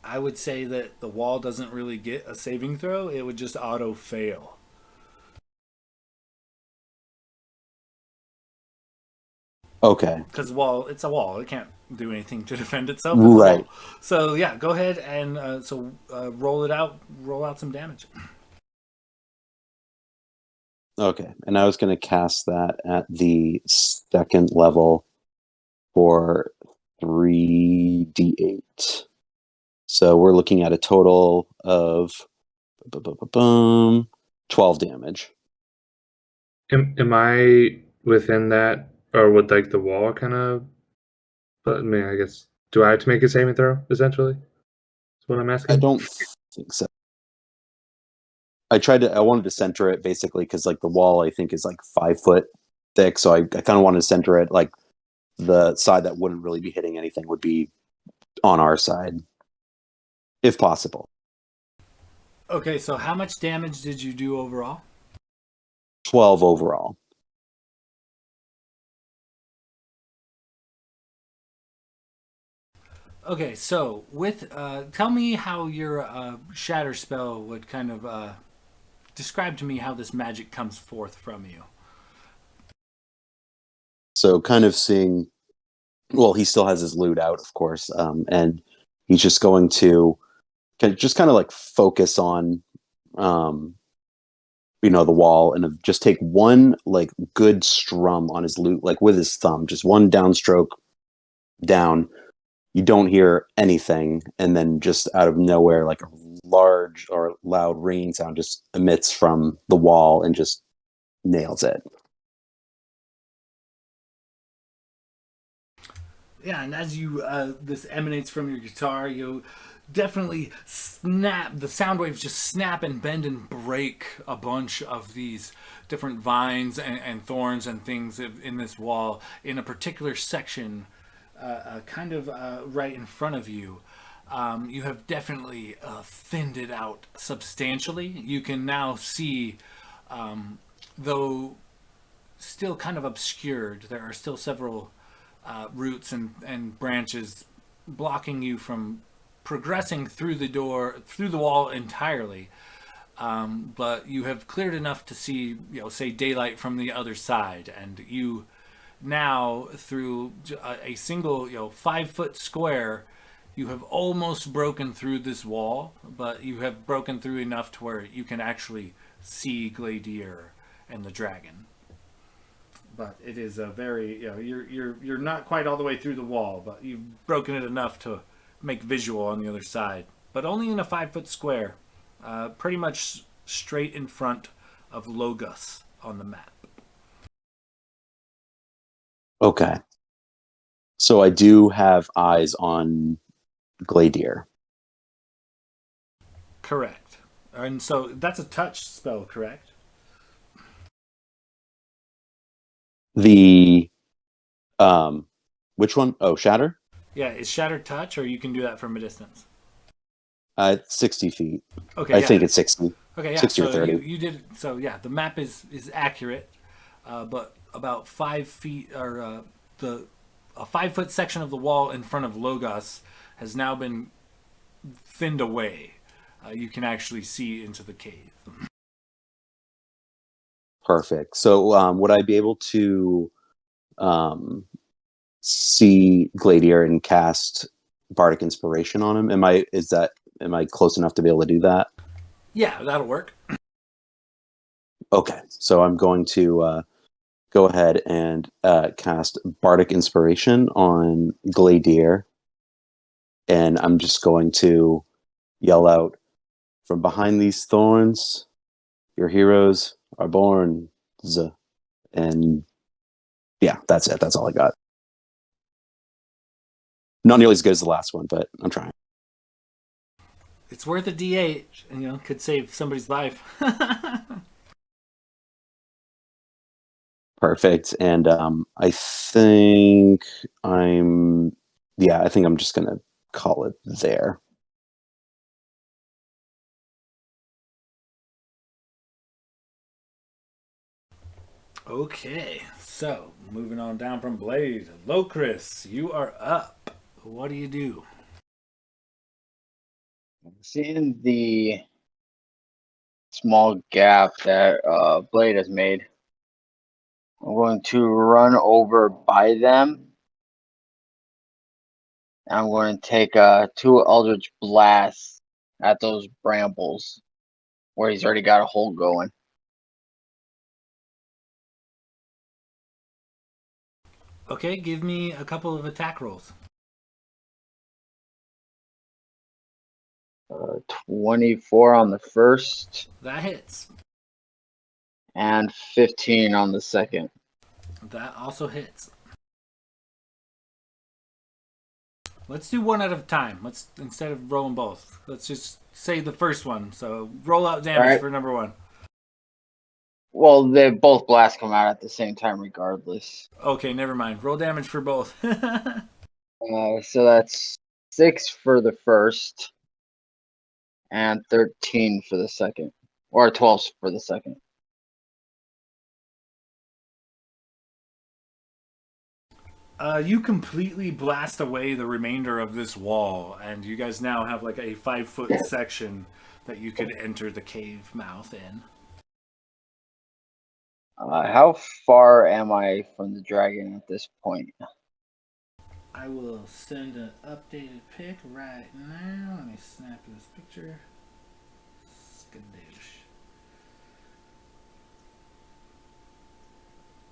I would say that the wall doesn't really get a saving throw. It would just auto fail. Okay. Because wall, it's a wall. It can't do anything to defend itself. It's a Right. wall. So yeah, go ahead and roll it out. Roll out some damage. Okay. And I was going to cast that at the second level for 3d8. So we're looking at a total of 12 damage. Am I within that, or would like the wall kind of? But I mean, I guess, do I have to make a saving throw? Essentially, that's what I'm I asking. don't think so. I wanted to center it basically because like the wall I think is like 5 foot thick, so I kind of wanted to center it like the side that wouldn't really be hitting anything would be on our side, if possible. Okay, so how much damage did you do overall? 12 overall. Okay, so with tell me how your shatter spell would kind of describe to me how this magic comes forth from you. So kind of seeing, well, he still has his loot out, of course, and he's just going to kind of like focus on, the wall and just take one like good strum on his loot, like with his thumb, just one downstroke down. You don't hear anything, and then just out of nowhere, like a large or loud ringing sound just emits from the wall and just nails it. Yeah, and as you this emanates from your guitar, you definitely snap. The sound waves just snap and bend and break a bunch of these different vines and thorns and things in this wall in a particular section, kind of right in front of you. You have definitely thinned it out substantially. You can now see, though still kind of obscured, there are still several roots and branches blocking you from progressing through the wall entirely. But you have cleared enough to see, say daylight from the other side, and you now through a single, 5 foot square, you have almost broken through this wall, but you have broken through enough to where you can actually see Gladier and the dragon. But it is a very, you're not quite all the way through the wall, but you've broken it enough to make visual on the other side. But only in a 5 foot square, pretty much straight in front of Logos on the map. Okay. So I do have eyes on Gladier. Correct. And so that's a touch spell, correct? The which one? Oh, Shatter? Yeah, is Shatter touch, or you can do that from a distance? 60 feet. Okay, I think it's 60. Okay, yeah. 60 or So 30. you did. So yeah, the map is accurate, but about 5 feet or a 5 foot section of the wall in front of Logos has now been thinned away. You can actually see into the cave. Perfect. So would I be able to see Gladiator and cast Bardic Inspiration on him? Am I close enough to be able to do that? Yeah, that'll work. Okay, so I'm going to go ahead and cast Bardic Inspiration on Gladiator, and I'm just going to yell out, "From behind these thorns, your heroes are born." And yeah, that's it. That's all I got. Not nearly as good as the last one, but I'm trying. It's worth a D8. Could save somebody's life. Perfect. And I think I'm just gonna call it there. Okay, so moving on down from Blade. Locris, you are up. What do you do? Seeing the small gap that Blade has made, I'm going to run over by them. I'm going to take 2 Eldritch Blasts at those brambles where he's already got a hole going. Okay, give me a couple of attack rolls. 24 on the first That hits. and 15 on the second. That also hits. Let's do one at a time. Instead of rolling both. Let's just say the first one. So roll out damage for number 1. Well, they both blasts come out at the same time regardless. Okay, never mind. Roll damage for both. So that's 6 for the first and 13 for the second. Or 12 for the second. You completely blast away the remainder of this wall, and you guys now have like a 5-foot section that you could enter the cave mouth in. How far am I from the dragon at this point? I will send an updated pic right now. Let me snap this picture. Skadoosh.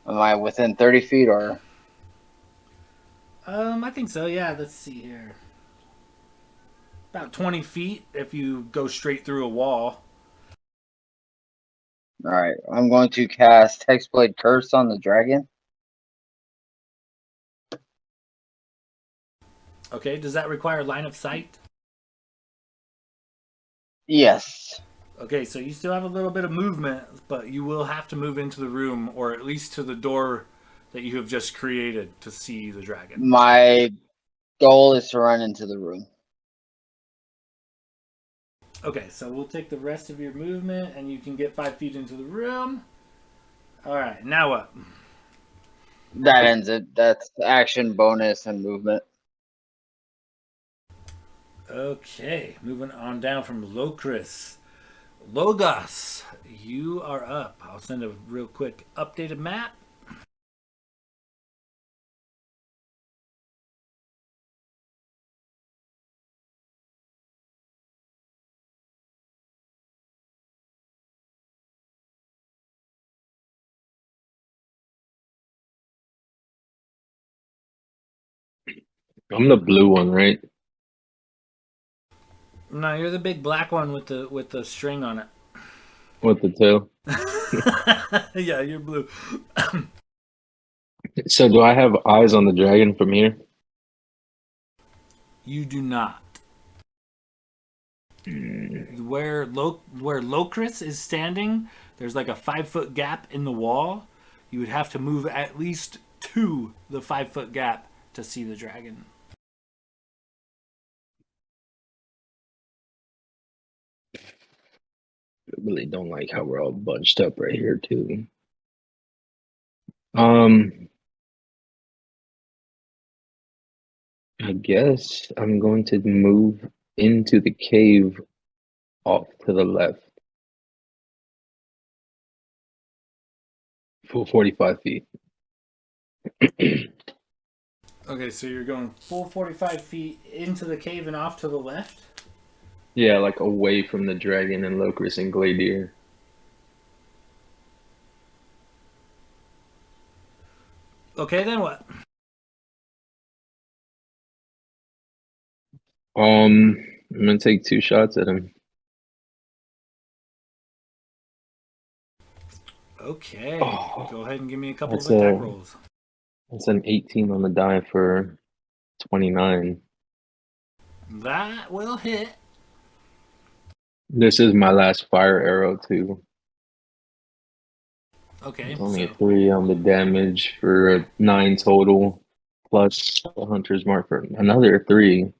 Am I within 30 feet or? I think so, yeah. Let's see here. About 20 feet if you go straight through a wall. Alright, I'm going to cast Hexblade Curse on the dragon. Okay, does that require line of sight? Yes. Okay, so you still have a little bit of movement, but you will have to move into the room, or at least to the door that you have just created to see the dragon. My goal is to run into the room. Okay, so we'll take the rest of your movement, and you can get 5 feet into the room. All right, now what? That ends it. That's action, bonus, and movement. Okay, moving on down from Locris. Logos, you are up. I'll send a real quick updated map. I'm the blue one, right? No, you're the big black one with the string on it. With the tail. Yeah, you're blue. So do I have eyes on the dragon from here? You do not. Where Locris is standing, there's like a 5-foot gap in the wall. You would have to move at least to the 5-foot gap to see the dragon. I really don't like how we're all bunched up right here too. I guess I'm going to move into the cave off to the left. Full 45 feet. Okay, so you're going full 45 feet into the cave and off to the left? Yeah, like away from the dragon and locust and gladier. Okay, then what? I'm gonna take 2 shots at him. Okay, Oh, go ahead and give me a couple of that's attack a rolls. that's an 18 on the die for 29. That will hit. This is my last fire arrow too. Okay, It's only a so 3 on the damage for a 9 total, plus the hunter's mark for another 3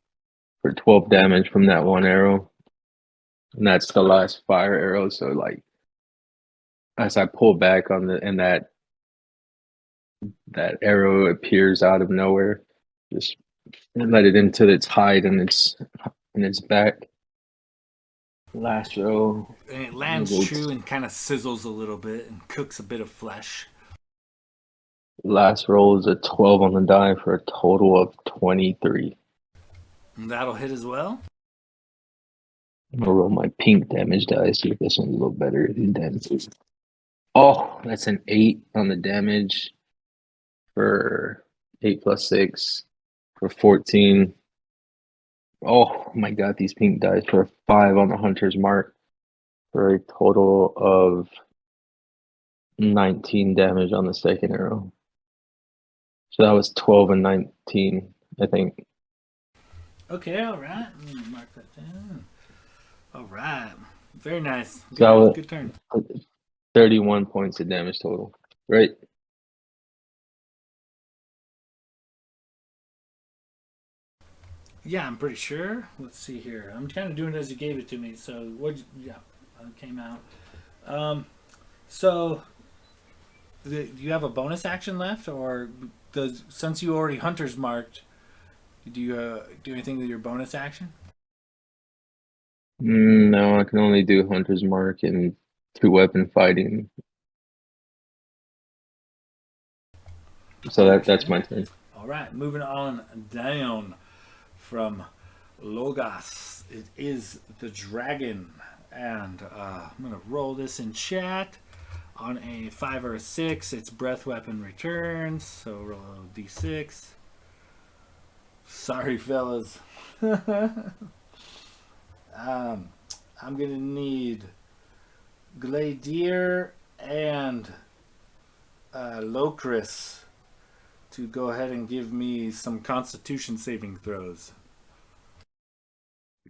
for 12 damage from that one arrow. And that's the last fire arrow. So like as I pull back on the and that arrow appears out of nowhere, just let it into its hide and its back. Last row. and it lands true and kind of sizzles a little bit and cooks a bit of flesh. Last roll is a 12 on the die for a total of 23. And that'll hit as well. I'm gonna roll my pink damage die, see if this one's a little better in damage. Oh, that's an 8 on the damage for 8 plus 6 for 14. Oh my god, these pink dice for a 5 on the hunter's mark for a total of 19 damage on the second arrow. So that was 12 and 19, I think. Okay, all right. Mark that down. All right. Very nice. So that was Good turn. 31 points of damage total, right? Yeah, I'm pretty sure. Let's see here. I'm kind of doing it as you gave it to me. So what? Yeah, it came out. So do you have a bonus action left, or does since you already hunter's marked, do you do anything with your bonus action? No, I can only do hunter's mark and 2-weapon fighting. So that's my turn. All right, moving on down from Logos. It is the dragon, and I'm gonna roll this in chat. On a 5 or a 6, its breath weapon returns. So roll a d6. Sorry, fellas. I'm gonna need Gladier and Locris to go ahead and give me some Constitution saving throws.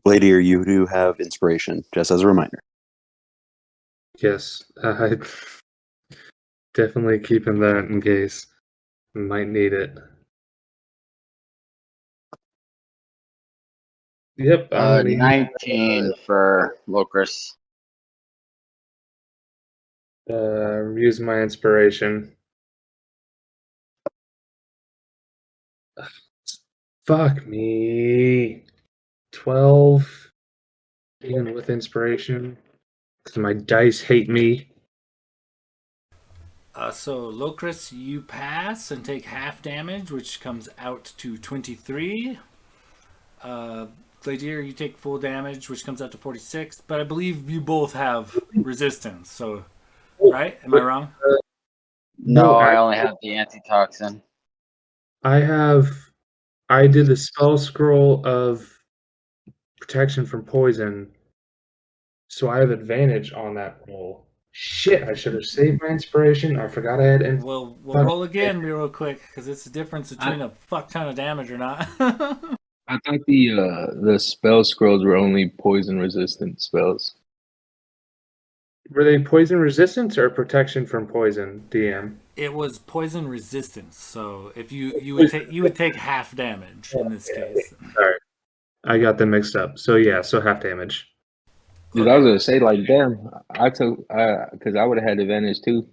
Gladiator, you do have inspiration, just as a reminder. Yes, I definitely keeping that in case we might need it. Yep, I'm gonna 19 for Locris. use my inspiration. Fuck me. 12, even with inspiration, because my dice hate me. So Locris, you pass and take half damage, which comes out to 23. Gladier, you take full damage, which comes out to 46. But I believe you both have resistance. So, right? Am I wrong? No, I I only have the antitoxin. I did the spell scroll of protection from poison, so I have advantage on that roll. Shit, I should have saved my inspiration. I forgot I had. We'll roll again real quick because it's the difference between a fuck ton of damage or not. I thought the spell scrolls were only poison resistant spells. Were they poison resistance or protection from poison, DM? It was poison resistance, so if you would take half damage in this case. Sorry, I got them mixed up. So yeah, so half damage. Dude, I was gonna say like, damn, I took because I would have had advantage too.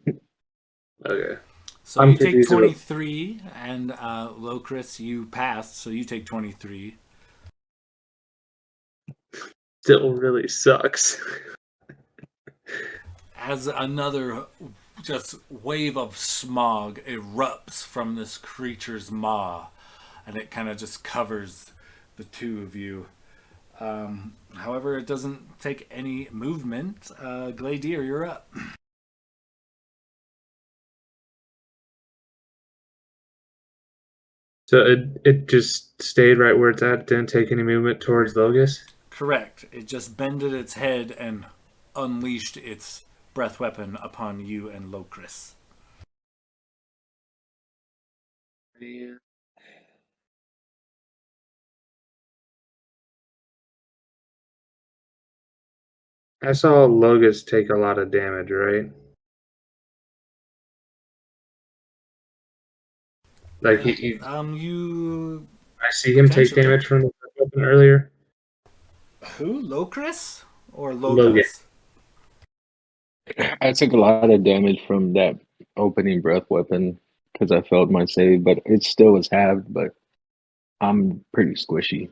Okay. So I'm you take confused about 23, and Locris, you passed, so you take 23. still really sucks. As another just wave of smog erupts from this creature's maw, and it kind of just covers the two of you. However, it doesn't take any movement. Gladier, you're up. So it just stayed right where it's at, didn't take any movement towards Logus? Correct. It just bended its head and unleashed its breath weapon upon you and Locris. Yeah. I saw Logus take a lot of damage, right? Like You I see him take potentially damage from the weapon earlier. who? Locris or Logan. Logos? I took a lot of damage from that opening breath weapon because I felt my save, but it still was halved. But I'm pretty squishy.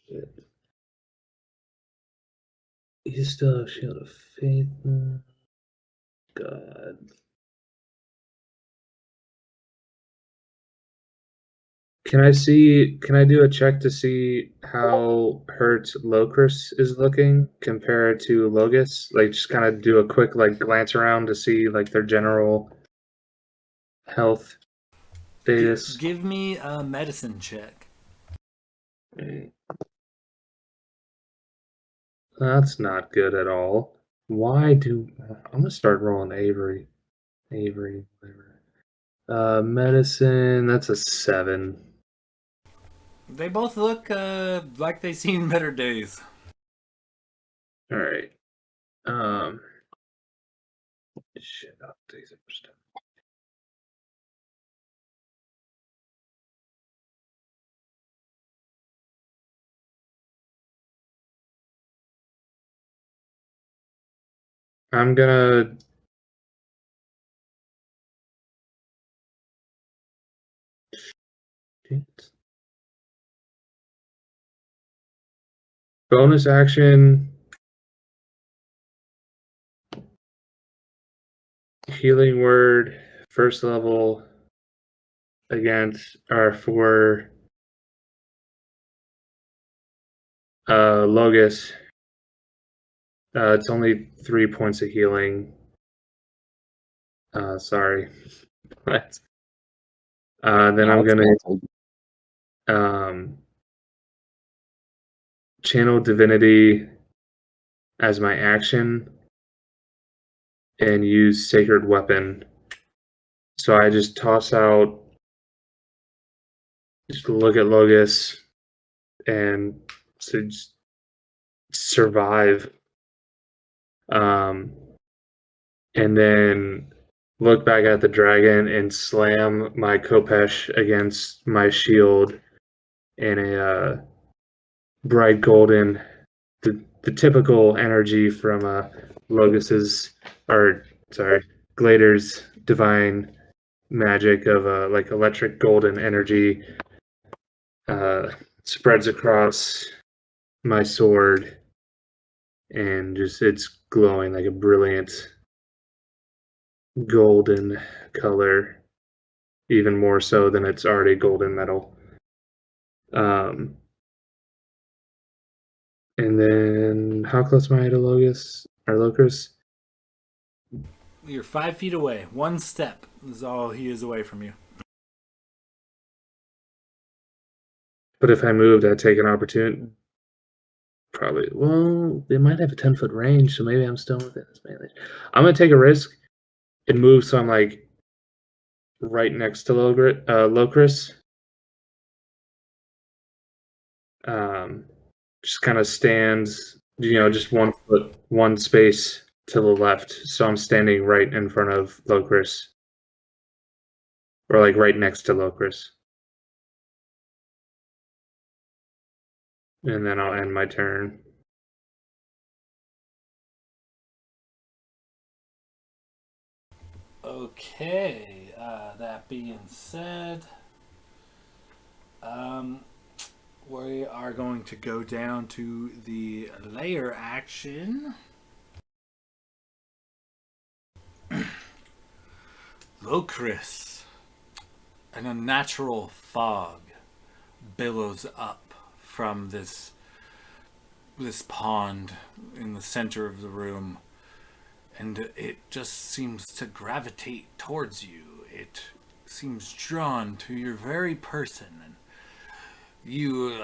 Shit. You still have Shield of Faith. God. Can I do a check to see how hurt Locris is looking compared to Logus? Like just kind of do a quick like glance around to see like their general health status. Give me a medicine check. That's not good at all. I'm gonna start rolling Avery. Whatever. Medicine, that's a 7. They both look like they've seen better days. Alright. Shit, I'll take some stuff. I'm gonna bonus action, healing word, first level against or for Logus. It's only 3 points of healing. Sorry. What? Then I'm gonna channel divinity as my action and use sacred weapon. So I just toss out, just look at Logus and just survive. And then look back at the dragon and slam my Kopesh against my shield in a bright golden, the typical energy from Logus's, or sorry, Glader's divine magic of like electric golden energy spreads across my sword, and just it's glowing like a brilliant golden color, even more so than it's already golden metal. And then how close am I to Logus or Locris? You're 5 feet away. One step is all he is away from you. But if I moved, I'd take an opportunity. Probably. Well, they might have a 10-foot range, so maybe I'm still within this melee. I'm gonna take a risk and move so I'm like right next to Locris. Just kind of stands, just 1 foot, one space to the left. So I'm standing right in front of Locris, or like right next to Locris. And then I'll end my turn. Okay, that being said, we are going to go down to the layer action. Locris, an unnatural fog billows up from this pond in the center of the room, and it just seems to gravitate towards you. It seems drawn to your very person, and you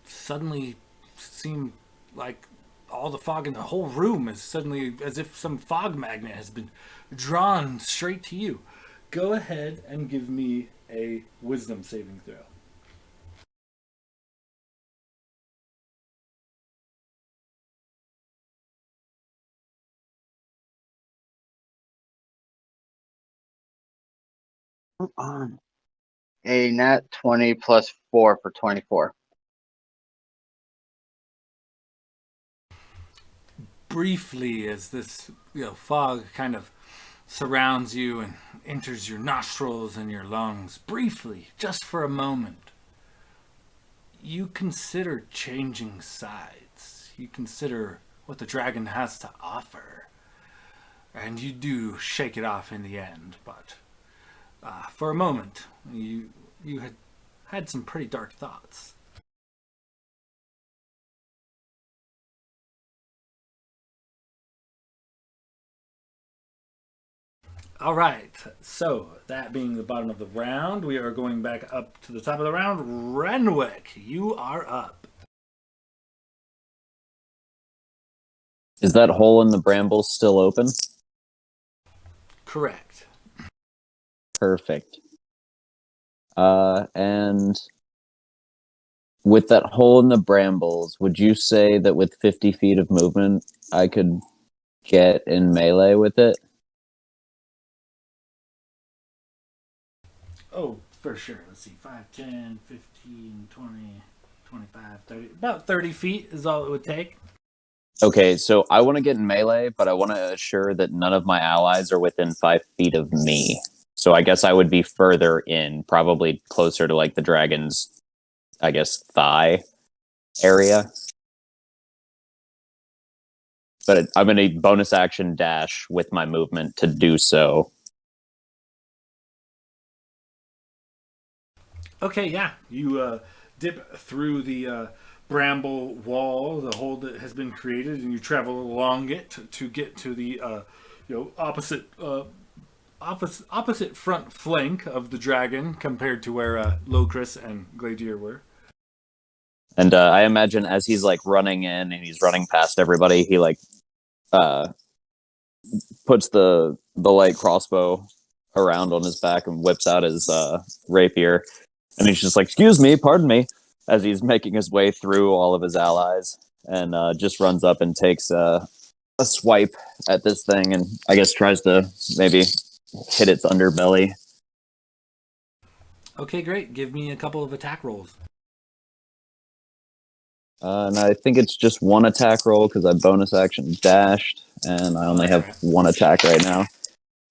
suddenly seem like all the fog in the whole room is suddenly as if some fog magnet has been drawn straight to you. Go ahead and give me a wisdom saving throw. On. A nat 20 plus 4 for 24. Briefly, as this fog kind of surrounds you and enters your nostrils and your lungs, briefly, just for a moment, you consider changing sides. You consider what the dragon has to offer, and you do shake it off in the end. But for a moment, you had some pretty dark thoughts. All right, so that being the bottom of the round, we are going back up to the top of the round. Renwick, you are up. Is that hole in the brambles still open? Correct. Perfect. And with that hole in the brambles, would you say that with 50 feet of movement, I could get in melee with it? Oh, for sure. Let's see. 5, 10, 15, 20, 25, 30. About 30 feet is all it would take. Okay, so I want to get in melee, but I want to assure that none of my allies are within 5 feet of me. So I guess I would be further in, probably closer to like the dragon's, I guess, thigh area. But I'm going to bonus action dash with my movement to do so. Okay, yeah. You dip through the bramble wall, the hole that has been created, and you travel along it to get to the opposite front flank of the dragon compared to where Locris and Gladier were. And I imagine as he's like running in and he's running past everybody, he like puts the light crossbow around on his back and whips out his rapier. And he's just like, "Excuse me, pardon me," as he's making his way through all of his allies, and just runs up and takes a swipe at this thing, and I guess tries to maybe hit its underbelly. Okay, great. Give me a couple of attack rolls. And I think it's just one attack roll because I bonus action dashed, and I only have one attack right now.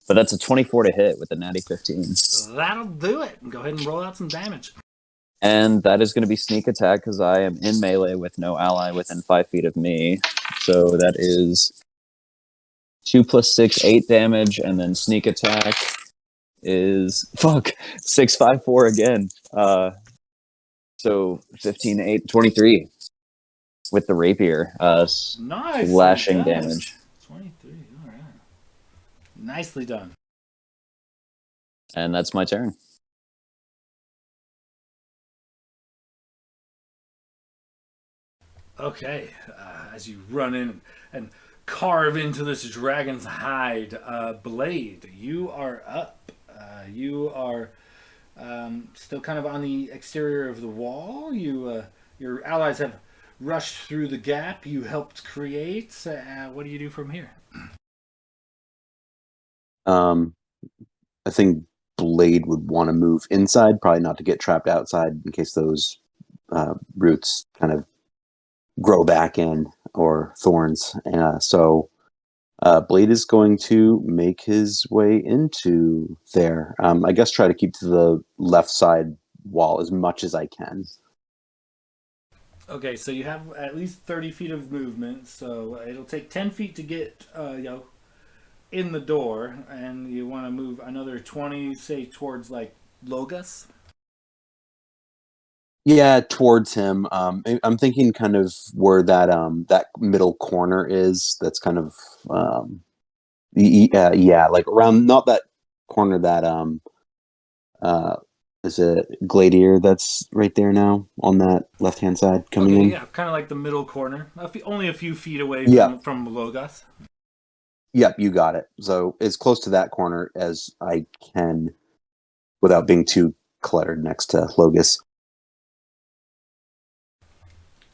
But that's a 24 to hit with a natty 15. That'll do it. Go ahead and roll out some damage. And that is going to be sneak attack because I am in melee with no ally within 5 feet of me. So that is 2 plus 6, 8 damage, and then sneak attack is 6, 5, 4 again. So 15, 8, 23 with the rapier. Nice. Slashing damage. 23. All right. Nicely done. And that's my turn. Okay, as you run in and carve into this dragon's hide, Blade, you are up. You are still kind of on the exterior of the wall. Your allies have rushed through the gap you helped create. What do you do from here? I think Blade would want to move inside, probably not to get trapped outside in case those roots kind of grow back in or thorns. So Blade is going to make his way into there. I guess try to keep to the left side wall as much as I can. Okay, so you have at least 30 feet of movement, so it'll take 10 feet to get in the door, and you want to move another 20, say, towards like Logos. Yeah, towards him. I'm thinking kind of where that middle corner is. That's kind of yeah, like around not that corner that uh is it Gladiator that's right there now on that left hand side coming Okay, in. yeah, kind of like the middle corner, only a few feet away Yeah. from Logos. Yep, you got it. So as close to that corner as I can without being too cluttered next to Logos.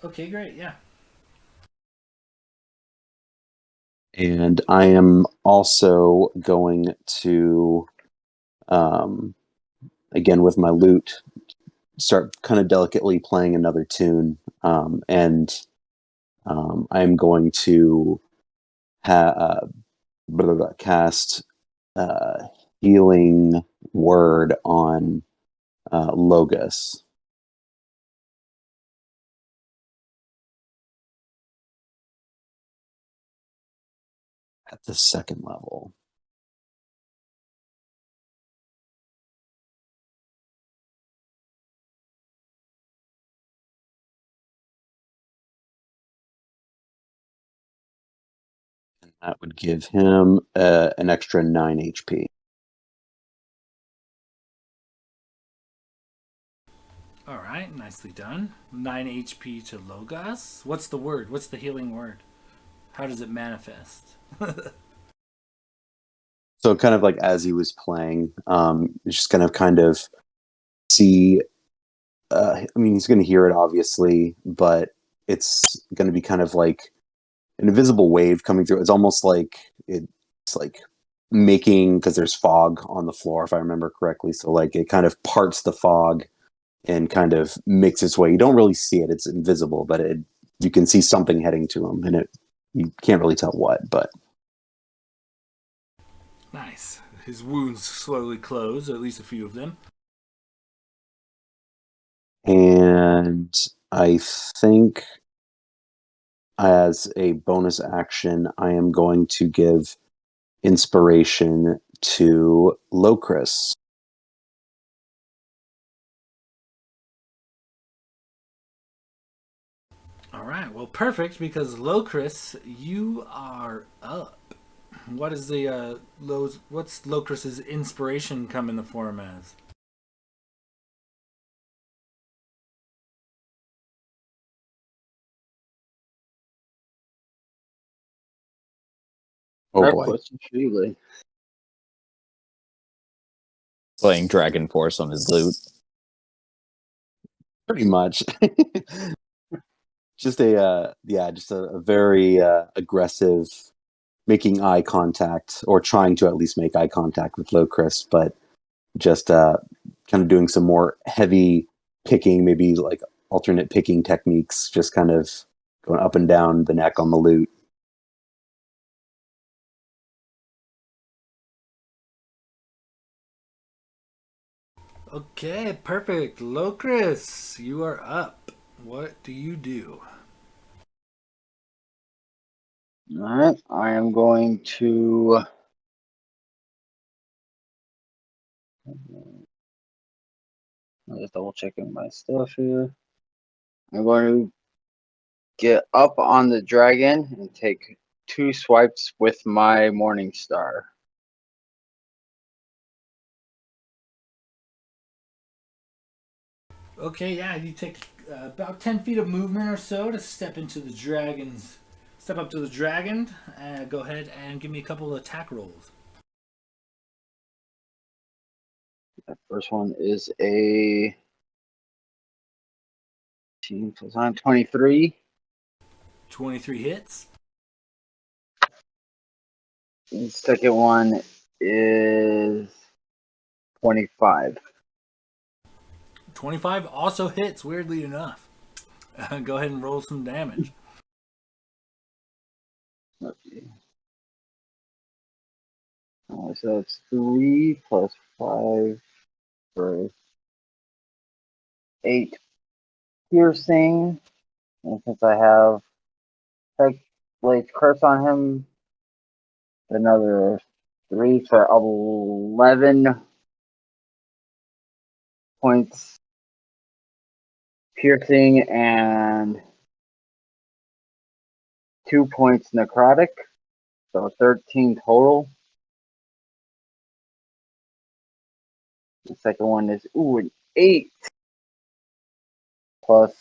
Okay, great, yeah. And I am also going to, again with my lute, start kind of delicately playing another tune. And I'm going to cast healing word on Logos. At the second level. And that would give him an extra 9 HP. All right, nicely done. 9 HP to Logos. What's the word? What's the healing word? How does it manifest? So kind of like as he was playing, just gonna kind of see. I mean, he's gonna hear it obviously, but it's gonna be kind of like an invisible wave coming through. It's almost like it's like making because there's fog on the floor, if I remember correctly. So like it kind of parts the fog and kind of makes its way. You don't really see it; it's invisible, but you can see something heading to him, and you can't really tell what, but. Nice. His wounds slowly close, or at least a few of them. And I think as a bonus action, I am going to give inspiration to Locris. All right, well, perfect, because Locris, you are up. What is what's Locris's inspiration come in the form as? Oh That boy. question, truly. Playing Dragon Force on his lute. Pretty much. Just a very aggressive making eye contact or trying to at least make eye contact with Locris, but just kind of doing some more heavy picking, maybe like alternate picking techniques, just kind of going up and down the neck on the lute. Okay, perfect. Locris, you are up. What do you do? All right, I am going to. I'm just double checking my stuff here. I'm going to get up on the dragon and take 2 swipes with my Morning Star. Okay, yeah, you take about 10 feet of movement or so to step up to the dragon. Go ahead and give me a couple of attack rolls. The first one is a 18 plus 9, 23. 23 hits. The second one is 25. 25 also hits, weirdly enough. Go ahead and roll some damage. Let's see. So it's 3 plus 5 for 8 piercing. And since I have Blade's Curse on him, another 3 for 11 points piercing and 2 points necrotic. So 13 total. The second one is an 8 plus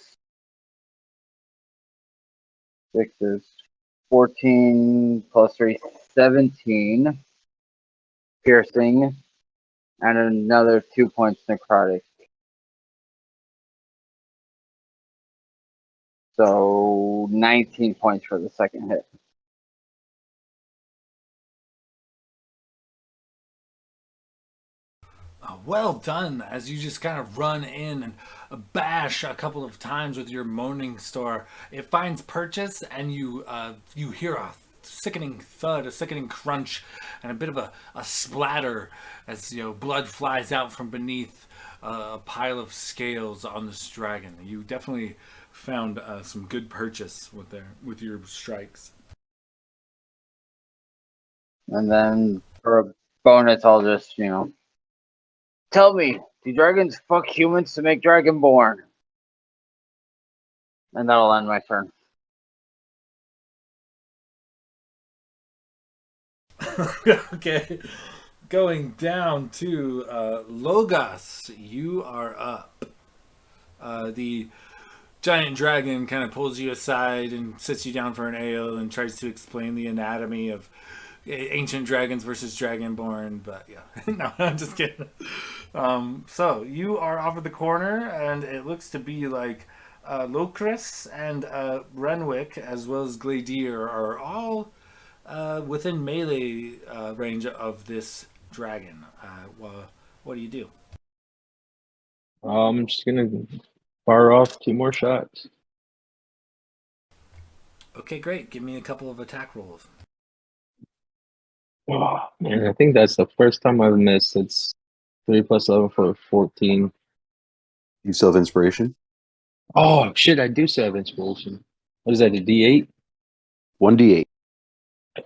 6 is 14 plus 3, 17 piercing, and another 2 points necrotic. So 19 points for the second hit. Well done, as you just kind of run in and bash a couple of times with your Moaning Star. It finds purchase, and you hear a sickening thud, a sickening crunch, and a bit of a splatter as blood flies out from beneath a pile of scales on this dragon. You definitely found some good purchase with your strikes. And then for a bonus, I'll just, tell me, do dragons fuck humans to make Dragonborn? And that'll end my turn. Okay. Going down to Logos, you are up. The giant dragon kind of pulls you aside and sits you down for an ale and tries to explain the anatomy of ancient dragons versus dragonborn. But yeah, no, I'm just kidding. So you are off of the corner, and it looks to be like Locris and Renwick, as well as Gladier, are all within melee range of this dragon. Well, what do you do? I'm just gonna fire off 2 more shots. Okay, great. Give me a couple of attack rolls. Oh, man, I think that's the first time I've missed. It's 3 plus 11 for 14. You still have inspiration? Oh shit! I do still have inspiration. What is that? A D8? 1d8.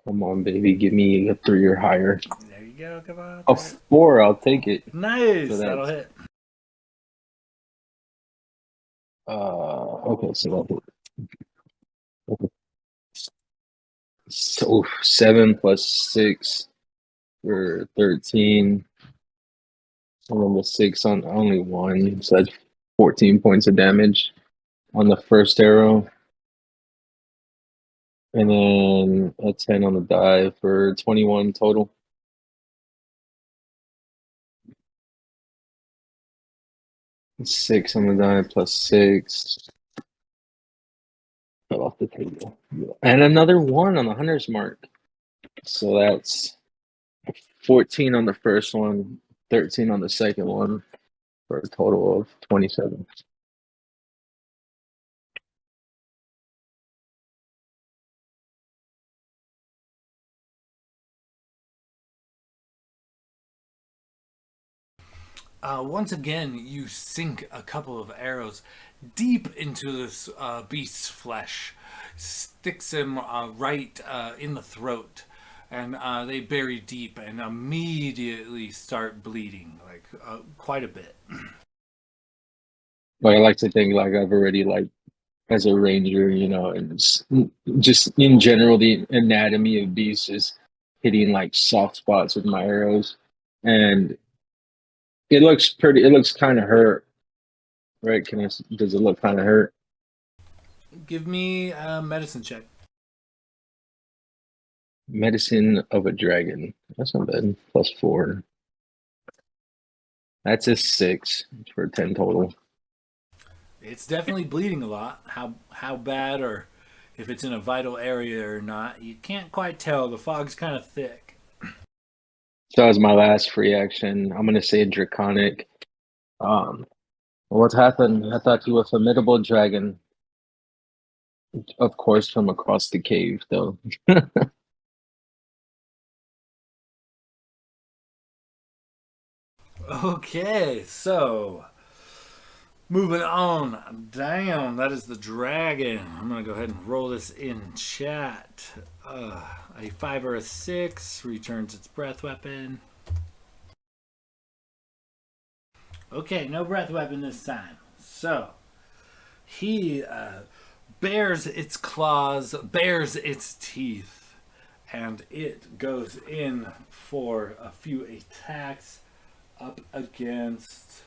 Come on, baby, give me a 3 or higher. There you go. Come on. A 4, I'll take it. Nice. So That'll that's- hit. Okay, so that hit. Okay. So 7 plus 6 for 13. And then the 6 on only 1, so that's 14 points of damage on the first arrow. And then a 10 on the die for 21 total. Six on the die plus 6. Fell off the table. And another 1 on the hunter's mark. So that's 14 on the first one, 13 on the second one, for a total of 27. Once again, you sink a couple of arrows deep into this beast's flesh, sticks him right in the throat, and they bury deep and immediately start bleeding, like quite a bit. But I like to think like I've already as a ranger, and just in general, the anatomy of beasts is hitting like soft spots with my arrows, and it looks kind of hurt, right? Does it look kind of hurt? Give me a medicine check. Medicine of a dragon. That's not bad. Plus 4. That's a 6 for 10 total. It's definitely bleeding a lot. How bad, or if it's in a vital area or not, you can't quite tell. The fog's kind of thick. So as my last free action, I'm gonna say draconic. What happened? I thought you were a formidable dragon. Of course, from across the cave, though. Okay, so moving on down. That is the dragon. I'm gonna go ahead and roll this in chat. A 5 or a 6 returns its breath weapon. Okay, no breath weapon this time. So he bares its claws, bares its teeth, and it goes in for a few attacks up against.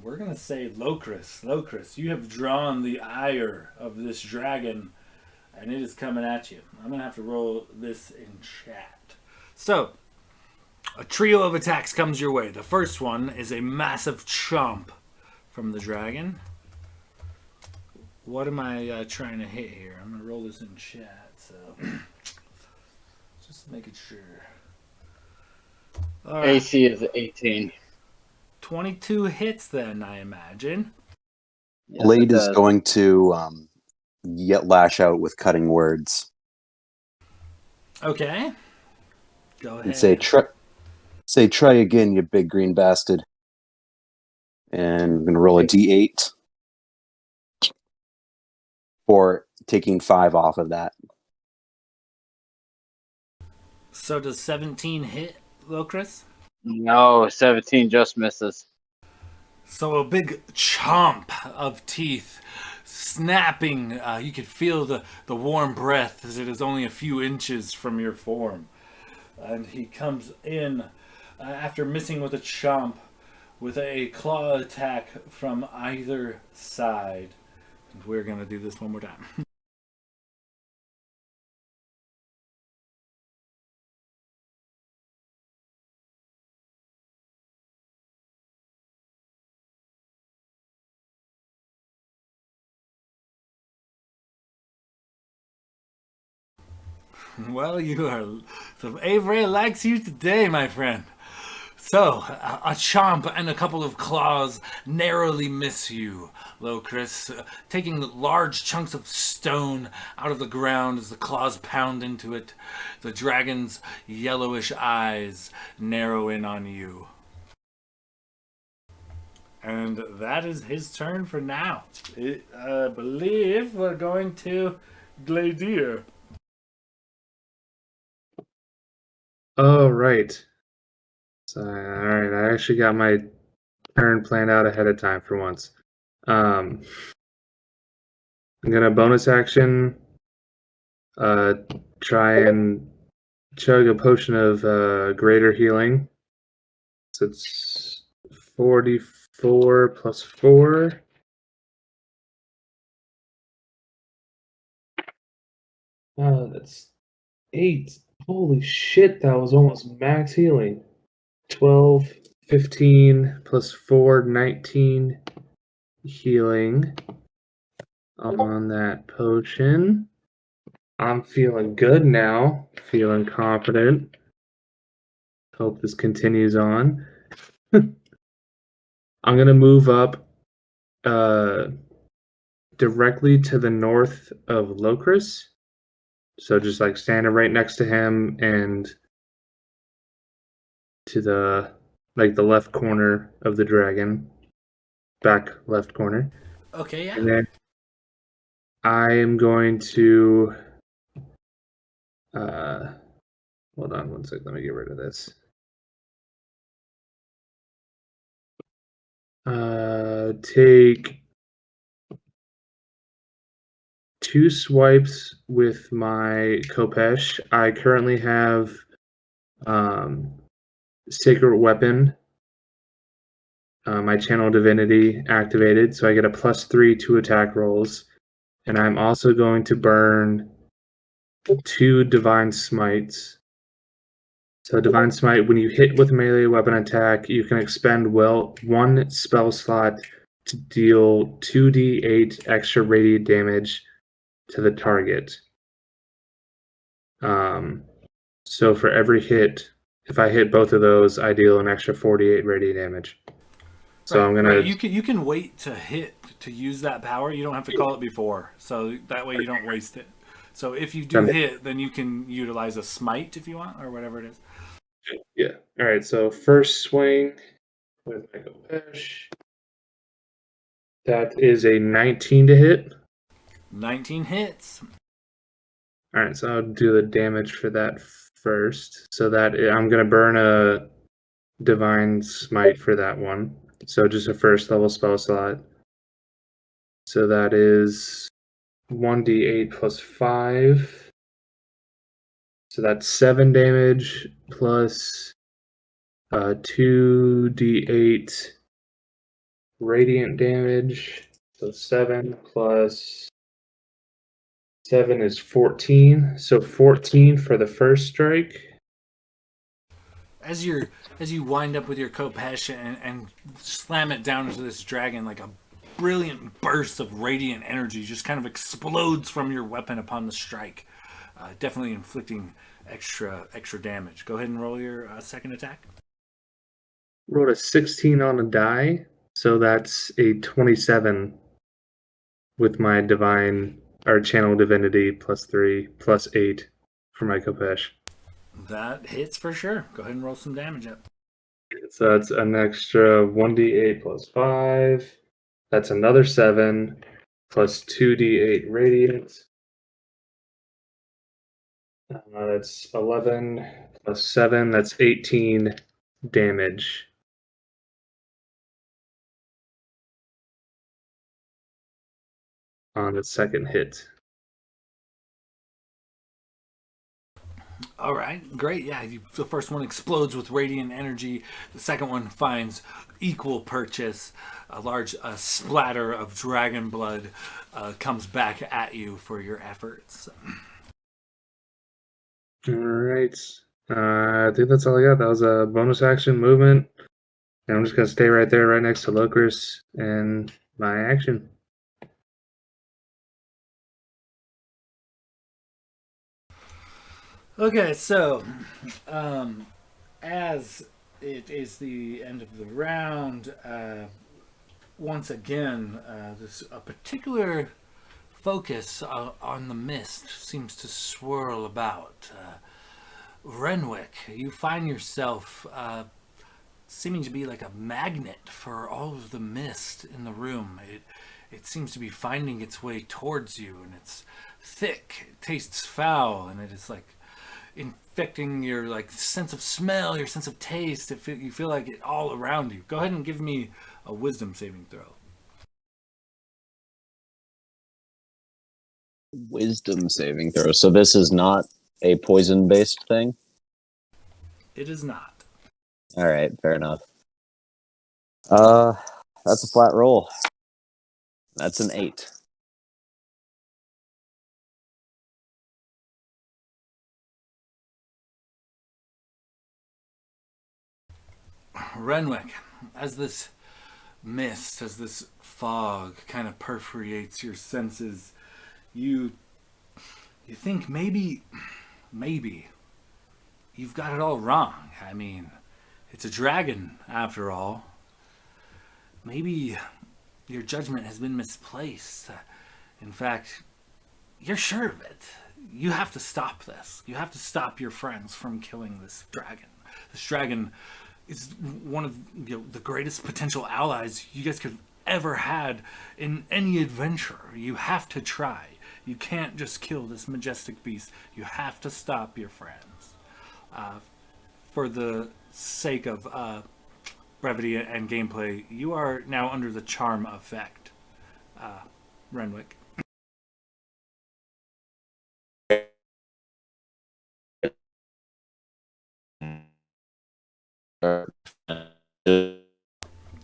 We're gonna say Locris. Locris, you have drawn the ire of this dragon, and it is coming at you. I'm gonna have to roll this in chat. So, a trio of attacks comes your way. The first one is a massive chomp from the dragon. What am I trying to hit here? I'm gonna roll this in chat. So, just making sure. All right. AC is 18. 22 hits then, I imagine. Yes, Blade it is does. going to yet lash out with cutting words Okay. Go ahead. and say, try again, you big green bastard. And we're going to roll a d8 for taking 5 off of that. So does 17 hit, Locris? No, 17 just misses. So a big chomp of teeth snapping. You could feel the warm breath as it is only a few inches from your form. And he comes in after missing with a chomp with a claw attack from either side. And we're going to do this one more time. Well, you are. So Avery likes you today, my friend. So, a chomp and a couple of claws narrowly miss you, Locris, taking large chunks of stone out of the ground as the claws pound into it. The dragon's yellowish eyes narrow in on you. And that is his turn for now. I believe we're going to Gladier. Oh, right. So, all right, I actually got my turn planned out ahead of time for once. I'm gonna bonus action, try and chug a potion of greater healing. So it's 44 plus 4. That's 8. Holy shit, that was almost max healing. 12, 15 plus 4, 19 healing on that potion. I'm feeling good now, feeling confident. Hope this continues on. I'm gonna move up directly to the north of Locris. So just like standing right next to him and to the the left corner of the dragon. Back left corner. Okay, yeah. And then I am going to hold on one sec, let me get rid of this. Take 2 swipes with my Kopesh. I currently have Sacred Weapon, my Channel Divinity activated, so I get a +3 to attack rolls. And I'm also going to burn 2 Divine Smites. So Divine Smite, when you hit with a melee weapon attack, you can expend 1 spell slot to deal 2d8 extra radiant damage to the target. So for every hit, if I hit both of those, I deal an extra 48 radiant damage. So right, I'm gonna. Right. You can wait to hit to use that power. You don't have to call it before, so that way you don't waste it. So if you do hit, then you can utilize a smite if you want, or whatever it is. Yeah. All right. So first swing with Michael Pesh. That is a 19 to hit. 19 hits. All right. So I'll do the damage for that first. So that I'm gonna burn a Divine Smite for that one. So just a first level spell slot. So that is 1d8 plus 5. So that's 7 damage plus 2d8 radiant damage. So 7 plus 7 is 14. So 14 for the first strike. As you wind up with your Kopesh and slam it down into this dragon, like a brilliant burst of radiant energy just kind of explodes from your weapon upon the strike, definitely inflicting extra damage. Go ahead and roll your second attack. Rolled a 16 on a die. So that's a 27 with my divine or channel divinity plus 3 plus 8 for my Kopesh. That hits for sure. Go ahead and roll some damage up. So that's an extra 1d8 plus 5. That's another 7 plus 2d8 radiant. That's 11 plus 7. That's 18 damage. On the second hit. All right, great. Yeah, the first one explodes with radiant energy. The second one finds equal purchase. A large splatter of dragon blood comes back at you for your efforts. All right. I think that's all I got. That was a bonus action movement. And I'm just going to stay right there, right next to Lokris, and my action. Okay, so as it is the end of the round, once again, this a particular focus on the mist seems to swirl about. Renwick, you find yourself seeming to be like a magnet for all of the mist in the room. It seems to be finding its way towards you, and it's thick, it tastes foul, and it is like infecting your like sense of smell, your sense of taste. You feel like it all around you. Go ahead and give me a wisdom saving throw. Wisdom saving throw. So this is not a poison based thing? It is not. All right, fair enough. That's a flat roll. That's an 8. Renwick, as this mist, as this fog kind of perforates your senses, you think maybe you've got it all wrong. I mean, it's a dragon after all. Maybe your judgment has been misplaced. In fact, you're sure of it. You have to stop this. You have to stop your friends from killing this dragon. This dragon is one of the greatest potential allies you guys could have ever had in any adventure. You have to try. You can't just kill this majestic beast. You have to stop your friends. For the sake of brevity and gameplay, you are now under the charm effect, Renwick.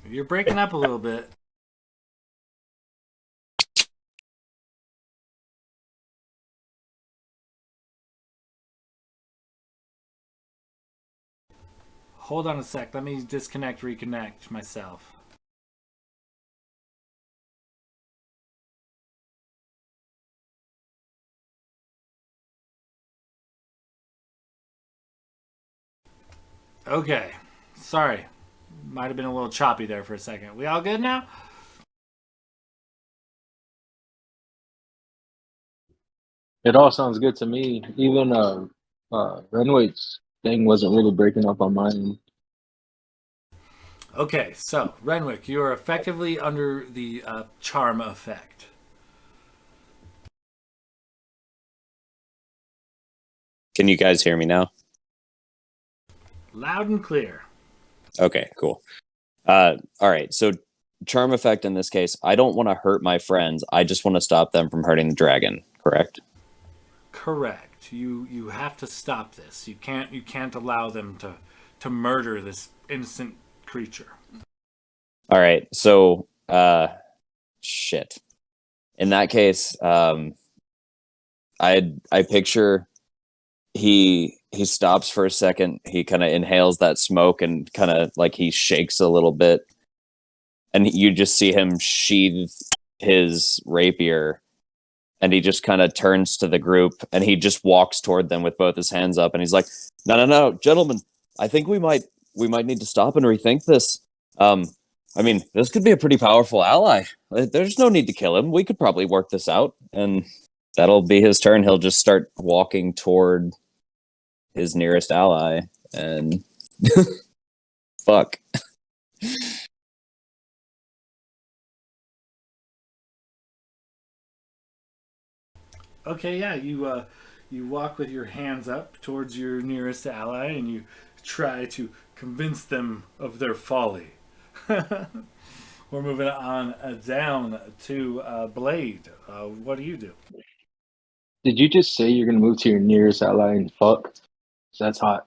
You're breaking up a little bit. Hold on a sec. Let me disconnect, reconnect myself. Okay. Sorry. Might have been a little choppy there for a second. We all good now? It all sounds good to me. Even Renwick's thing wasn't really breaking up on my end. Okay, so Renwick, you are effectively under the charm effect. Can you guys hear me now? Loud and clear. Okay, cool. All right, so charm effect in this case, I don't want to hurt my friends. I just want to stop them from hurting the dragon, correct? Correct. You have to stop this. You can't allow them to murder this innocent creature. All right, so shit. In that case, I picture he stops for a second. He kind of inhales that smoke and kind of like he shakes a little bit, and you just see him sheathe his rapier, and he just kind of turns to the group and he just walks toward them with both his hands up, and he's like, "No, gentlemen, I think we might need to stop and rethink this. I mean, this could be a pretty powerful ally. There's no need to kill him. We could probably work this out." And that'll be his turn. He'll just start walking toward his nearest ally, and fuck. Okay, yeah, you walk with your hands up towards your nearest ally, and you try to convince them of their folly. We're moving on down to Blade. What do you do? Did you just say you're gonna move to your nearest ally and fuck? That's hot.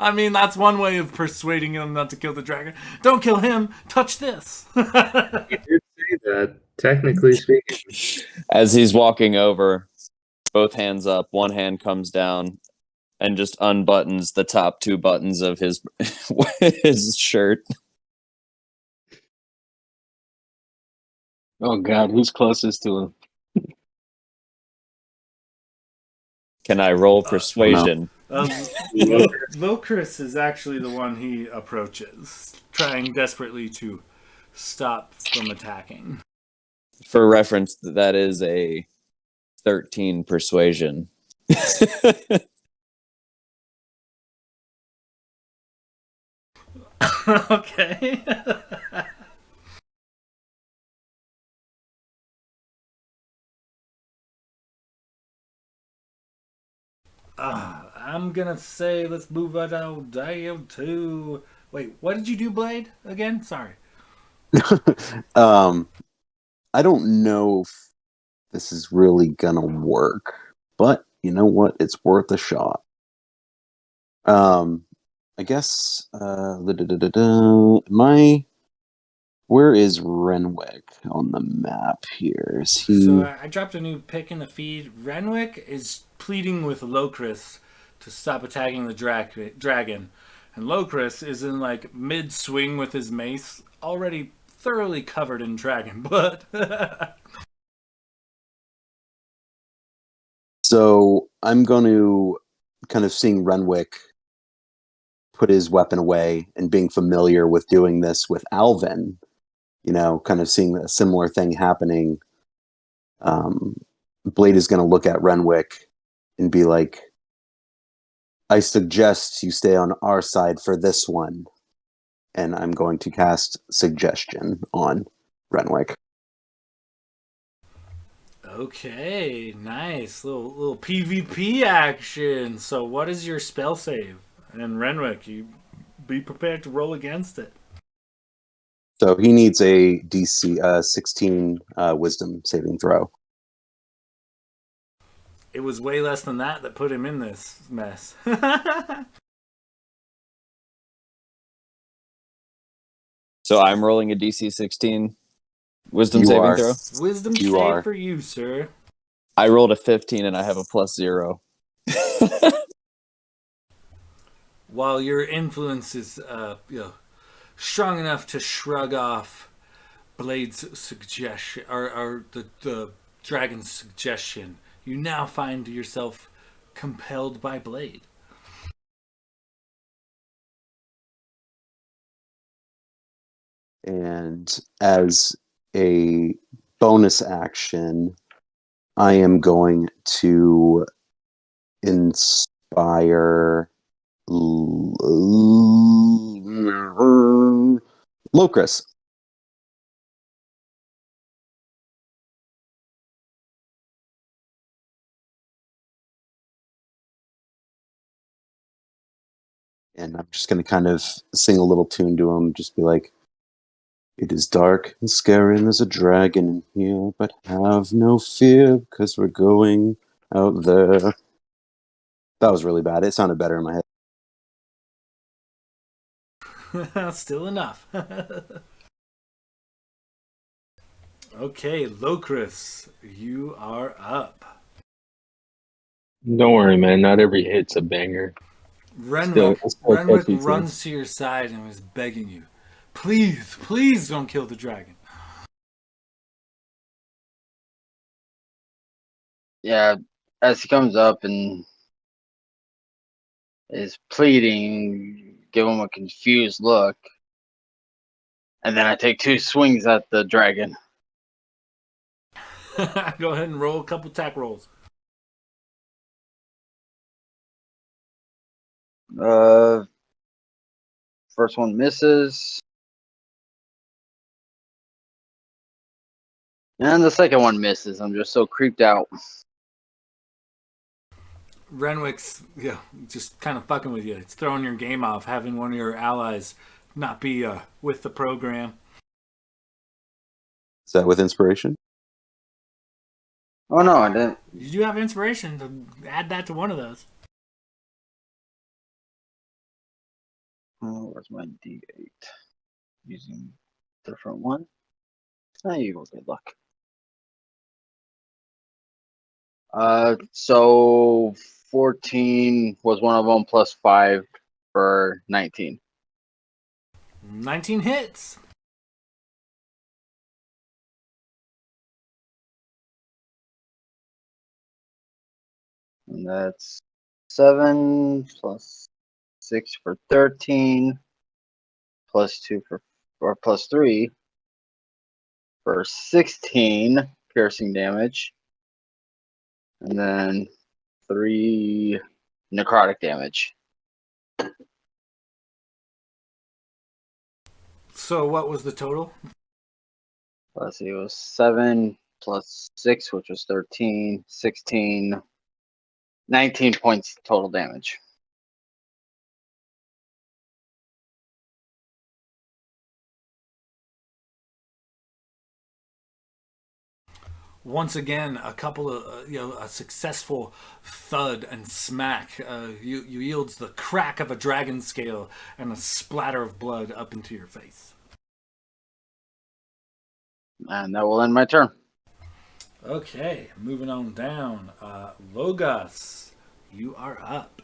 I mean, that's one way of persuading him not to kill the dragon. Don't kill him. Touch this. You did say that, technically speaking. As he's walking over, both hands up, one hand comes down and just unbuttons the top two buttons of his his shirt. Oh god, who's closest to him? Can I roll persuasion? Locris is actually the one he approaches, trying desperately to stop from attacking. For reference, that is a 13 persuasion. Okay. I'm gonna say let's move it out down to. Wait, what did you do, Blade? Again? Sorry. I don't know if this is really gonna work, but you know what? It's worth a shot. I guess. Where is Renwick on the map here? Is he? So I dropped a new pick in the feed. Renwick is pleading with Locris to stop attacking the dragon. And Locris is in like mid swing with his mace, already thoroughly covered in dragon blood. So I'm going to kind of seeing Renwick put his weapon away and being familiar with doing this with Alvin, you know, kind of seeing a similar thing happening. Blade is going to look at Renwick and be like, I suggest you stay on our side for this one. And I'm going to cast Suggestion on Renwick. Okay, nice. Little PvP action. So what is your spell save? And Renwick, you be prepared to roll against it. So he needs a DC 16 Wisdom saving throw. It was way less than that put him in this mess. So I'm rolling a DC 16 Wisdom saving throw. Wisdom You save are. for you, sir. I rolled a 15 and I have a +0. While your influence is strong enough to shrug off Blade's suggestion or the dragon's suggestion, you now find yourself compelled by Blade. And as a bonus action, I am going to inspire Locris. And I'm just going to kind of sing a little tune to him, just be like, "It is dark and scary and there's a dragon in here, but have no fear because we're going out there." That was really bad. It sounded better in my head. Still enough. Okay, Locris, you are up. Don't worry, man. Not every hit's a banger. Renwick catchy, too. runs to your side and is begging you, please, please don't kill the dragon. Yeah, as he comes up and is pleading, give him a confused look, and then I take 2 swings at the dragon. Go ahead and roll a couple attack rolls. First one misses. And the second one misses. I'm just so creeped out. Renwick's just kind of fucking with you. It's throwing your game off, having one of your allies not be with the program. Is that with inspiration? Oh no, I didn't. You do have inspiration to add that to one of those. Oh, where's my D8? Using a different one. Ah, you go, good luck. So 14 was one of them, plus 5 for 19. 19 hits. And that's 7 plus 6 for 13, plus 2 or plus 3 for 16 piercing damage, and then 3 necrotic damage. So what was the total? Let's see, it was 7 plus 6, which was 13, 16, 19 points total damage. Once again, a couple of a successful thud and smack. You yields the crack of a dragon scale and a splatter of blood up into your face. And that will end my turn. Okay, moving on down. Logos, you are up.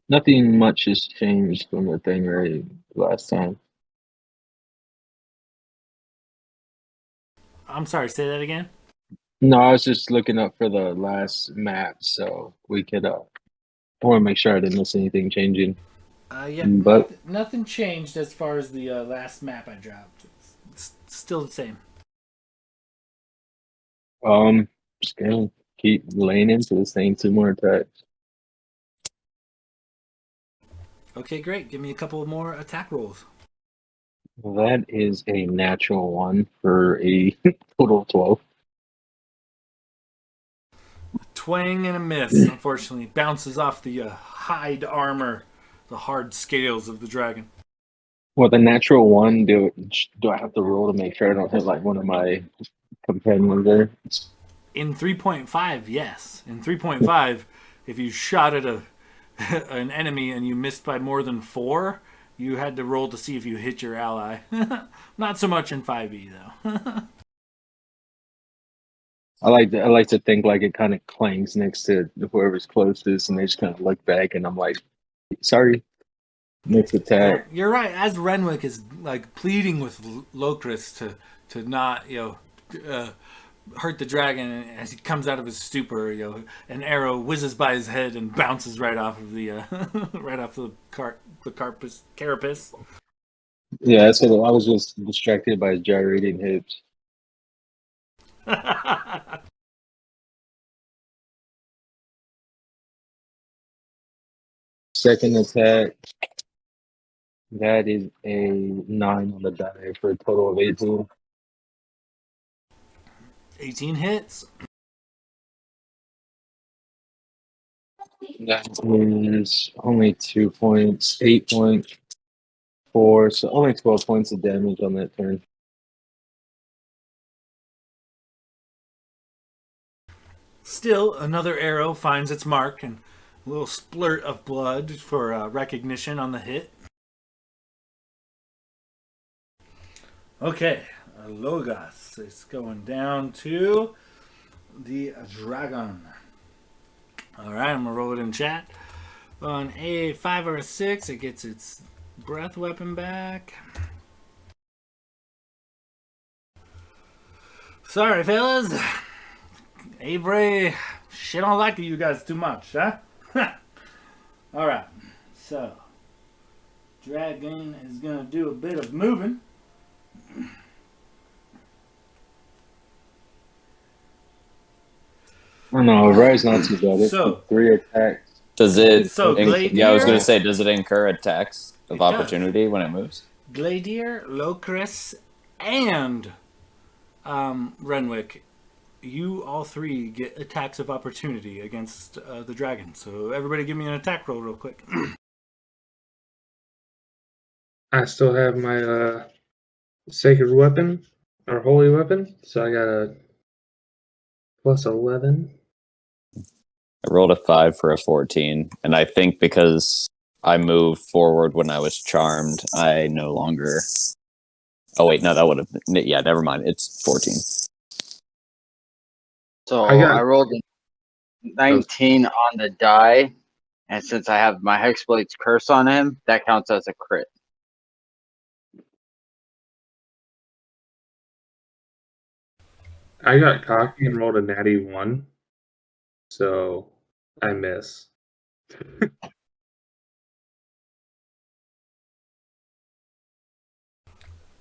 Nothing much has changed from the thing right last time. I'm sorry, say that again? No, I was just looking up for the last map, so we could. I want to make sure I didn't miss anything changing. But nothing changed as far as the last map I dropped. It's still the same. Just gonna keep laying into this thing 2 more attacks. Okay, great. Give me a couple more attack rolls. That is a natural 1 for a total of 12. Twang and a miss, unfortunately. Bounces off the hide armor, the hard scales of the dragon. Well, the natural 1, do I have to roll to make sure I don't hit like one of my companions there? In 3.5, yes. In 3.5, if you shot at an enemy and you missed by more than 4, you had to roll to see if you hit your ally. Not so much in 5e though. I like to think like it kind of clangs next to whoever's closest, and they just kind of look back, and I'm like, sorry. Next attack. You're right. As Renwick is like pleading with Locris to not hurt the dragon, and as he comes out of his stupor, an arrow whizzes by his head and bounces right off of the right off the carapace. Yeah, that's what I was just distracted by his gyrating hips. Second attack, that is a 9 on the die for a total of 18. 18 hits. That is only 2 points, 8.4, so only 12 points of damage on that turn. Still, another arrow finds its mark and a little splurt of blood for recognition on the hit. Okay, Logos is going down to the dragon. Alright, I'm going to roll it in chat. On a 5 or a 6, it gets its breath weapon back. Sorry, fellas. Avery, shit don't like you guys too much, huh? Alright, so dragon is going to do a bit of moving. Oh no, Ray's not too bad. It's So- 3 attacks. Does it? So, Yeah, I was going Gladiator- to say, does it incur attacks of It does. opportunity when it moves? Gladiator, Locris, and Renwick, you all three get attacks of opportunity against the dragon. So everybody give me an attack roll real quick. I still have my sacred weapon or holy weapon, so I got a plus 11. I rolled a 5 for a 14, and I think because I moved forward when I was charmed, I no longer. Oh wait, no, that would have been. Yeah, never mind. It's 14. So I got- I rolled a 19 on the die, and since I have my Hexblade's curse on him, that counts as a crit. I got cocky and rolled a natty 1, so I miss.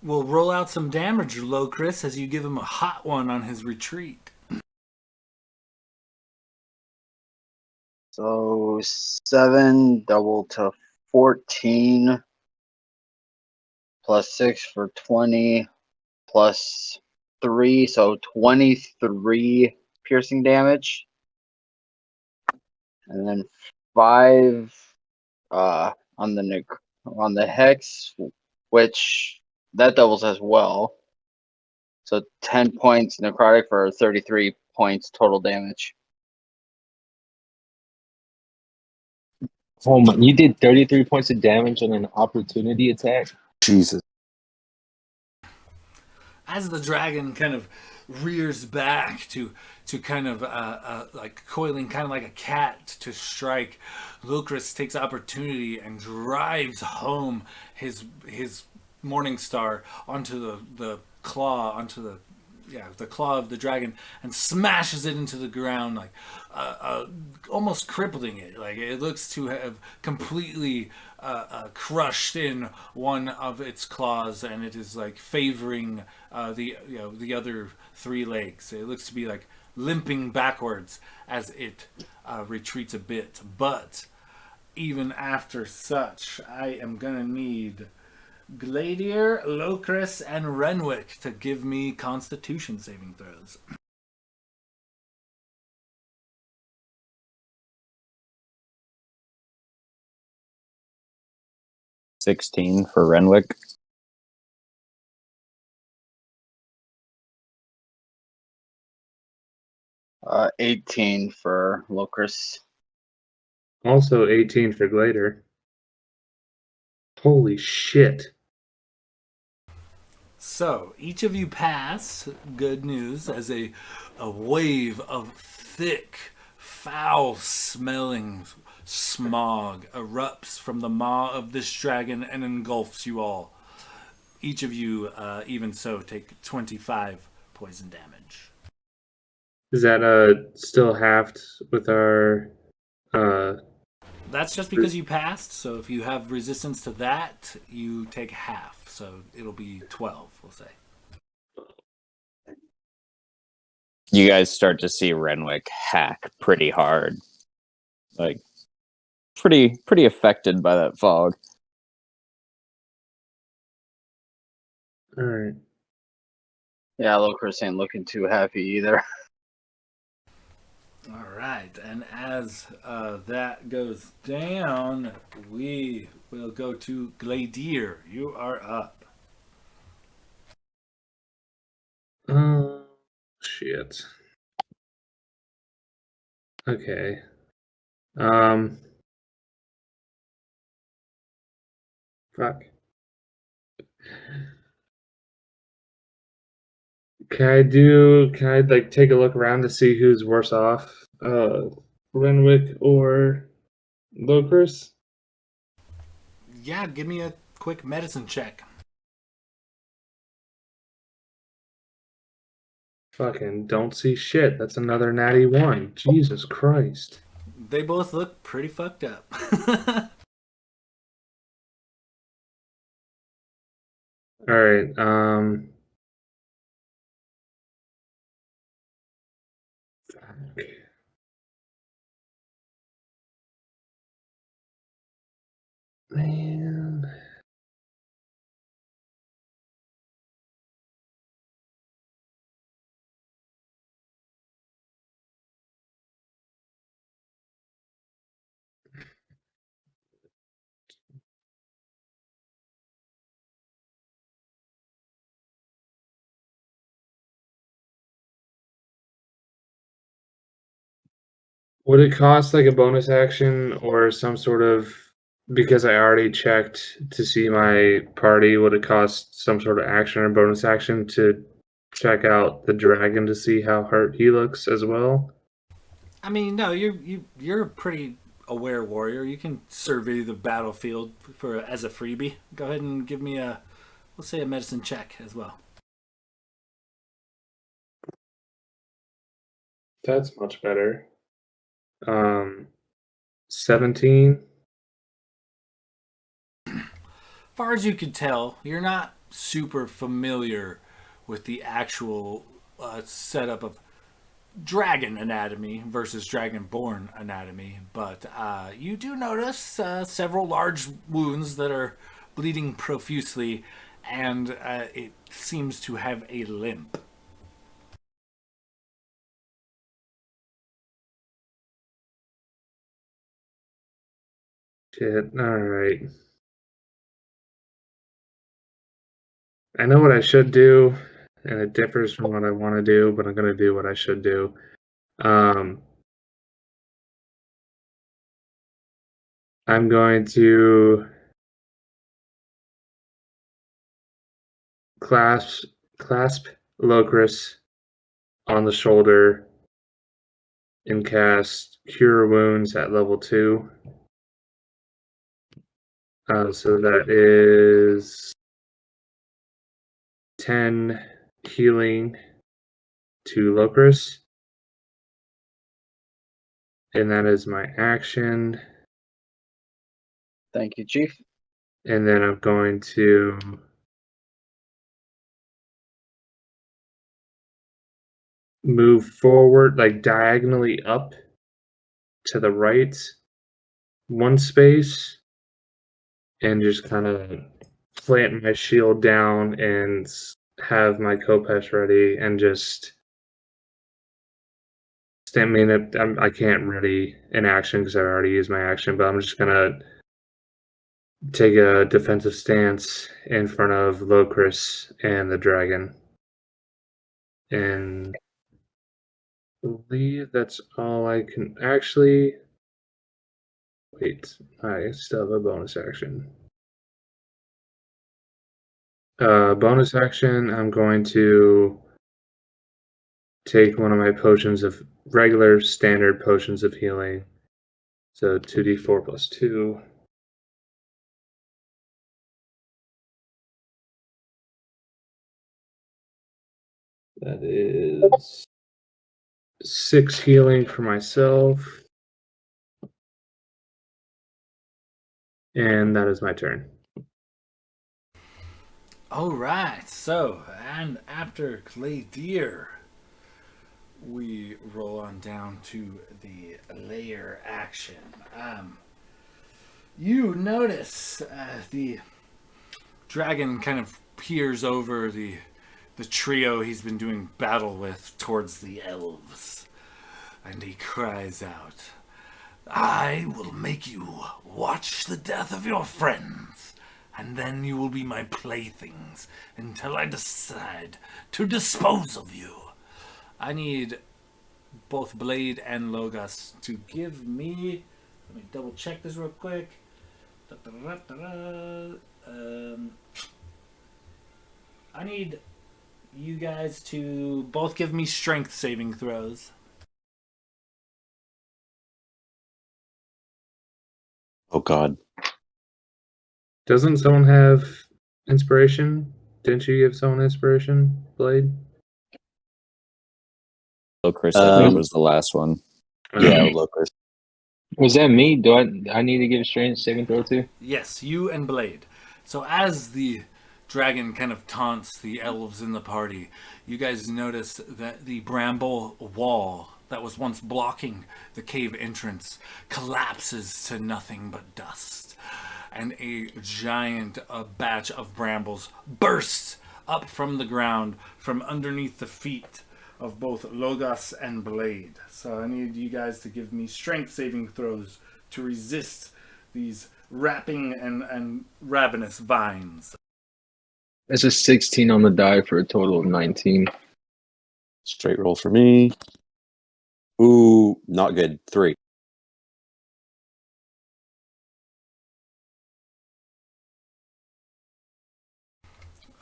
We'll roll out some damage, Locris, as you give him a hot one on his retreat. So 7 double to 14 plus 6 for 20 plus 3, so 23 piercing damage. And then 5 on the hex, which that doubles as well. So 10 points necrotic for 33 points total damage. Oh my, you did 33 points of damage on an opportunity attack? Jesus. As the dragon kind of rears back to kind of like coiling, kind of like a cat to strike, Locris takes opportunity and drives home his Morning Star onto the claw, onto the claw of the dragon, and smashes it into the ground, like almost crippling it. Like it looks to have completely crushed in one of its claws, and it is like favoring the other 3 legs. It looks to be like limping backwards as it retreats a bit. But even after such, I am gonna need Gladiator, Locris, and Renwick to give me Constitution saving throws. $16 for Renwick. 18 for Locris. Also 18 for Glader. Holy shit. So, each of you pass, good news, as a wave of thick, foul-smelling smog erupts from the maw of this dragon and engulfs you all. Each of you, even so, take 25 poison damage. Is that still halved with our That's just because you passed. So if you have resistance to that, you take half. So it'll be 12, we'll say. You guys start to see Renwick hack pretty hard. Like, pretty affected by that fog. All right. Yeah, Locris ain't looking too happy either. All right, and as that goes down, we will go to Gladier. You are up. Oh, shit. Okay. Fuck. Can I like take a look around to see who's worse off? Renwick or Locris? Yeah, give me a quick medicine check. Fucking don't see shit. That's another natty one. Jesus Christ. They both look pretty fucked up. All right. Fuck. Man. Would it cost like a bonus action or some sort of, because I already checked to see my party, would it cost some sort of action or bonus action to check out the dragon to see how hurt he looks as well? I mean, no, you're a pretty aware warrior. You can survey the battlefield for as a freebie. Go ahead and give me a, let's say, a medicine check as well. That's much better. 17. Far as you can tell, you're not super familiar with the actual setup of dragon anatomy versus dragonborn anatomy, but you do notice several large wounds that are bleeding profusely, and it seems to have a limp. Shit. All right. I know what I should do, and it differs from what I want to do, but I'm going to do what I should do. Um, I'm going to clasp Locris on the shoulder and cast Cure Wounds at level 2. So that is 10 healing to Locris. And that is my action. Thank you, Chief. And then I'm going to move forward, like diagonally up to the right one space, and just kind of plant my shield down and have my Kopesh ready and just I mean, I can't really in action because I already used my action, but I'm just gonna take a defensive stance in front of Locris and the dragon. And I believe that's all I can actually. Wait, I still have a bonus action. Bonus action, I'm going to take one of my potions of regular standard potions of healing. So 2d4 plus 2. That is 6 healing for myself. And that is my turn. All right. So, and after Gladeer, we roll on down to the layer action. You notice the dragon kind of peers over the trio he's been doing battle with towards the elves, and he cries out, "I will make you watch the death of your friends, and then you will be my playthings until I decide to dispose of you." I need both Blade and Logos to give me. Let me double check this real quick. I need you guys to both give me strength saving throws. Oh God. Doesn't someone have inspiration? Didn't you give someone inspiration, Blade? Chris, I think Um, was the last one. Yeah, Locust. Was that me? Do I need to give a strength saving throw too? Yes, you and Blade. So as the dragon kind of taunts the elves in the party, you guys notice that the bramble wall that was once blocking the cave entrance collapses to nothing but dust. And a giant batch of brambles bursts up from the ground from underneath the feet of both Logos and Blade. So I need you guys to give me strength saving throws to resist these wrapping and ravenous vines. That's a 16 on the die for a total of 19. Straight roll for me. Ooh, not good. 3.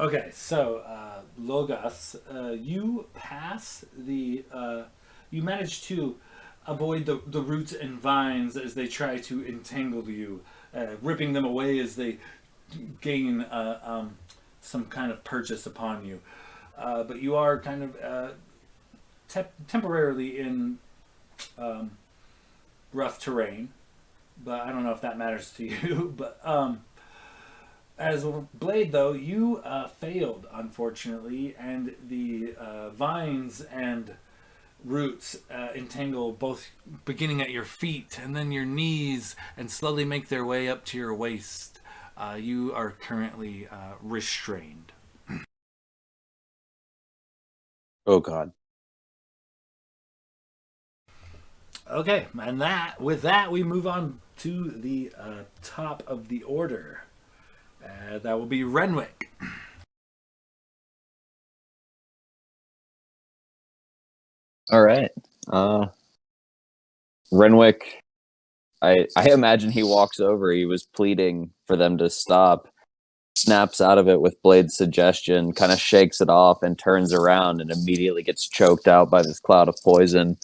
Okay, so Logos, you pass the. You manage to avoid the roots and vines as they try to entangle you, ripping them away as they gain some kind of purchase upon you. But you are kind of temporarily in rough terrain. But I don't know if that matters to you. But as Blade, though, you failed, unfortunately, and the vines and roots entangle both beginning at your feet and then your knees and slowly make their way up to your waist. You are currently restrained. Oh God. Okay, and with that, we move on to the top of the order. That will be Renwick. All right. Renwick, I imagine he walks over. He was pleading for them to stop. Snaps out of it with Blade's suggestion, kind of shakes it off and turns around and immediately gets choked out by this cloud of poison.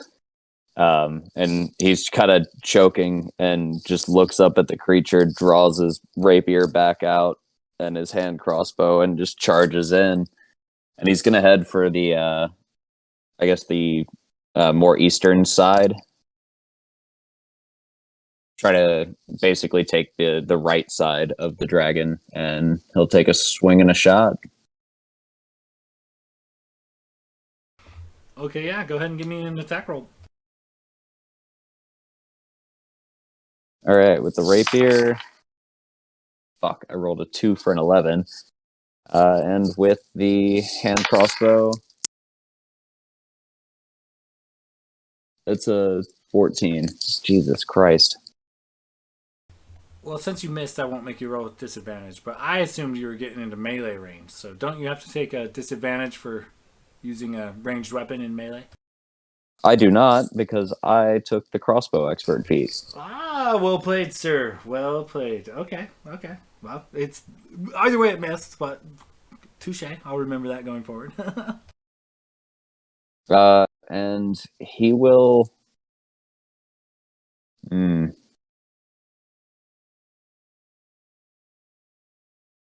And he's kind of choking and just looks up at the creature, draws his rapier back out and his hand crossbow and just charges in. And he's going to head for the, I guess, the more eastern side. Try to basically take the right side of the dragon, and he'll take a swing and a shot. Okay, yeah, go ahead and give me an attack roll. All right, with the rapier. Fuck, I rolled a 2 for an 11. And with the hand crossbow, it's a 14. Jesus Christ. Well, since you missed, I won't make you roll with disadvantage, but I assumed you were getting into melee range, so don't you have to take a disadvantage for using a ranged weapon in melee? I do not, because I took the crossbow expert feat. Ah, well played, sir. Well played. Okay. Well, it's either way it missed, but touche. I'll remember that going forward. And he will.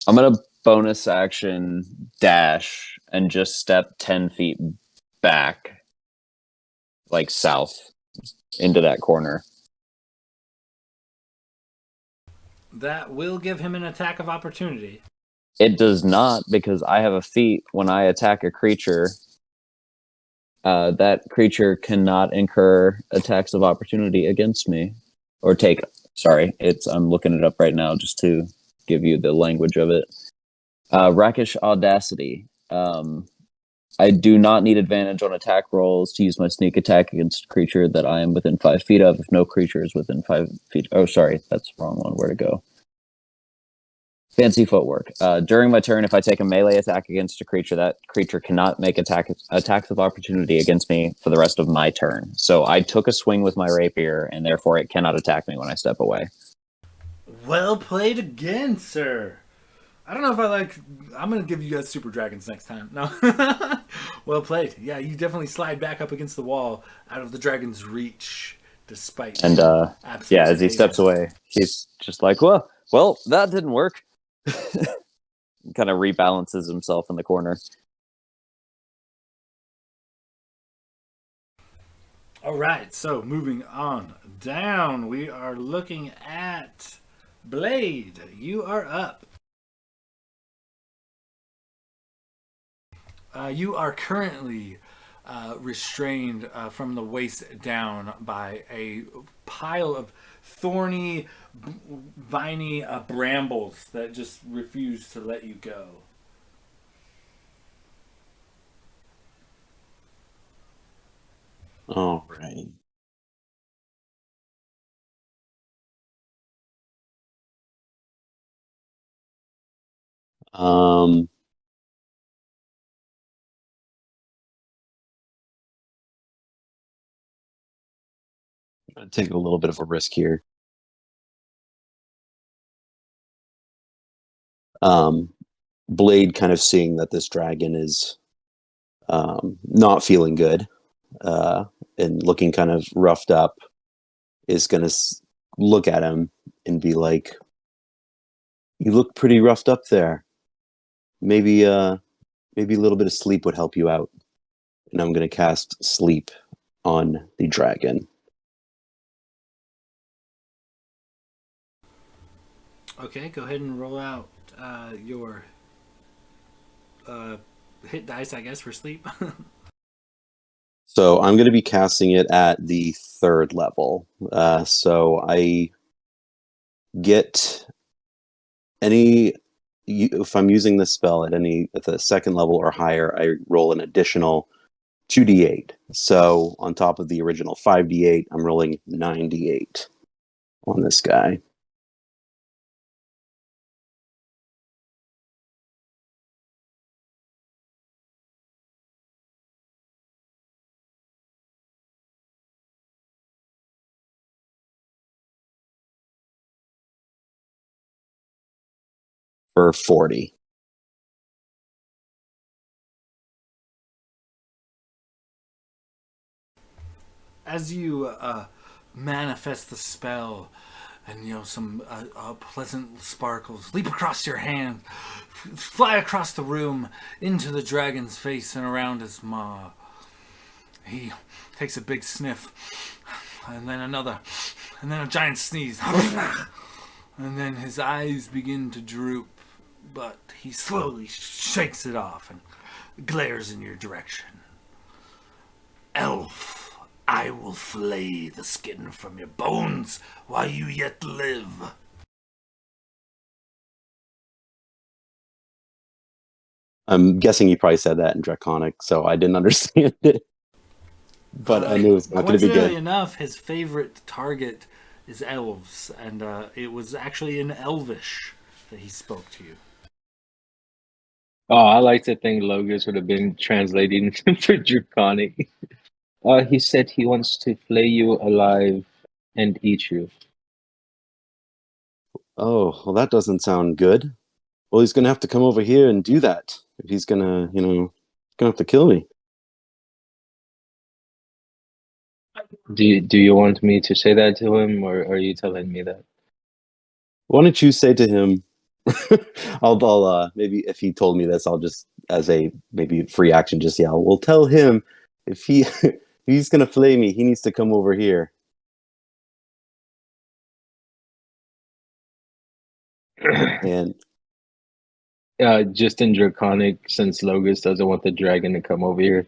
I'm gonna bonus action dash and just step 10 feet back, like south, into that corner. That will give him an attack of opportunity. It does not, because I have a feat when I attack a creature. That creature cannot incur attacks of opportunity against me, or take. Sorry, I'm looking it up right now just to give you the language of it. Rakish Audacity. I do not need advantage on attack rolls to use my sneak attack against a creature that I am within 5 feet of. If no creature is within 5 feet. Oh, sorry, that's the wrong one. Where to go? Fancy footwork. During my turn, if I take a melee attack against a creature, that creature cannot make attacks of opportunity against me for the rest of my turn. So I took a swing with my rapier, and therefore it cannot attack me when I step away. Well played again, sir. I don't know if I like. I'm gonna give you guys super dragons next time. No, well played. Yeah, you definitely slide back up against the wall, out of the dragon's reach, despite. And absolute yeah, as he evasion. steps away, he's just like, well, that didn't work. Kind of rebalances himself in the corner. All right, so moving on down, we are looking at Blade. You are up. You are currently restrained from the waist down by a pile of thorny, viney brambles that just refuse to let you go. All right. Um, I'm gonna take a little bit of a risk here. Blade kind of seeing that this dragon is not feeling good and looking kind of roughed up is going to look at him and be like, "You look pretty roughed up there. Maybe maybe a little bit of sleep would help you out." And I'm going to cast sleep on the dragon. Okay, go ahead and roll out your hit dice, I guess, for sleep. So I'm going to be casting it at the 3rd level. So I get any if I'm using this spell at the 2nd level or higher, I roll an additional 2d8. So on top of the original 5d8, I'm rolling 9d8 on this guy. For 40. As you manifest the spell, and some pleasant sparkles leap across your hand, fly across the room into the dragon's face and around his maw. He takes a big sniff, and then another, and then a giant sneeze, and then his eyes begin to droop, but he slowly shakes it off and glares in your direction. Elf, I will flay the skin from your bones while you yet live. I'm guessing he probably said that in Draconic, so I didn't understand it. But I knew it was not going to be Coincidentally good. enough, his favorite target is elves, and it was actually in Elvish that he spoke to you. Oh, I like to think Logos would have been translating for Draconic. He said he wants to flay you alive and eat you. Oh, well, that doesn't sound good. Well, he's going to have to come over here and do that. If he's going to, going to have to kill me. Do you want me to say that to him, or are you telling me that? Why don't you say to him, I'll maybe if he told me this, I'll just, as a maybe free action, just yell, well, tell him if he's going to flay me, he needs to come over here. And Just in Draconic, since Logus doesn't want the dragon to come over here,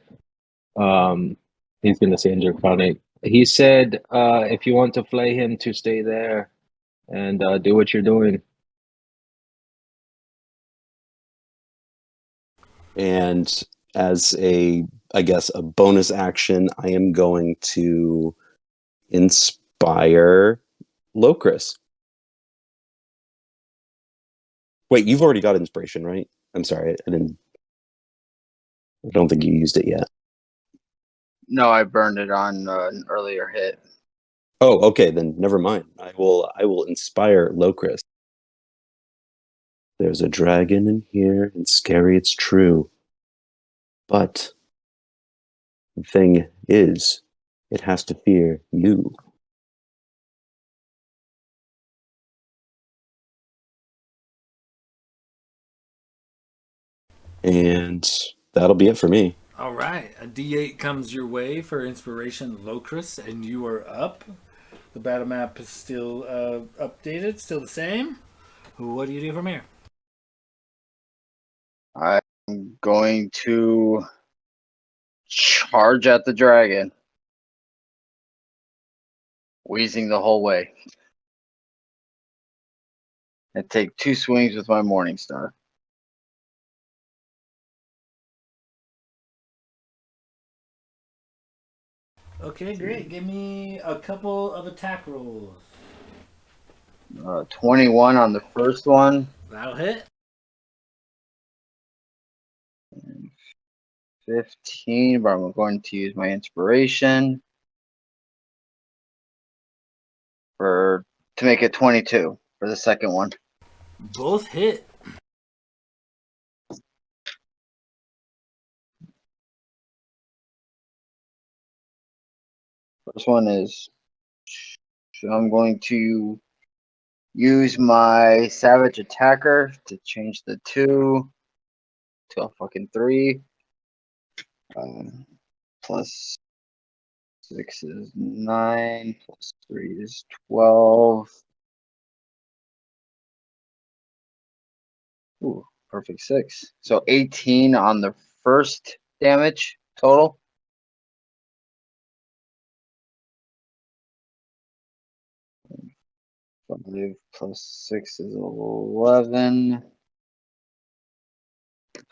he's gonna say in Draconic. He said, if you want to flay him, to stay there and do what you're doing. and as I guess, a bonus action, I am going to inspire Locris. Wait, you've already got inspiration, right? I'm sorry, I don't think you used it yet. No, I burned it on an earlier hit. Oh, okay, then never mind. I will inspire Locris. There's a dragon in here, and scary it's true. But the thing is, it has to fear you. And that'll be it for me. All right, a D8 comes your way for inspiration, Locris, and you are up. The battle map is still updated, still the same. What do you do from here? I'm going to charge at the dragon, wheezing the whole way, and take 2 swings with my Morning Star. Okay, great. Give me a couple of attack rolls. 21 on the first one. That'll hit. 15, but I'm going to use my inspiration to make it 22 for the second one. Both hit. First one is, I'm going to use my Savage Attacker to change the 2 to a fucking 3. Plus 6 is 9, plus 3 is 12. Ooh, perfect 6. So 18 on the first damage total. Five plus 6 is 11.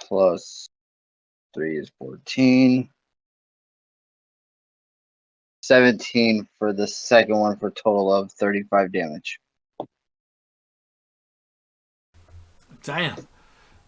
Plus 3 is 14. 17 for the second one for a total of 35 damage. Damn.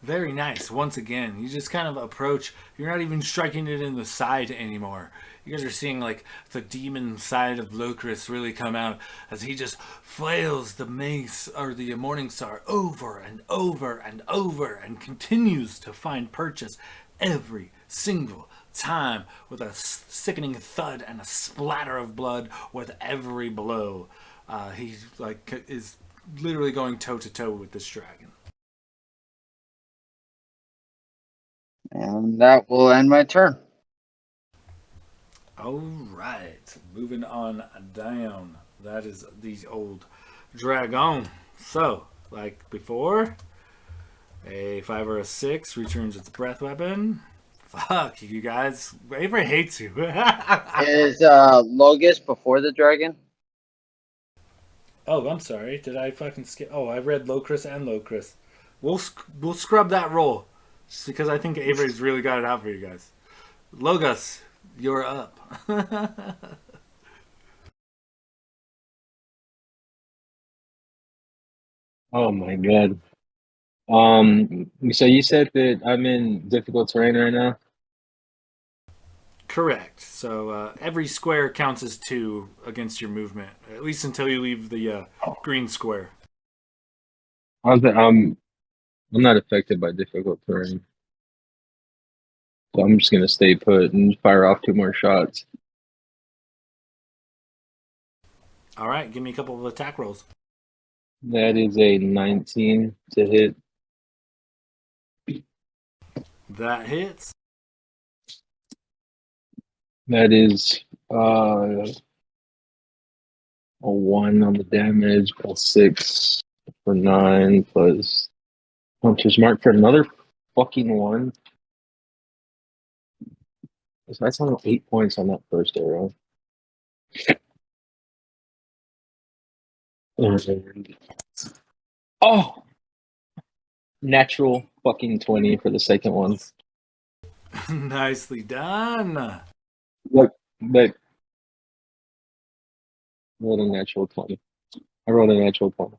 Very nice. Once again, you just kind of approach. You're not even striking it in the side anymore. You guys are seeing like the demon side of Locris really come out as he just flails the mace or the Morning Star over and over and over and continues to find purchase every single time with a sickening thud and a splatter of blood with every blow. He like is literally going toe to toe with this dragon. And that will end my turn. All right, moving on down. That is the old dragon. So, like before, a 5 or a 6 returns its breath weapon. Fuck you guys. Avery hates you. Is Logus before the dragon? Oh, I'm sorry. Did I fucking skip? Oh, I read Locris and Locris. We'll scrub that roll. Just because I think Avery's really got it out for you guys. Logos, you're up. Oh my god. So you said that I'm in difficult terrain right now? Correct. So every square counts as 2 against your movement, at least until you leave the green square. I'm not affected by difficult terrain. So I'm just gonna stay put and fire off 2 more shots. All right, give me a couple of attack rolls. That is a 19 to hit. That hits. That is a 1 on the damage plus 6. for 9 plus Hunter's Mark for another fucking 1. So that's only 8 points on that first arrow. And, oh! Natural fucking 20 for the second one. Nicely done. Look, but rolled a natural 20. I rolled a natural 20.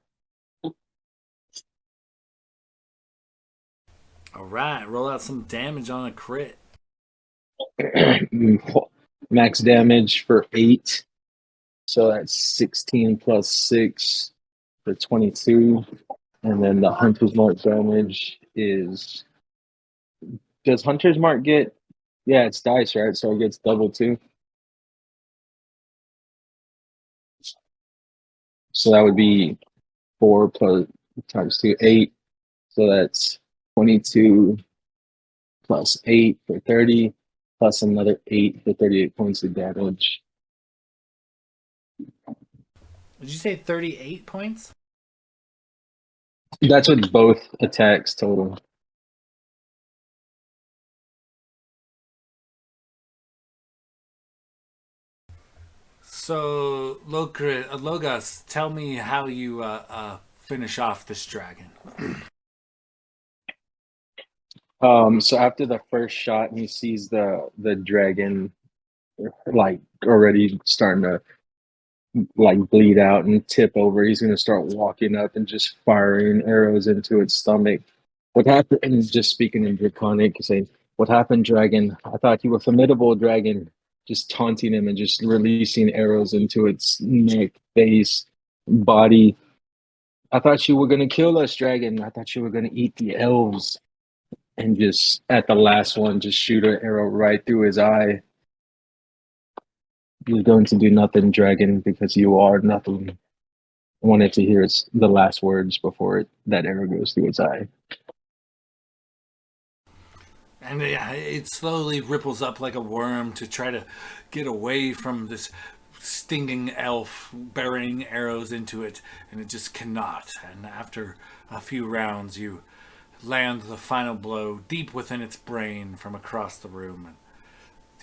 All right, roll out some damage on a crit. Max damage for 8. So that's 16 plus 6 for 22. And then the Hunter's Mark damage is. Does Hunter's Mark get. Yeah, it's dice, right? So it gets double too. So that would be 4 plus times 2, 8. So that's 22 plus 8 for 30, plus another 8 for 38 points of damage. Did you say 38 points? That's with both attacks total. So, Logos, tell me how you finish off this dragon. So after the first shot, he sees the dragon like already starting to like bleed out and tip over. He's gonna start walking up and just firing arrows into its stomach. What happened? And he's just speaking in Draconic, saying, "What happened, dragon? I thought you were formidable, dragon." Just taunting him and just releasing arrows into its neck, face, body. I thought you were gonna kill us, dragon. I thought you were gonna eat the elves. And just at the last one, just shoot an arrow right through his eye. You're going to do nothing, dragon, because you are nothing. I wanted to hear the last words before that arrow goes through its eye. And it slowly ripples up like a worm to try to get away from this stinging elf burying arrows into it, and it just cannot. And after a few rounds, you land the final blow deep within its brain from across the room.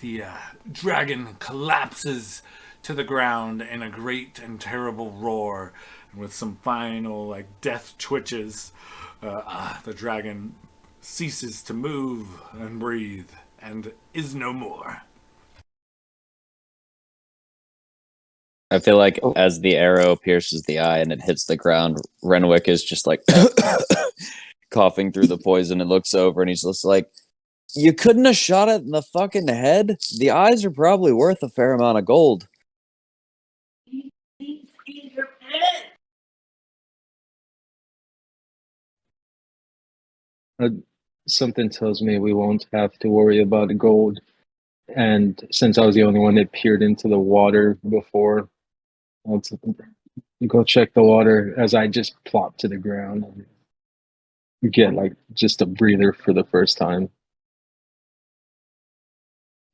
The dragon collapses to the ground in a great and terrible roar, and with some final like death twitches, the dragon ceases to move and breathe and is no more. I feel like as the arrow pierces the eye and it hits the ground, Renwick is just like coughing through the poison and looks over and he's just like, "You couldn't have shot it in the fucking head? The eyes are probably worth a fair amount of gold." Something tells me we won't have to worry about gold. And since I was the only one that peered into the water before, I'll go check the water as I just plop to the ground and get like just a breather for the first time.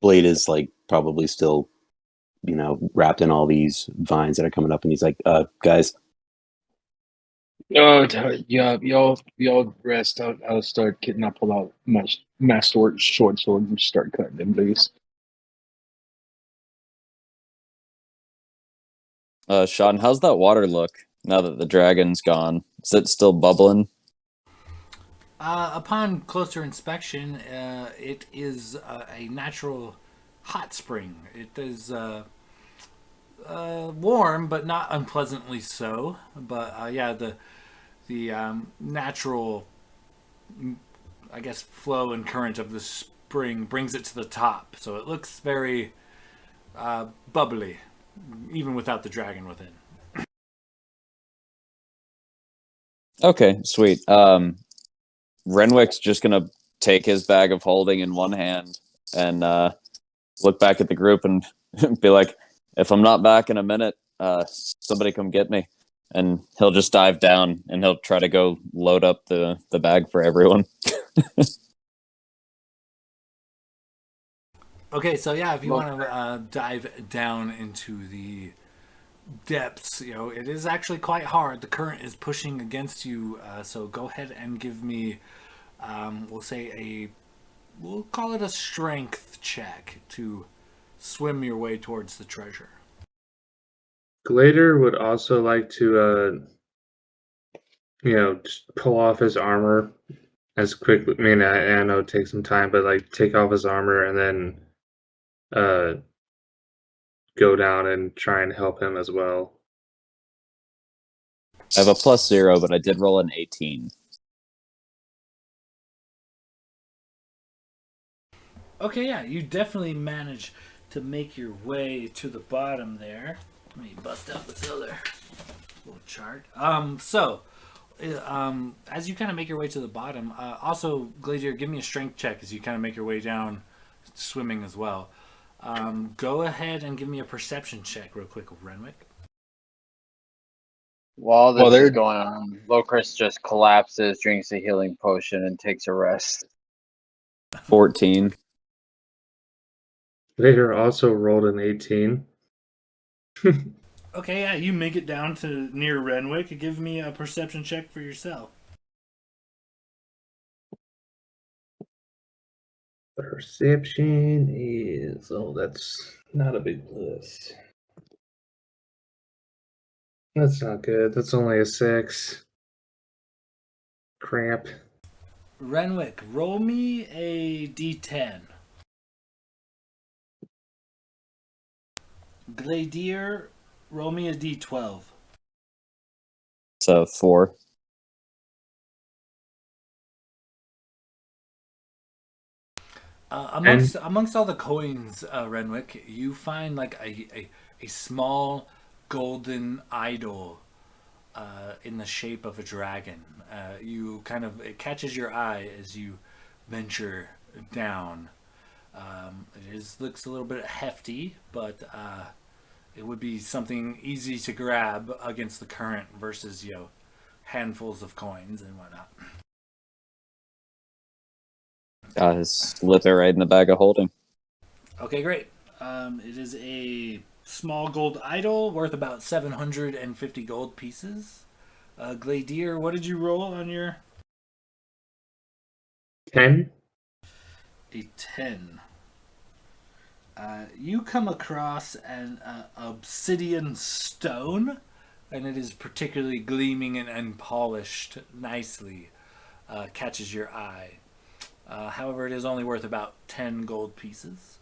Blade is like probably still, wrapped in all these vines that are coming up, and he's like, guys. Oh, yeah, y'all rest. I'll start getting. I'll pull out my short sword and start cutting them loose. Sean, how's that water look now that the dragon's gone? Is it still bubbling? Upon closer inspection, it is a natural hot spring. It is warm, but not unpleasantly so. But yeah, the natural, I guess, flow and current of the spring brings it to the top, so it looks very bubbly, even without the dragon within. Okay, sweet. Renwick's just gonna take his bag of holding in one hand and look back at the group and be like, "If I'm not back in a minute, somebody come get me." And he'll just dive down and he'll try to go load up the bag for everyone. Okay, so yeah, if you want to dive down into the depths, it is actually quite hard. The current is pushing against you, so go ahead and give me, we'll call it a strength check to swim your way towards the treasure. Glader would also like to, just pull off his armor as quickly. I mean, I know it takes some time, but like take off his armor and then uh, go down and try and help him as well. I have a +0, but I did roll an 18. Okay, yeah, you definitely manage to make your way to the bottom there. Let me bust out this other little chart. As you kind of make your way to the bottom, also, Gladiator, give me a strength check as you kind of make your way down, swimming as well. Go ahead and give me a perception check real quick, Renwick. While Well, this is they're going on, Locris just collapses, drinks a healing potion, and takes a rest. 14. Glader also rolled an 18. Okay, yeah, you make it down to near Renwick. Give me a perception check for yourself. Perception is that's not a big plus. That's not good. That's only a 6. Cramp. Renwick, roll me a d10. Gladier, roll me a d12. So 4. Amongst all the coins, Renwick, you find like a small golden idol in the shape of a dragon. It catches your eye as you venture down. Looks a little bit hefty, but it would be something easy to grab against the current versus handfuls of coins and whatnot. Slip it right in the bag of holding. Okay, great. It is a small gold idol worth about 750 gold pieces. Gladier, what did you roll on your 10. a 10? You come across an obsidian stone, and it is particularly gleaming and polished nicely. Catches your eye. However, it is only worth about 10 gold pieces.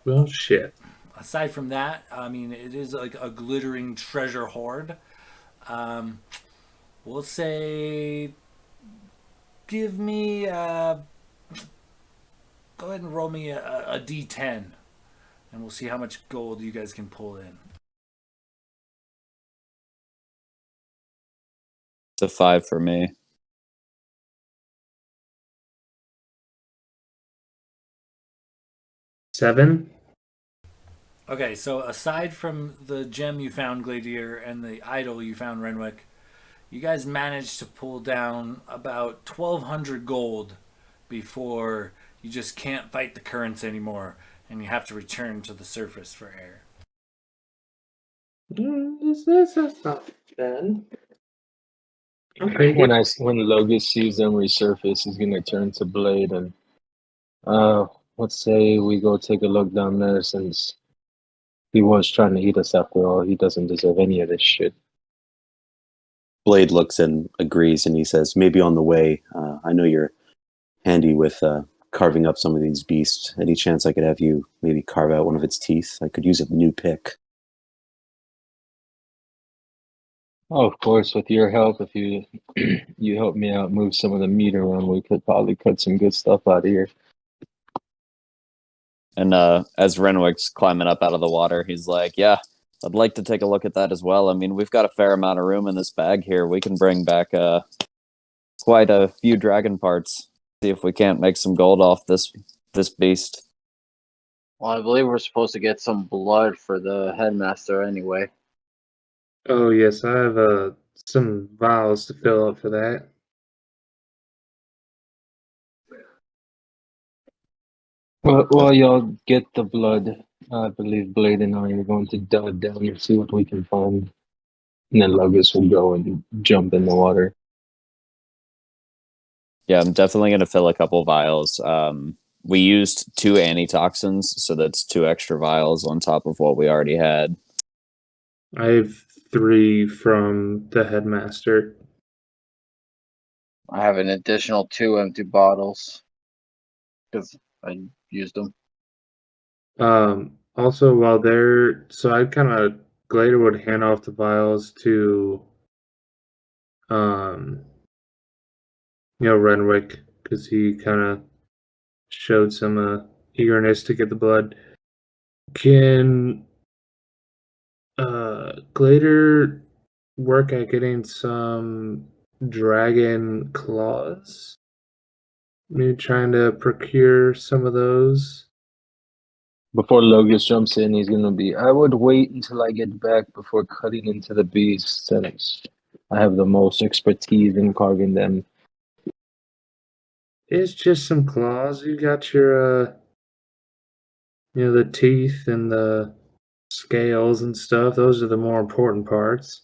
Well, shit. Aside from that, I mean, it is like a glittering treasure hoard. We'll say, give me, go ahead and roll me a d10, and we'll see how much gold you guys can pull in. It's a 5 for me. 7. Okay, so aside from the gem you found, Gladier, and the idol you found, Renwick, you guys managed to pull down about 1,200 gold before you just can't fight the currents anymore, and you have to return to the surface for air. That's not bad. Okay. when Logus sees them resurface, he's gonna turn to Blade and let's say we go take a look down there since he was trying to eat us after all. He doesn't deserve any of this shit. Blade looks and agrees, and he says, maybe on the way. I know you're handy with carving up some of these beasts. Any chance I could have you maybe carve out one of its teeth? I could use a new pick. Oh, of course, with your help, if you you help me out, move some of the meat around, we could probably cut some good stuff out of here. And as Renwick's climbing up out of the water, he's like, yeah, I'd like to take a look at that as well. I mean, we've got a fair amount of room in this bag here. We can bring back quite a few dragon parts. See if we can't make some gold off this beast. Well, I believe we're supposed to get some blood for the headmaster anyway. Oh, yes, I have some vials to fill up for that. Well, y'all get the blood. I believe Blade and I are going to dive down and see what we can find. And then Logus will go and jump in the water. Yeah, I'm definitely going to fill a couple vials. We used 2 antitoxins, so that's 2 extra vials on top of what we already had. I have 3 from the headmaster. I have an additional 2 empty bottles because I used them. Also, while they're so I kind of Glader would hand off the vials to um Renwick because he kind of showed some eagerness to get the blood. Can Glader work at getting some dragon claws? Maybe trying to procure some of those. Before Logus jumps in, he's going to be, I would wait until I get back before cutting into the beast, since I have the most expertise in carving them. It's just some claws. You got your the teeth and the scales and stuff. Those are the more important parts.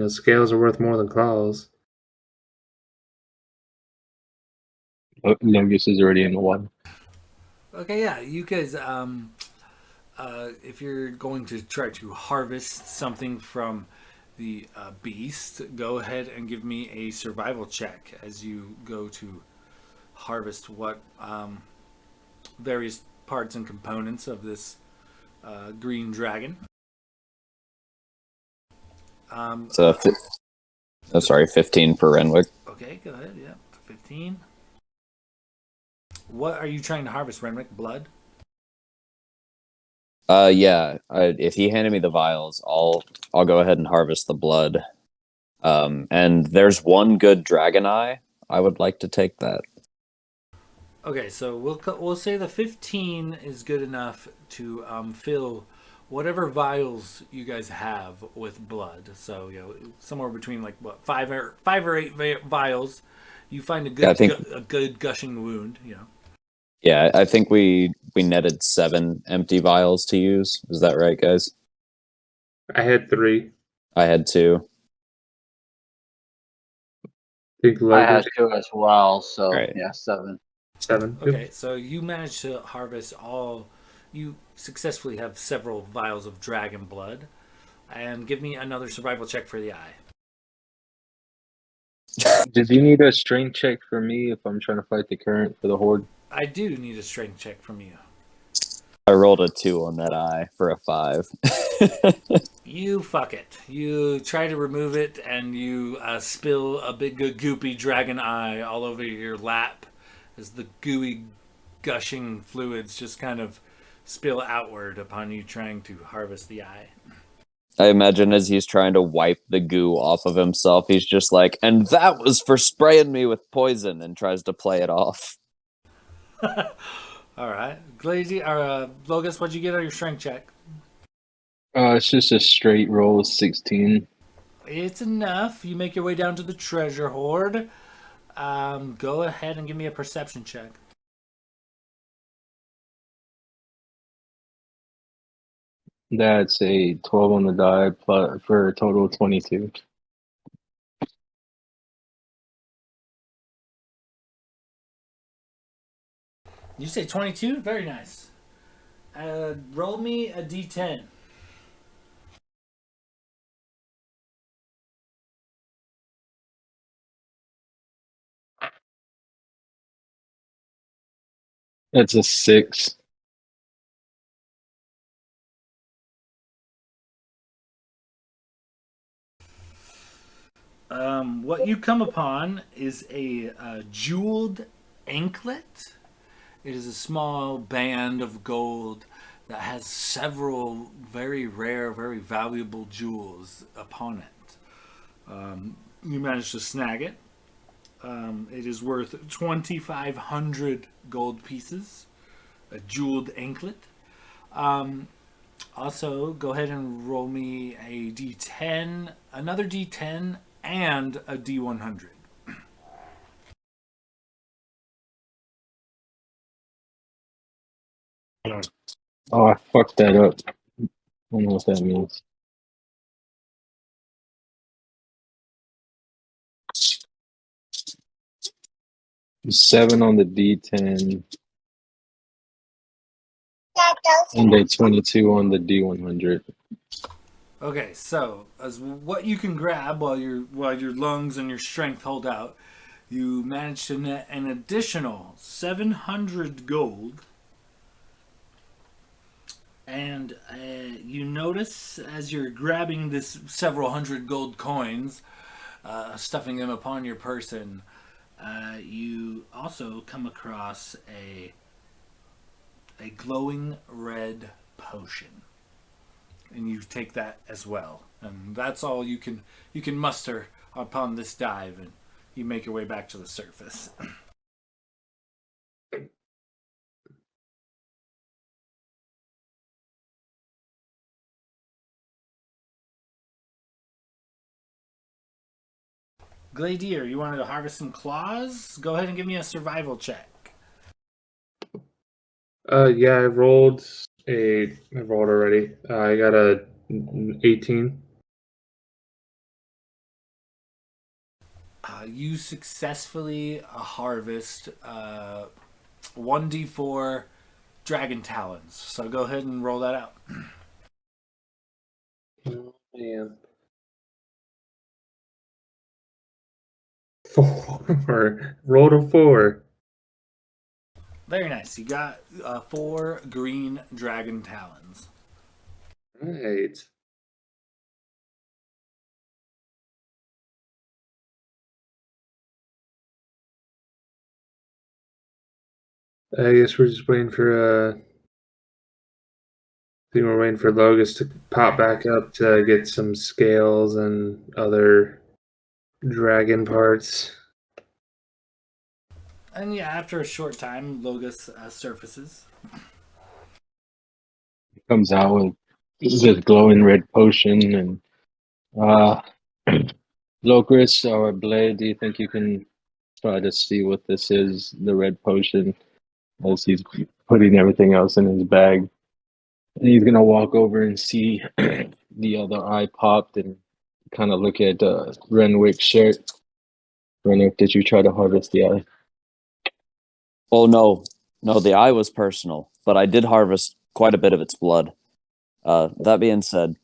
Scales are worth more than claws. Logus is already in the water. Okay, yeah, you guys. If you're going to try to harvest something from the beast, go ahead and give me a survival check as you go to harvest what various parts and components of this green dragon. So, 15 for Renwick. Okay, go ahead. Yeah, 15. What are you trying to harvest, Renwick? Blood? Yeah. If he handed me the vials, I'll go ahead and harvest the blood. And there's one good dragon eye. I would like to take that. Okay, so we'll say the 15 is good enough to fill whatever vials you guys have with blood. So somewhere between like what 5 or 8 vials, you find a good a good gushing wound. Yeah, I think we netted 7 empty vials to use. Is that right, guys? I had 3. I had 2. I had 2 as well, so right. yeah, 7. 7. Okay, so you managed to harvest all. You successfully have several vials of dragon blood, and give me another survival check for the eye. Did you need a strength check for me if I'm trying to fight the current for the horde? I do need a strength check from you. I rolled a 2 on that eye for a 5. You fuck it. You try to remove it, and you spill a big goopy dragon eye all over your lap as the gooey, gushing fluids just kind of spill outward upon you trying to harvest the eye. I imagine as he's trying to wipe the goo off of himself, he's just like, and that was for spraying me with poison, and tries to play it off. All right. Glazy, or Logus, what'd you get on your strength check? It's just a straight roll, 16. It's enough. You make your way down to the treasure hoard. Go ahead and give me a perception check. That's a 12 on the die plus for a total of 22. You say 22? Very nice. Roll me a d10. That's a 6. What you come upon is a jeweled anklet. It is a small band of gold that has several very rare, very valuable jewels upon it. You managed to snag it. It is worth 2,500 gold pieces, a jeweled anklet. Also, go ahead and roll me a d10, another d10, and a d100. Oh, I fucked that up. I don't know what that means. Seven on the D10 and a 22 on the D100. Okay, so as what you can grab while your lungs and your strength hold out, you manage to net an additional 700 gold. And you notice as you're grabbing this several hundred gold coins, stuffing them upon your person, you also come across a glowing red potion, and you take that as well. And that's all you can muster upon this dive, and you make your way back to the surface. Gladier, you wanted to harvest some claws? Go ahead and give me a survival check. Yeah, I rolled already. I got a 18. You successfully harvest 1d4 dragon talons. So go ahead and roll that out. Oh man. 4. Rolled a 4. Very nice. You got 4 green dragon talons. Right. I guess we're just waiting for I think we're waiting for Logus to pop back up to get some scales and other dragon parts. And yeah, after a short time, Logus surfaces. Comes out with this glowing red potion and Locris or Blade, do you think you can try to see what this is, the red potion, as he's putting everything else in his bag? And he's gonna walk over and see the other eye popped and kind of look at Renwick's shirt. Renwick, did you try to harvest the eye? Oh no, no, the eye was personal, but I did harvest quite a bit of its blood. That being said,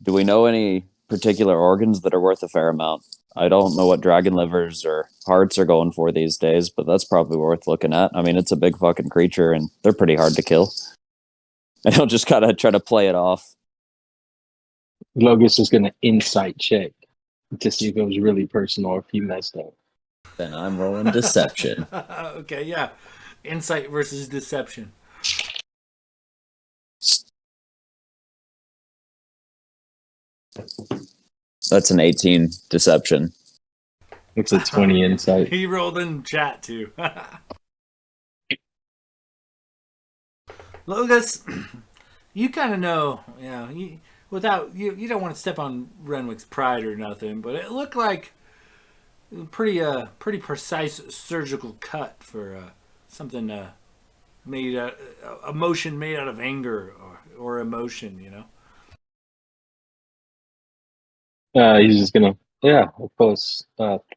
do we know any particular organs that are worth a fair amount? I don't know what dragon livers or hearts are going for these days, but that's probably worth looking at. I mean, it's a big fucking creature, and they're pretty hard to kill. And he'll just kind of try to play it off. Logus is gonna insight check to see if it was really personal or if he messed up. Then I'm rolling deception. Okay, yeah. Insight versus deception. That's an 18 deception. It's a 20 insight. He rolled in chat too. Logus, you kind of know, you don't want to step on Renwick's pride or nothing, but it looked like pretty precise surgical cut for something made a motion made out of anger or emotion, you know. He's just gonna, yeah, of course,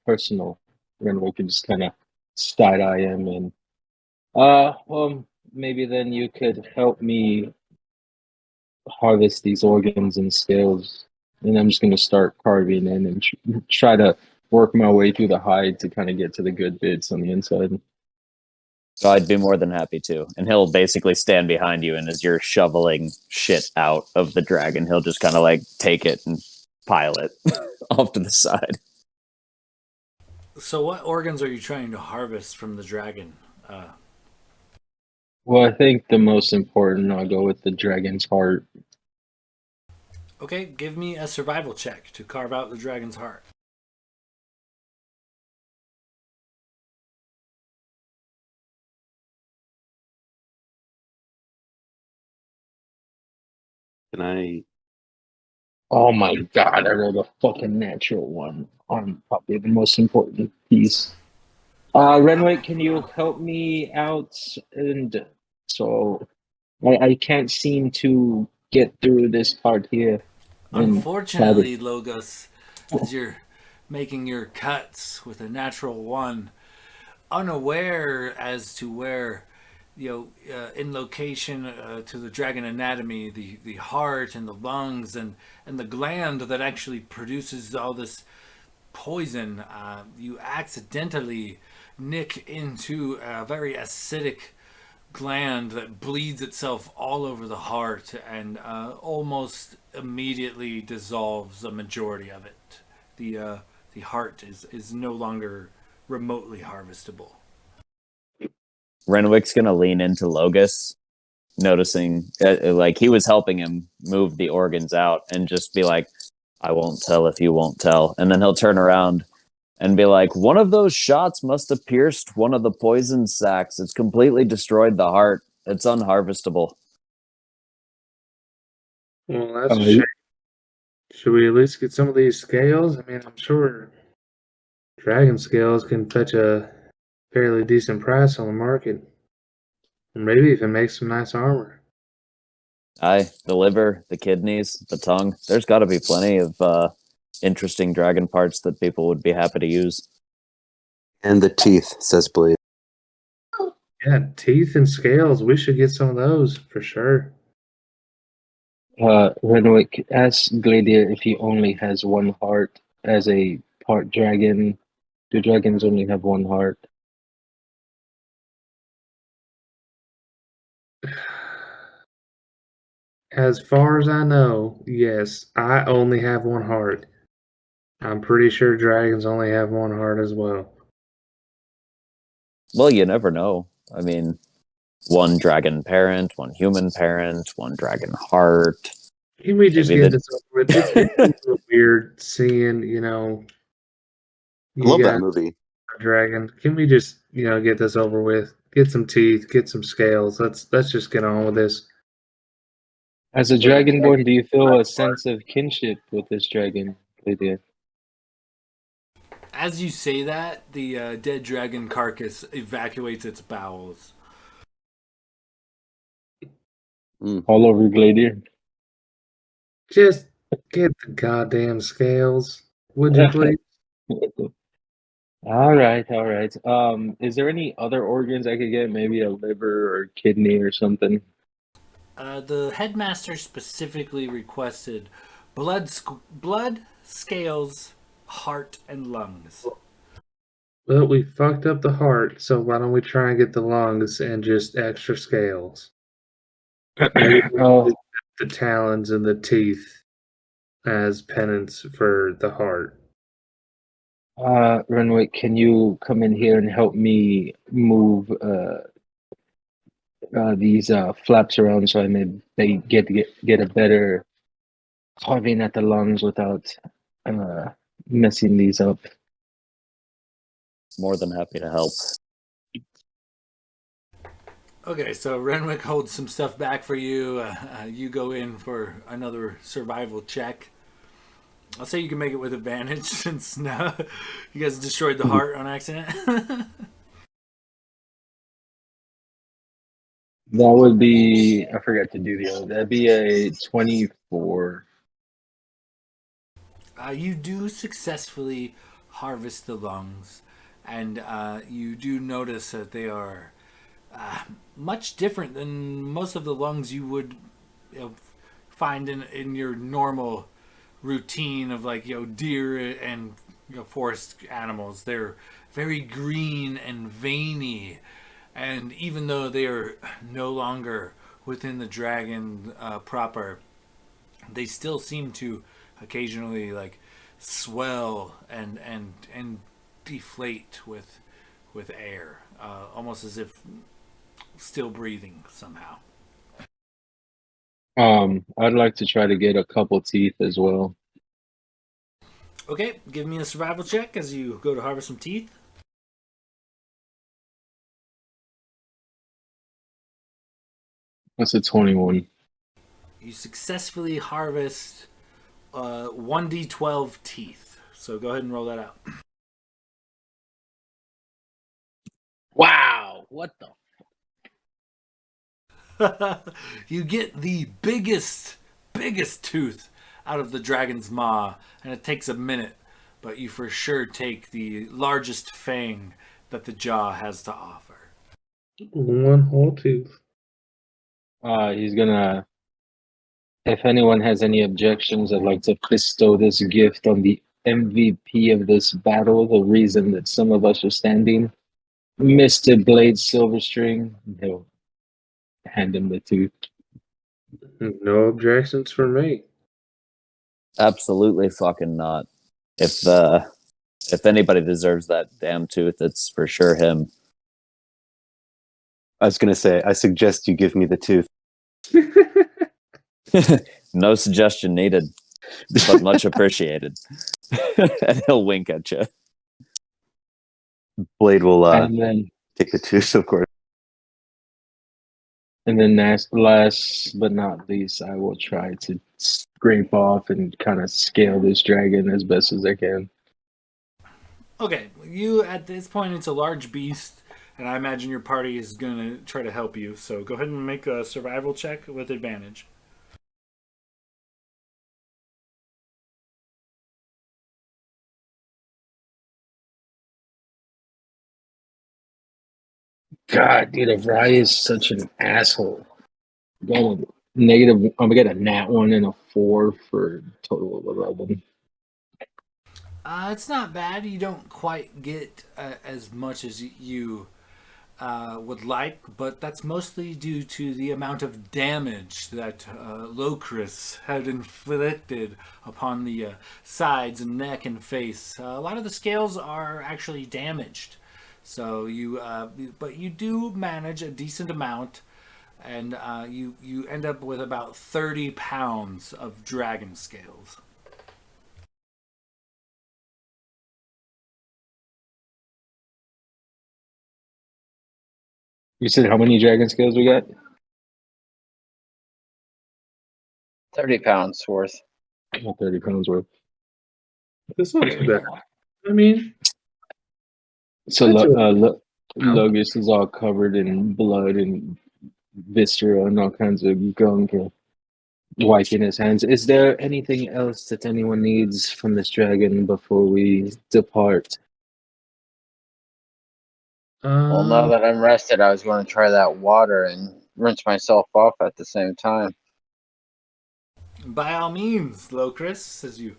personal. Renwick can just kind of side eye him and, well, maybe then you could help me harvest these organs and scales, and I'm just gonna start carving in and try to work my way through the hide to kind of get to the good bits on the inside. So I'd be more than happy to. And he'll basically stand behind you, and as you're shoveling shit out of the dragon, he'll just kind of like take it and pile it off to the side. So, what organs are you trying to harvest from the dragon? Well, I think the most important, I'll go with the dragon's heart. Okay, give me a survival check to carve out the dragon's heart. Can I? Oh my god, I rolled a fucking natural one on probably the most important piece. Renwick, can you help me out? And so I can't seem to get through this part here. And try to. Unfortunately, Logos, as you're making your cuts with a natural one, unaware as to where, in location to the dragon anatomy, the heart and the lungs and the gland that actually produces all this poison, you accidentally nick into a very acidic gland that bleeds itself all over the heart and almost immediately dissolves a majority of it. The heart is no longer remotely harvestable. Renwick's gonna lean into Logus, noticing like he was helping him move the organs out, and just be like, "I won't tell if you won't tell." And then he'll turn around and be like, "One of those shots must have pierced one of the poison sacs. It's completely destroyed the heart. It's unharvestable." Well, that's a shame. Should we at least get some of these scales? I mean, I'm sure dragon scales can fetch a fairly decent price on the market. Or maybe even make some nice armor. Aye, the liver, the kidneys, the tongue. There's got to be plenty of interesting dragon parts that people would be happy to use. And the teeth, says Blade. Yeah, teeth and scales. We should get some of those for sure. Renwick, ask Gladiator if he only has one heart as a part dragon. Do dragons only have one heart? As far as I know, yes, I only have one heart. I'm pretty sure dragons only have one heart as well. Well, you never know. I mean, one dragon parent, one human parent, one dragon heart. Can we just Maybe get the this over with? It's a little weird seeing, I you love that got movie. a dragon. Can we just, get this over with? Get some teeth, get some scales. Let's just get on with this. As a dragonborn, do you feel a sense of kinship with this dragon, Gladiator? As you say that, the dead dragon carcass evacuates its bowels. All over Gladiator? Just get the goddamn scales, would you please? All right, all right. Is there any other organs I could get? Maybe a liver or kidney or something? The headmaster specifically requested blood, scales, heart, and lungs. Well, we fucked up the heart, so why don't we try and get the lungs and just extra scales? Maybe we Oh, can do the talons and the teeth as penance for the heart. Renwick, can you come in here and help me move these flaps around so I may get a better carving at the lungs without messing these up? more than happy to help. Okay, so Renwick holds some stuff back for you. You go in for another survival check. I'll say you can make it with advantage since now you guys destroyed the heart on accident. That would be, I forgot to do the other. That'd be a 24. You do successfully harvest the lungs, and you do notice that they are much different than most of the lungs you would find in your normal routine of deer and forest animals. They're very green and veiny, and even though they are no longer within the dragon proper, they still seem to occasionally swell and deflate with air, almost as if still breathing somehow. I'd like to try to get a couple teeth as well. Okay, give me a survival check as you go to harvest some teeth. That's a 21. You successfully harvest 1d12 teeth. So go ahead and roll that out. Wow! What the? You get the biggest tooth out of the dragon's maw, and it takes a minute, but you for sure take the largest fang that the jaw has to offer. One whole tooth. He's gonna. If anyone has any objections, I'd like to bestow this gift on the MVP of this battle, the reason that some of us are standing, Mr. Blade Silverstring. He'll hand him the tooth. No objections for me. Absolutely fucking not. If anybody deserves that damn tooth, it's for sure him. I was going to say, I suggest you give me the tooth. No suggestion needed, but much appreciated. And he'll wink at you. Blade will And then, take the tooth, of course. last but not least, I will try to scrape off and kind of scale this dragon as best as I can. Okay, you at this point, it's a large beast, and I imagine your party is going to try to help you. So go ahead and make a survival check with advantage. God, dude, Avrai is such an asshole. Got a negative. I'm gonna get a nat 1 and a 4 for a total of 11. It's not bad. You don't quite get as much as you would like, but that's mostly due to the amount of damage that Locris had inflicted upon the sides and neck and face. A lot of the scales are actually damaged, so but you do manage a decent amount, and you end up with about 30 pounds of dragon scales. You said how many dragon scales we got? 30 pounds worth. 30 pounds worth. That's not too bad. I mean, So That's Logus is all covered in blood and viscera and all kinds of gunk and wiping his hands. Is there anything else that anyone needs from this dragon before we depart? Well, now that I'm rested, I was going to try that water and rinse myself off at the same time. By all means, Locris, as you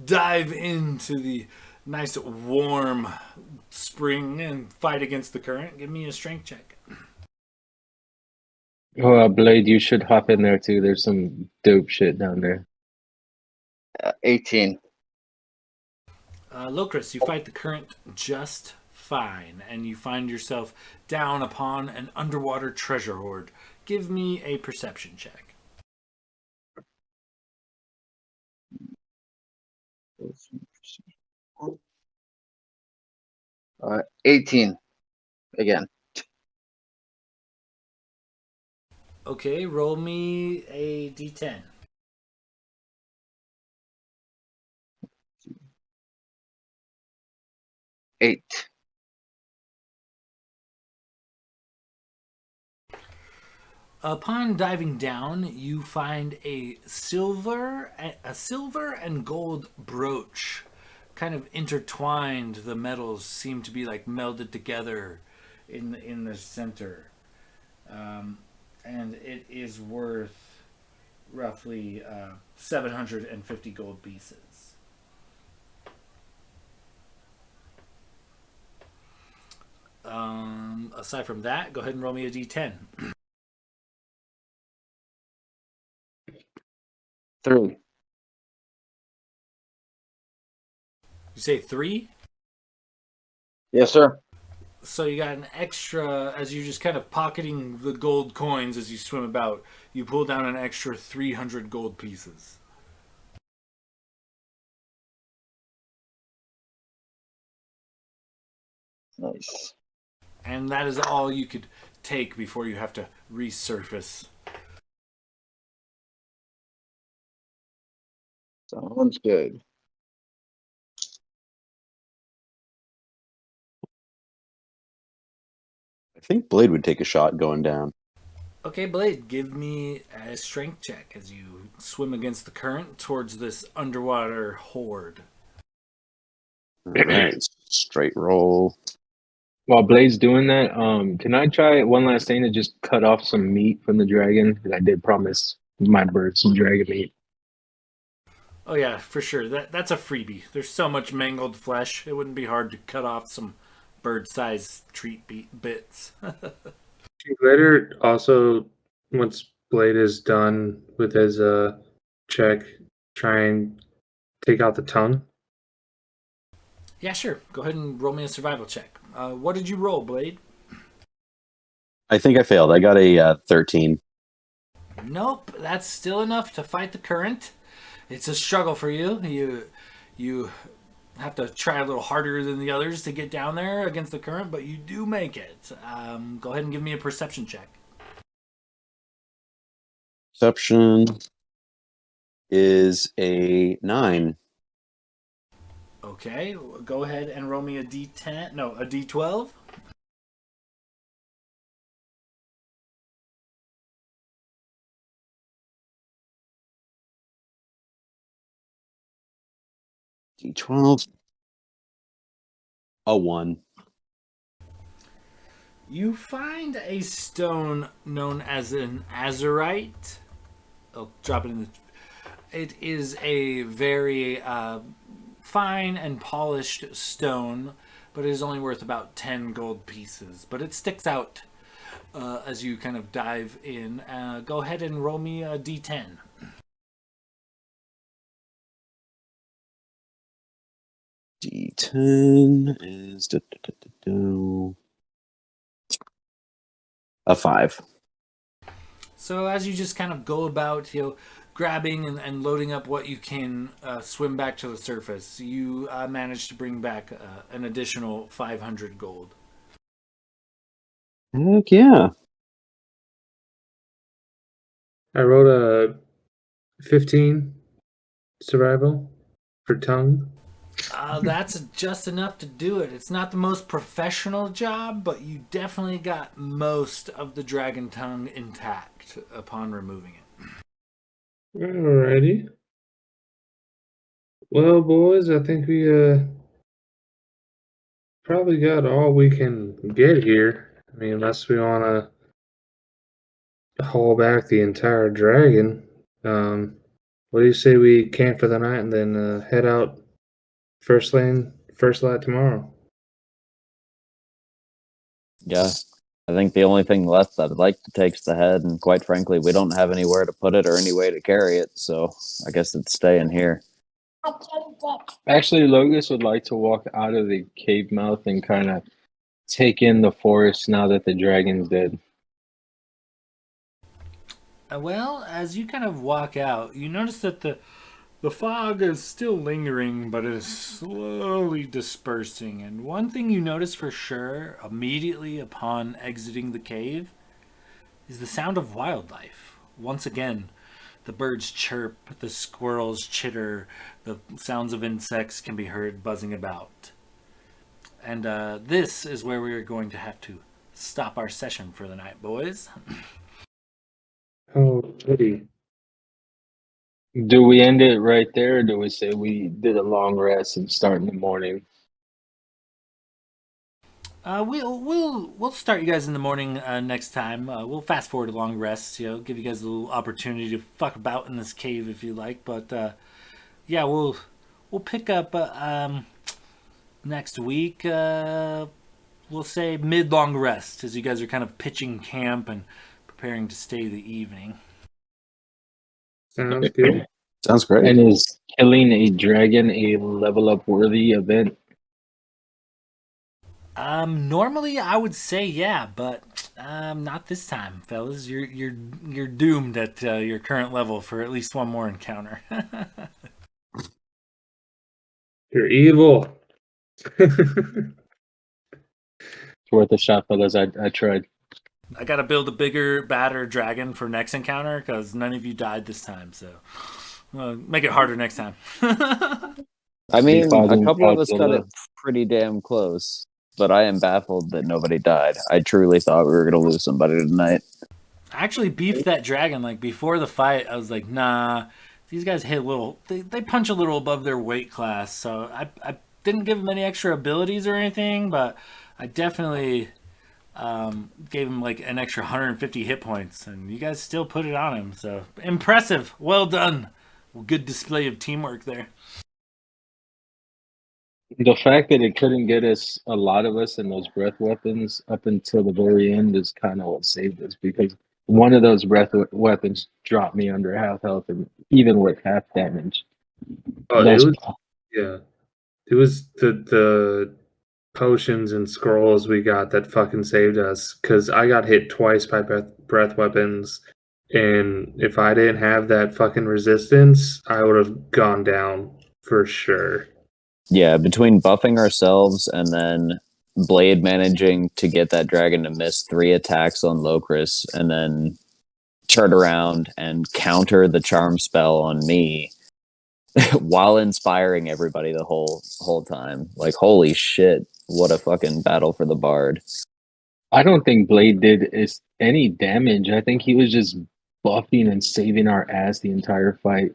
dive into the nice warm spring and fight against the current, give me a strength check. Oh, Blade, you should hop in there too. There's some dope shit down there. 18. Locris, you fight the current just fine, and you find yourself down upon an underwater treasure hoard. Give me a perception check. 18 again. Okay, roll me a d10. Eight. Upon diving down, you find a silver and gold brooch, kind of intertwined. The metals seem to be like melded together in the center, and it is worth roughly 750 gold pieces. Aside from that, go ahead and roll me a d10. 3. You say 3? Yes, sir. So you got an extra, as you're just kind of pocketing the gold coins as you swim about, you pull down an extra 300 gold pieces. Nice. And that is all you could take before you have to resurface. Sounds good. I think Blade would take a shot going down. Okay, Blade, give me a strength check as you swim against the current towards this underwater horde. All right, straight roll. While Blade's doing that, can I try one last thing to just cut off some meat from the dragon? 'Cause I did promise my bird some dragon meat. Oh yeah, for sure. That's a freebie. There's so much mangled flesh. It wouldn't be hard to cut off some bird-sized treat bits. Later, also, once Blade is done with his check, try and take out the tongue. Yeah, sure. Go ahead and roll me a survival check. What did you roll, Blade? I think I failed. I got a 13. Nope, that's still enough to fight the current. It's a struggle for you. You have to try a little harder than the others to get down there against the current, but you do make it. Go ahead and give me a perception check. Perception is a 9. Okay, go ahead and roll me a d10. No, a d12. D12. A 1. You find a stone known as an azurite. I'll drop it in the. It is a very fine and polished stone, but it is only worth about 10 gold pieces. But it sticks out as you kind of dive in. Go ahead and roll me a d10. D10 is a 5. So as you just kind of go about, grabbing and loading up what you can swim back to the surface, you manage to bring back an additional 500 gold. Heck yeah. I rolled a 15 survival for tongue. That's just enough to do it. It's not the most professional job, but you definitely got most of the dragon tongue intact upon removing it. Alrighty. Well, boys, I think we probably got all we can get here. I mean, unless we want to haul back the entire dragon. What do you say we camp for the night and then head out first light tomorrow? Yeah. I think the only thing left that I'd like to take is the head, and quite frankly, we don't have anywhere to put it or any way to carry it, so I guess it's staying here. Actually, Logus would like to walk out of the cave mouth and kind of take in the forest now that the dragon's dead. Well, as you kind of walk out, you notice that the fog is still lingering, but is slowly dispersing. And one thing you notice for sure immediately upon exiting the cave is the sound of wildlife. Once again, the birds chirp, the squirrels chitter, the sounds of insects can be heard buzzing about. And this is where we are going to have to stop our session for the night, boys. Oh, goody. Do we end it right there, or do we say we did a long rest and start in the morning? We'll start you guys in the morning next time. We'll fast forward a long rest, give you guys a little opportunity to fuck about in this cave if you like. But yeah, we'll pick up next week. We'll say mid-long rest as you guys are kind of pitching camp and preparing to stay the evening. Sounds good. Sounds great. And is killing a dragon a level up worthy event? Normally I would say yeah, but not this time, fellas. You're doomed at your current level for at least one more encounter. You're evil. It's worth a shot, fellas. I tried. I gotta build a bigger, badder dragon for next encounter because none of you died this time. So make it harder next time. I mean, a couple of us got it pretty damn close, but I am baffled that nobody died. I truly thought we were going to lose somebody tonight. I actually beefed that dragon like before the fight. I was like, nah, these guys hit a little. They punch a little above their weight class. So I didn't give them any extra abilities or anything, but I definitely gave him like an extra 150 hit points, and you guys still put it on him. So impressive. Well done. Good display of teamwork there. The fact that it couldn't get us, a lot of us, in those breath weapons up until the very end is kind of what saved us, because one of those weapons dropped me under half health, and even with half damage. Oh, it Those was yeah. It was the potions and scrolls we got that fucking saved us, because I got hit twice by breath weapons, and if I didn't have that fucking resistance, I would have gone down for sure. Yeah, between buffing ourselves and then Blade managing to get that dragon to miss 3 attacks on Lokris and then turn around and counter the charm spell on me while inspiring everybody the whole time. Like, holy shit, what a fucking battle for the bard. I don't think Blade did any damage. I think he was just buffing and saving our ass the entire fight.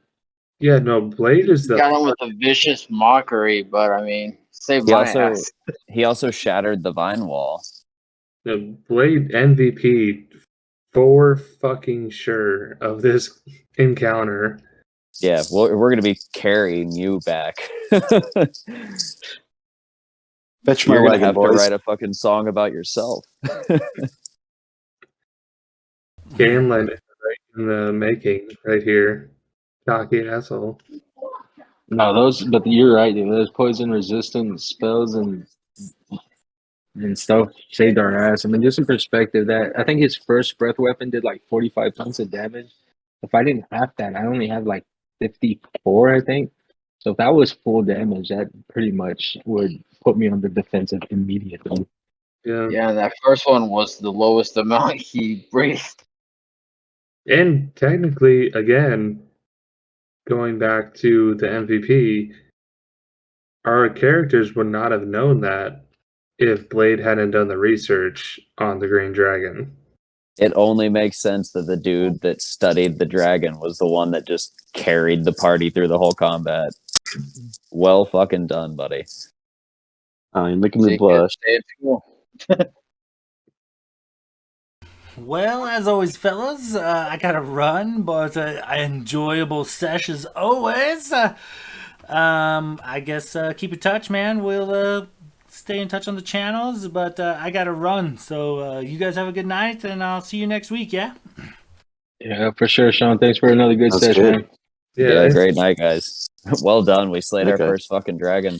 Yeah, no, Blade is the Got him with a vicious mockery, but I mean, save He my also ass. he also shattered the vine wall. the Blade MVP for fucking sure of this encounter. Yeah, we're gonna be carrying you back. Fetch my You're gonna wagon, have to boys. write a fucking song about yourself. Scanlan is right in the making right here. Cocky asshole. No, but you're right, dude. Those poison resistant spells and stuff saved our ass. I mean, just in perspective, that I think his first breath weapon did like 45 points of damage. If I didn't have that, I only had like 54, I think. So if that was full damage, that pretty much would put me on the defensive immediately. Yeah. Yeah, that first one was the lowest amount he breathed. And technically, again, going back to the MVP, our characters would not have known that if Blade hadn't done the research on the Green Dragon. It only makes sense that the dude that studied the dragon was the one that just carried the party through the whole combat. Well fucking done, buddy. You're making me Take it, blush. say it cool. Well, as always, fellas, I gotta run, but an enjoyable sesh as always. I guess keep in touch, man. We'll stay in touch on the channels, but I gotta run. So you guys have a good night, and I'll see you next week. Yeah. Yeah, for sure, Sean. Thanks for another good That's session, good. man. Yeah, great night, guys. Well done. We slayed our Okay. first fucking dragon.